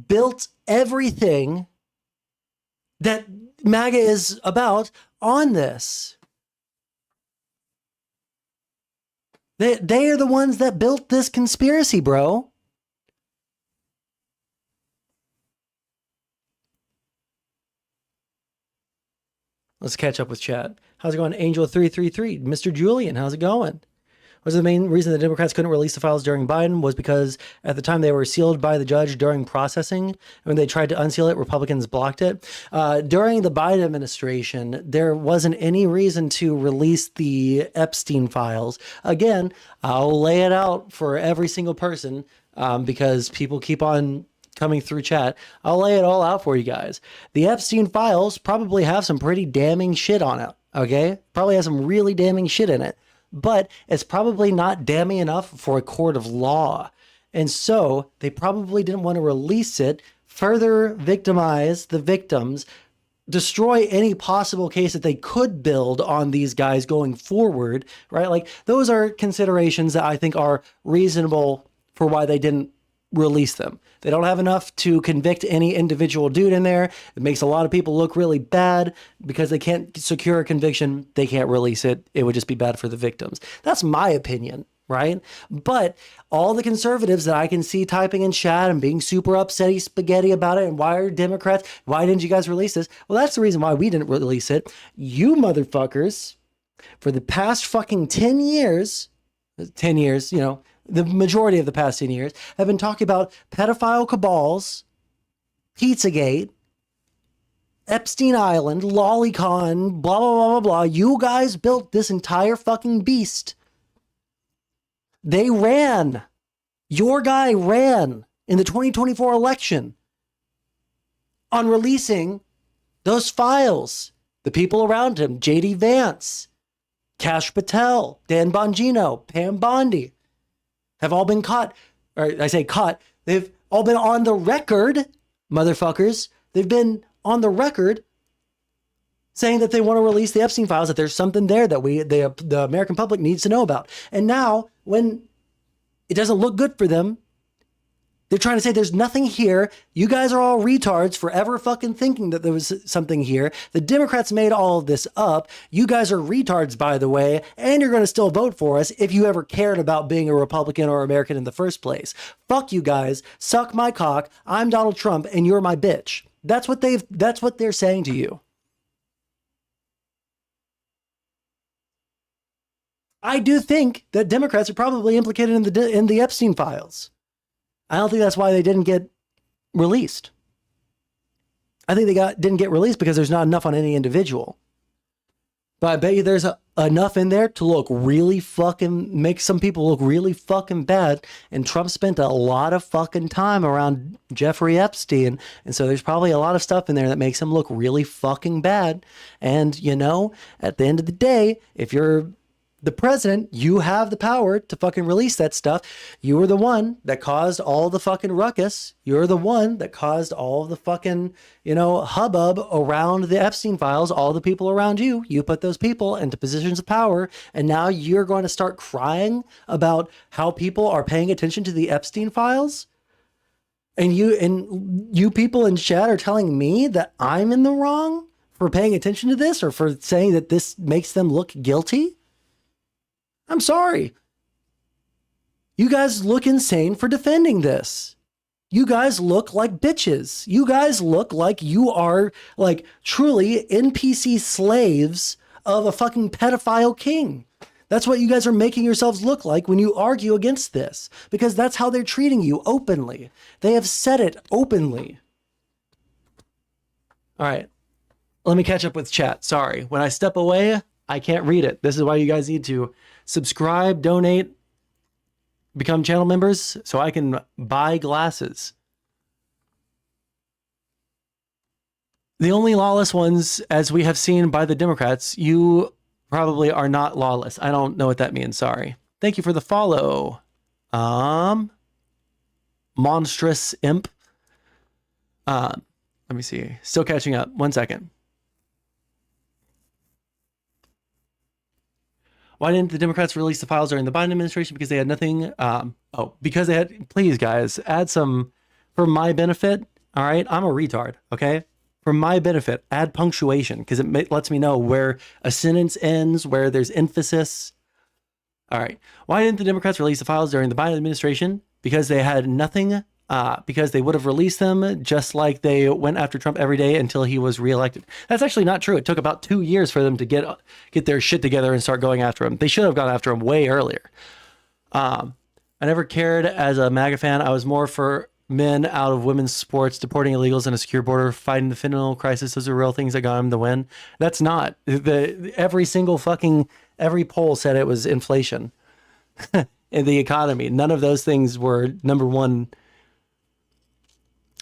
built everything that MAGA is about on this. They are the ones that built this conspiracy, bro. Let's catch up with chat. How's it going? Angel333. Mr. Julian, how's it going? Was the main reason the Democrats couldn't release the files during Biden was because at the time they were sealed by the judge during processing. And when they tried to unseal it, Republicans blocked it. During the Biden administration, there wasn't any reason to release the Epstein files. Again, I'll lay it out for every single person because people keep on coming through chat. I'll lay it all out for you guys. The Epstein files probably have some pretty damning shit on it. Okay? Probably has some really damning shit in it. But it's probably not damning enough for a court of law. And so they probably didn't want to release it, further victimize the victims, destroy any possible case that they could build on these guys going forward, right? Like those are considerations that I think are reasonable for why they didn't release them. They don't have enough to convict any individual dude in there. It makes a lot of people look really bad because they can't secure a conviction. They can't release it. It would just be bad for the victims. That's my opinion, right? But all the conservatives that I can see typing in chat and being super upsetty spaghetti about it, and why are Democrats, why didn't you guys release this? Well, that's the reason why we didn't release it. You motherfuckers, for the past fucking 10 years, you know, the majority of the past 10 years, have been talking about pedophile cabals, Pizzagate, Epstein Island, Lolicon, blah, blah, blah, blah, blah. You guys built this entire fucking beast. They ran. Your guy ran in the 2024 election on releasing those files. The people around him, J.D. Vance, Kash Patel, Dan Bongino, Pam Bondi, have all been caught, or I say caught, they've all been on the record, motherfuckers. They've been on the record saying that they want to release the Epstein files, that there's something there that the American public needs to know about. And now, when it doesn't look good for them, they're trying to say there's nothing here. You guys are all retards for ever fucking thinking that there was something here. The Democrats made all of this up. You guys are retards, by the way, and you're going to still vote for us if you ever cared about being a Republican or American in the first place. Fuck you guys. Suck my cock. I'm Donald Trump and you're my bitch. That's what they're saying to you. I do think that Democrats are probably implicated in the Epstein files. I don't think that's why they didn't get released. I think they didn't get released because there's not enough on any individual. But I bet you there's enough in there to look really fucking, make some people look really fucking bad. And Trump spent a lot of fucking time around Jeffrey Epstein. And so there's probably a lot of stuff in there that makes him look really fucking bad. And, you know, at the end of the day, if you're the president, you have the power to fucking release that stuff. You were the one that caused all the fucking ruckus. You're the one that caused all the fucking, you know, hubbub around the Epstein files, all the people around you. You put those people into positions of power, and now you're going to start crying about how people are paying attention to the Epstein files? And you people in chat are telling me that I'm in the wrong for paying attention to this, or for saying that this makes them look guilty? I'm sorry. You guys look insane for defending this. You guys look like bitches. You guys look like you are like truly NPC slaves of a fucking pedophile king. That's what you guys are making yourselves look like when you argue against this, because that's how they're treating you openly. They have said it openly. All right. Let me catch up with chat. Sorry. When I step away, I can't read it. This is why you guys need to subscribe, donate, become channel members so I can buy glasses. The only lawless ones, as we have seen by the Democrats, you probably are not lawless. I don't know what that means. Sorry. Thank you for the follow. Monstrous imp. Let me see. Still catching up. 1 second. Why didn't the Democrats release the files during the Biden administration? Because they had nothing. Because they had. Please, guys, add some for my benefit. All right, I'm a retard. Okay, for my benefit, add punctuation because it lets me know where a sentence ends, where there's emphasis. All right. Why didn't the Democrats release the files during the Biden administration? Because they had nothing. Because they would have released them just like they went after Trump every day until he was reelected. That's actually not true. It took about 2 years for them to get their shit together and start going after him. They should have gone after him way earlier. I never cared as a MAGA fan. I was more for men out of women's sports, deporting illegals and a secure border, fighting the fentanyl crisis. Those are real things that got him the win. That's not. Every poll said it was inflation in the economy. None of those things were number one.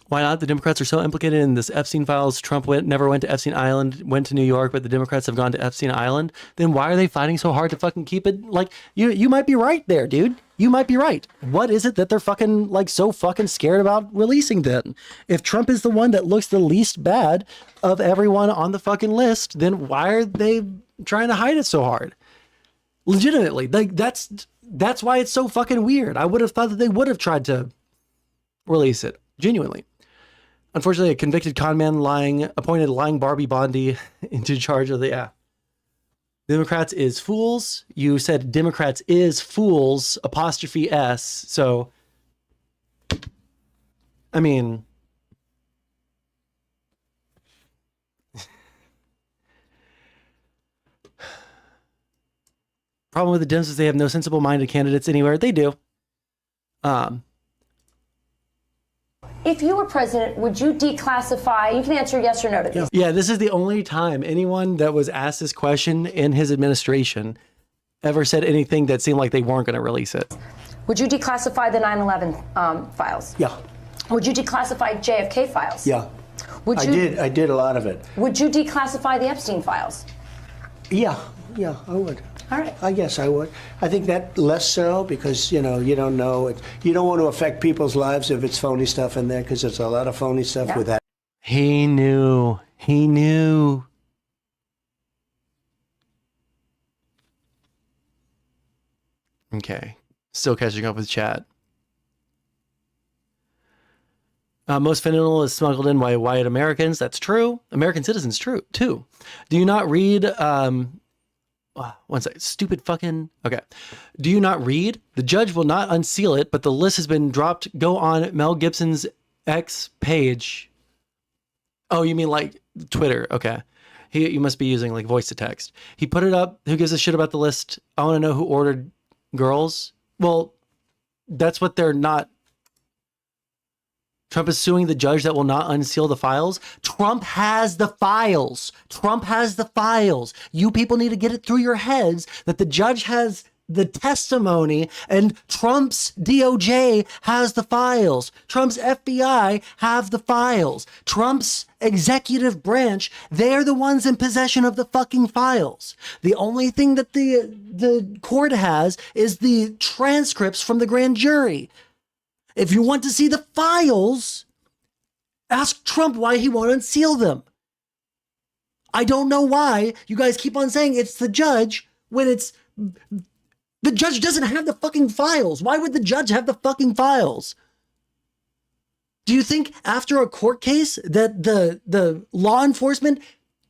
Why not? The Democrats are so implicated in this Epstein files. Trump never went to Epstein Island, went to New York, but the Democrats have gone to Epstein Island. Then why are they fighting so hard to fucking keep it? Like, you might be right there, dude. You might be right. What is it that they're fucking like so fucking scared about releasing then? If Trump is the one that looks the least bad of everyone on the fucking list, then why are they trying to hide it so hard? Legitimately, like that's why it's so fucking weird. I would have thought that they would have tried to release it genuinely. Unfortunately, a convicted con man appointed lying Barbie Bondi into charge of the Democrats is fools. You said Democrats is fools, apostrophe S. So, I mean, problem with the Dems is they have no sensible minded candidates anywhere. They do. If you were president, would you declassify? You can answer yes or no to this. Yeah, this is the only time anyone that was asked this question in his administration ever said anything that seemed like they weren't going to release it. Would you declassify the 9/11 files? Yeah. Would you declassify JFK files? Yeah. Would you? I did a lot of it. Would you declassify the Epstein files? Yeah, I would. All right. I guess I would. I think that less so because, you don't know. You don't want to affect people's lives if it's phony stuff in there because there's a lot of phony stuff with that. He knew. He knew. Okay. Still catching up with chat. Most fentanyl is smuggled in by white Americans. That's true. American citizens, true, too. Do you not read... one second. Stupid fucking... Okay. Do you not read? The judge will not unseal it, but the list has been dropped. Go on Mel Gibson's X page. Oh, you mean like Twitter. Okay. You must be using like voice to text. He put it up. Who gives a shit about the list? I want to know who ordered girls. Well, that's what they're not... Trump is suing the judge that will not unseal the files. Trump has the files. Trump has the files. You people need to get it through your heads that the judge has the testimony and Trump's DOJ has the files. Trump's FBI have the files. Trump's executive branch, they're the ones in possession of the fucking files. The only thing that the court has is the transcripts from the grand jury. If you want to see the files, ask Trump why he won't unseal them. I don't know why you guys keep on saying it's the judge when it's... The judge doesn't have the fucking files. Why would the judge have the fucking files? Do you think after a court case that the law enforcement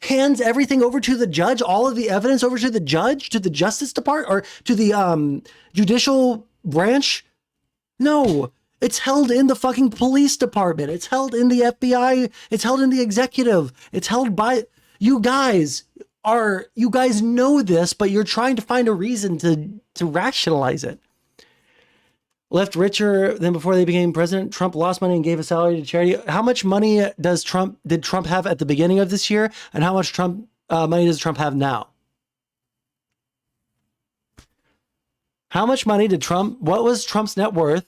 hands everything over to the judge, all of the evidence over to the judge, to the Justice Department, or to the judicial branch? No. It's held in the fucking police department. It's held in the FBI. It's held in the executive. It's held by... You guys know this, but you're trying to find a reason to rationalize it. Left richer than before they became president. Trump lost money and gave a salary to charity. How much money did Trump have at the beginning of this year? And how much money does Trump have now? How much money what was Trump's net worth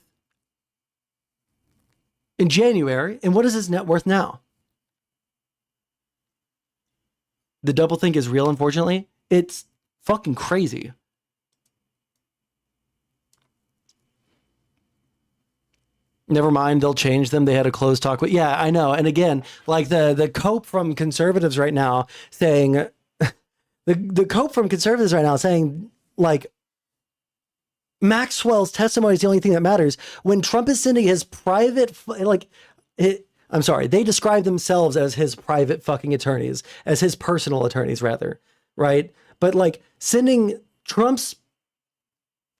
in January, and what is his net worth now? The doublethink is real, unfortunately. It's fucking crazy. Never mind, they'll change them. They had a closed talk. But yeah, I know. And again, like the cope from conservatives right now saying, the cope from conservatives right now saying, like, Maxwell's testimony is the only thing that matters. When Trump is sending his private, I'm sorry, they describe themselves as his private fucking attorneys, as his personal attorneys, rather, right? But like sending Trump's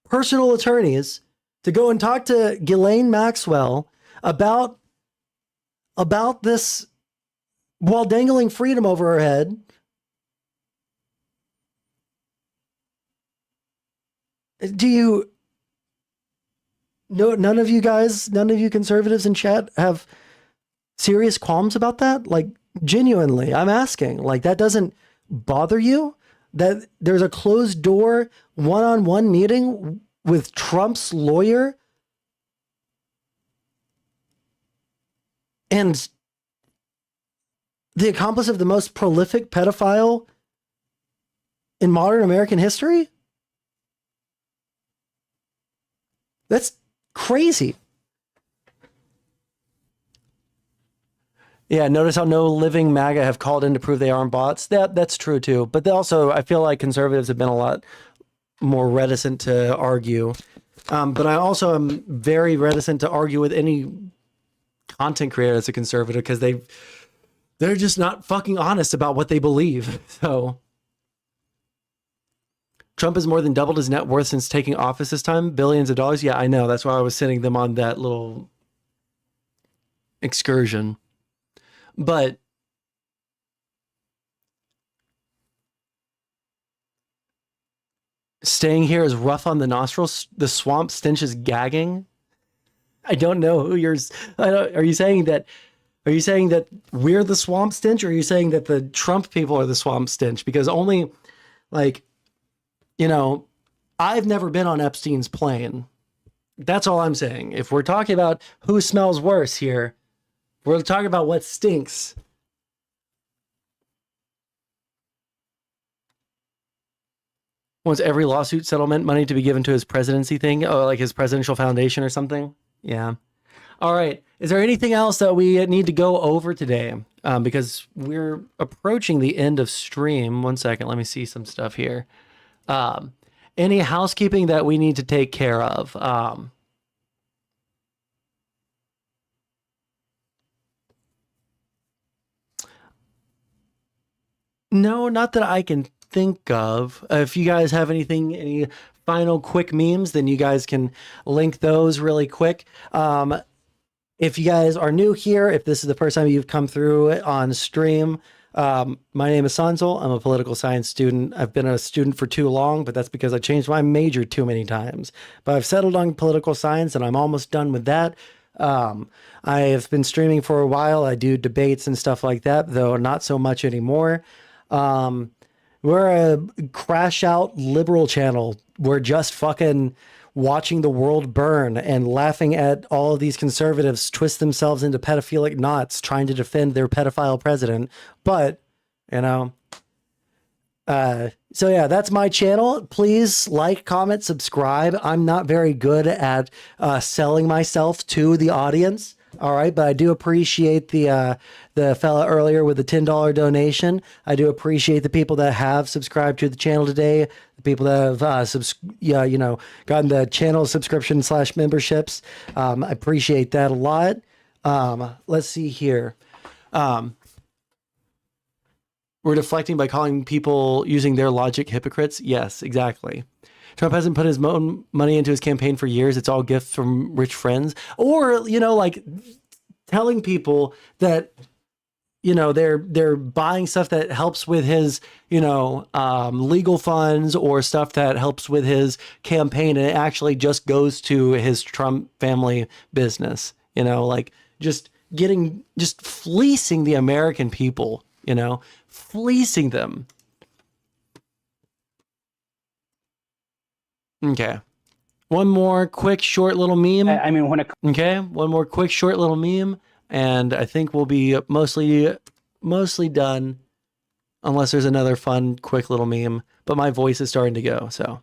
personal attorneys to go and talk to Ghislaine Maxwell about this while dangling freedom over her head. None of you conservatives in chat have serious qualms about that? Like, genuinely, I'm asking. Like, that doesn't bother you? That there's a closed door, one-on-one meeting with Trump's lawyer? And the accomplice of the most prolific pedophile in modern American history? That's crazy. Yeah, notice how no living MAGA have called in to prove they aren't bots. That's true too. But they also, I feel like conservatives have been a lot more reticent to argue. But I also am very reticent to argue with any content creator as a conservative because they're just not fucking honest about what they believe. So Trump has more than doubled his net worth since taking office this time. Billions of dollars. Yeah, I know. That's why I was sending them on that little excursion. But staying here is rough on the nostrils. The swamp stench is gagging. I don't know who you're. Are you saying that? Are you saying that we're the swamp stench, or are you saying that the Trump people are the swamp stench? Because only, like, you know, I've never been on Epstein's plane. That's all I'm saying. If we're talking about who smells worse here, we're talking about what stinks. Wants every lawsuit settlement money to be given to his presidency thing, or like his presidential foundation or something. Yeah. All right. Is there anything else that we need to go over today? Because we're approaching the end of stream. 1 second. Let me see some stuff here. Any housekeeping that we need to take care of? No, not that I can think of. If you guys have any final quick memes, then you guys can link those really quick. If you guys are new here, if this is the first time you've come through on stream, my name is Sansol. I'm a political science student. I've been a student for too long, but that's because I changed my major too many times. But I've settled on political science, and I'm almost done with that. I have been streaming for a while. I do debates and stuff like that, though not so much anymore. We're a crash out liberal channel. We're just fucking watching the world burn and laughing at all of these conservatives twist themselves into pedophilic knots trying to defend their pedophile president. But, you know, so yeah, that's my channel. Please like, comment, subscribe. I'm not very good at selling myself to the audience. All right, but I do appreciate the fella earlier with the $10 donation. I do appreciate the people that have subscribed to the channel today, the people that have gotten the channel subscription / memberships. I appreciate that a lot. Let's see here. We're deflecting by calling people using their logic hypocrites. Yes, exactly. Trump hasn't put his own money into his campaign for years. It's all gifts from rich friends. Or, you know, like telling people that, you know, they're buying stuff that helps with his, you know, legal funds or stuff that helps with his campaign, and it actually just goes to his Trump family business, you know, like just fleecing the American people, you know, fleecing them. Okay. One more quick short little meme. One more quick short little meme, and I think we'll be mostly done, unless there's another fun quick little meme. But my voice is starting to go, so.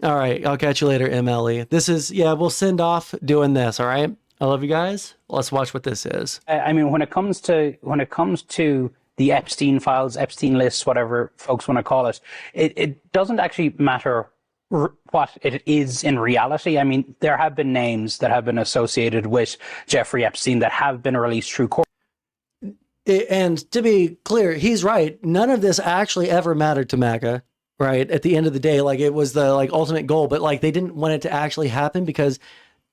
All right, I'll catch you later, MLE. We'll send off doing this. All right, I love you guys. Let's watch what this is. I mean, when it comes to the Epstein files, Epstein lists, whatever folks want to call it, it doesn't actually matter what it is in reality. I mean, there have been names that have been associated with Jeffrey Epstein that have been released through court. And to be clear, he's right. None of this actually ever mattered to MAGA, right? At the end of the day, like it was the like ultimate goal, but like they didn't want it to actually happen because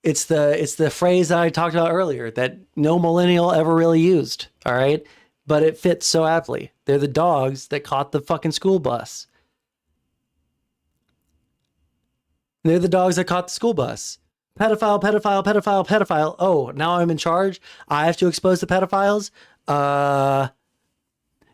it's the phrase that I talked about earlier that no millennial ever really used. All right. But it fits so aptly. They're the dogs that caught the fucking school bus. They're the dogs that caught the school bus. Pedophile, pedophile, pedophile, pedophile. Oh, now I'm in charge. I have to expose the pedophiles.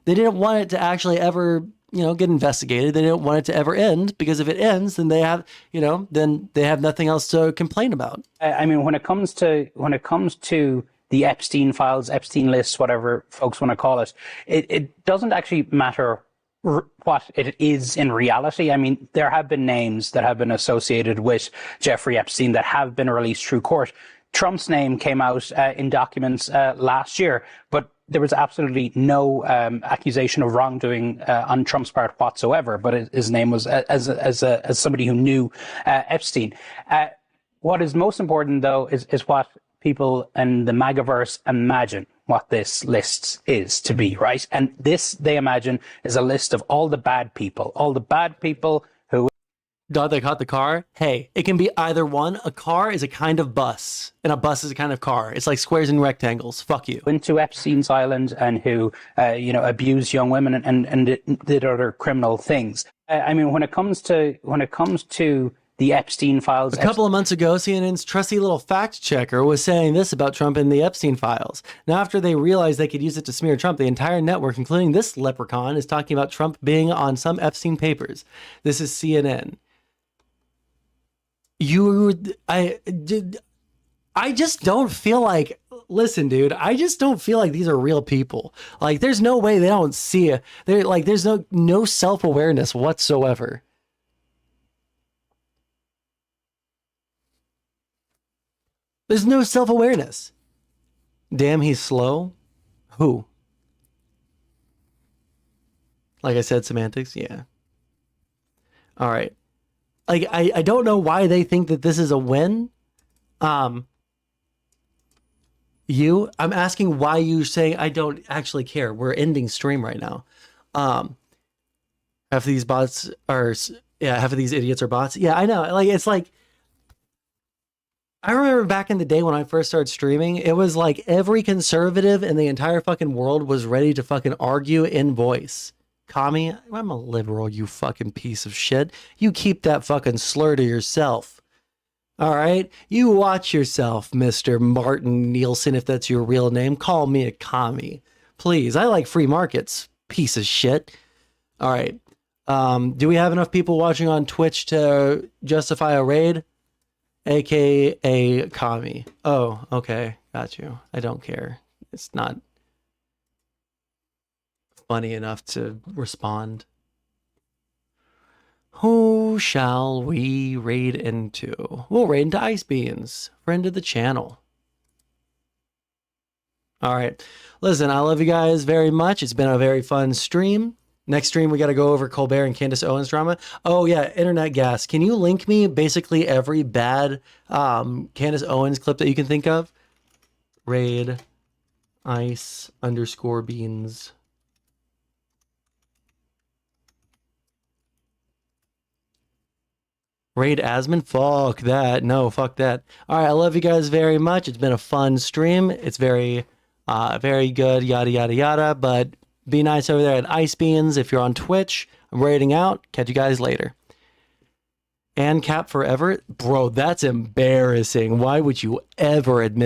They didn't want it to actually ever, get investigated. They didn't want it to ever end because if it ends, then they have, then they have nothing else to complain about. I mean, when it comes to the Epstein files, Epstein lists, whatever folks want to call it, it doesn't actually matter what it is in reality. I mean, there have been names that have been associated with Jeffrey Epstein that have been released through court. Trump's name came out in documents last year, but there was absolutely no accusation of wrongdoing on Trump's part whatsoever. But his name was as somebody who knew Epstein. What is most important, though, is what people in the MAGAverse imagine what this list is to be, right? And this, they imagine, is a list of all the bad people who... Dog that caught the car? Hey, it can be either one. A car is a kind of bus, and a bus is a kind of car. It's like squares and rectangles. Fuck you. Into Epstein's Island and who, abused young women and did other criminal things. I mean, when it comes to the Epstein files. A couple of months ago, CNN's trusty little fact checker was saying this about Trump in the Epstein files. Now, after they realized they could use it to smear Trump, the entire network, including this leprechaun, is talking about Trump being on some Epstein papers. This is CNN. I just don't feel like, listen, dude, I just don't feel like these are real people. Like, there's no way they don't see it. There's no self-awareness whatsoever. There's no self-awareness. Damn, he's slow. Who? Like I said, semantics. Yeah. All right. Like, I don't know why they think that this is a win. I'm asking why you say I don't actually care. We're ending stream right now. Half of these bots are, half of these idiots are bots. Yeah, I know. Like, it's like, I remember back in the day when I first started streaming, it was like every conservative in the entire fucking world was ready to fucking argue in voice. Commie, I'm a liberal, you fucking piece of shit. You keep that fucking slur to yourself. All right? You watch yourself, Mr. Martin Nielsen, if that's your real name. Call me a commie. Please, I like free markets, piece of shit. All right. Do we have enough people watching on Twitch to justify a raid? AKA commie. Oh, okay. Got you. I don't care. It's not funny enough to respond. Who shall we raid into? We'll raid into Ice Beans, friend of the channel. All right. Listen, I love you guys very much. It's been a very fun stream. Next stream, we got to go over Colbert and Candace Owens drama. Oh, yeah, Internet Gas. Can you link me basically every bad Candace Owens clip that you can think of? Raid Ice_Beans. Raid Asman? Fuck that. No, fuck that. All right, I love you guys very much. It's been a fun stream. It's very good, yada, yada, yada, but... Be nice over there at Ice Beans. If you're on Twitch, I'm raiding out. Catch you guys later. And Cap forever? Bro, that's embarrassing. Why would you ever admit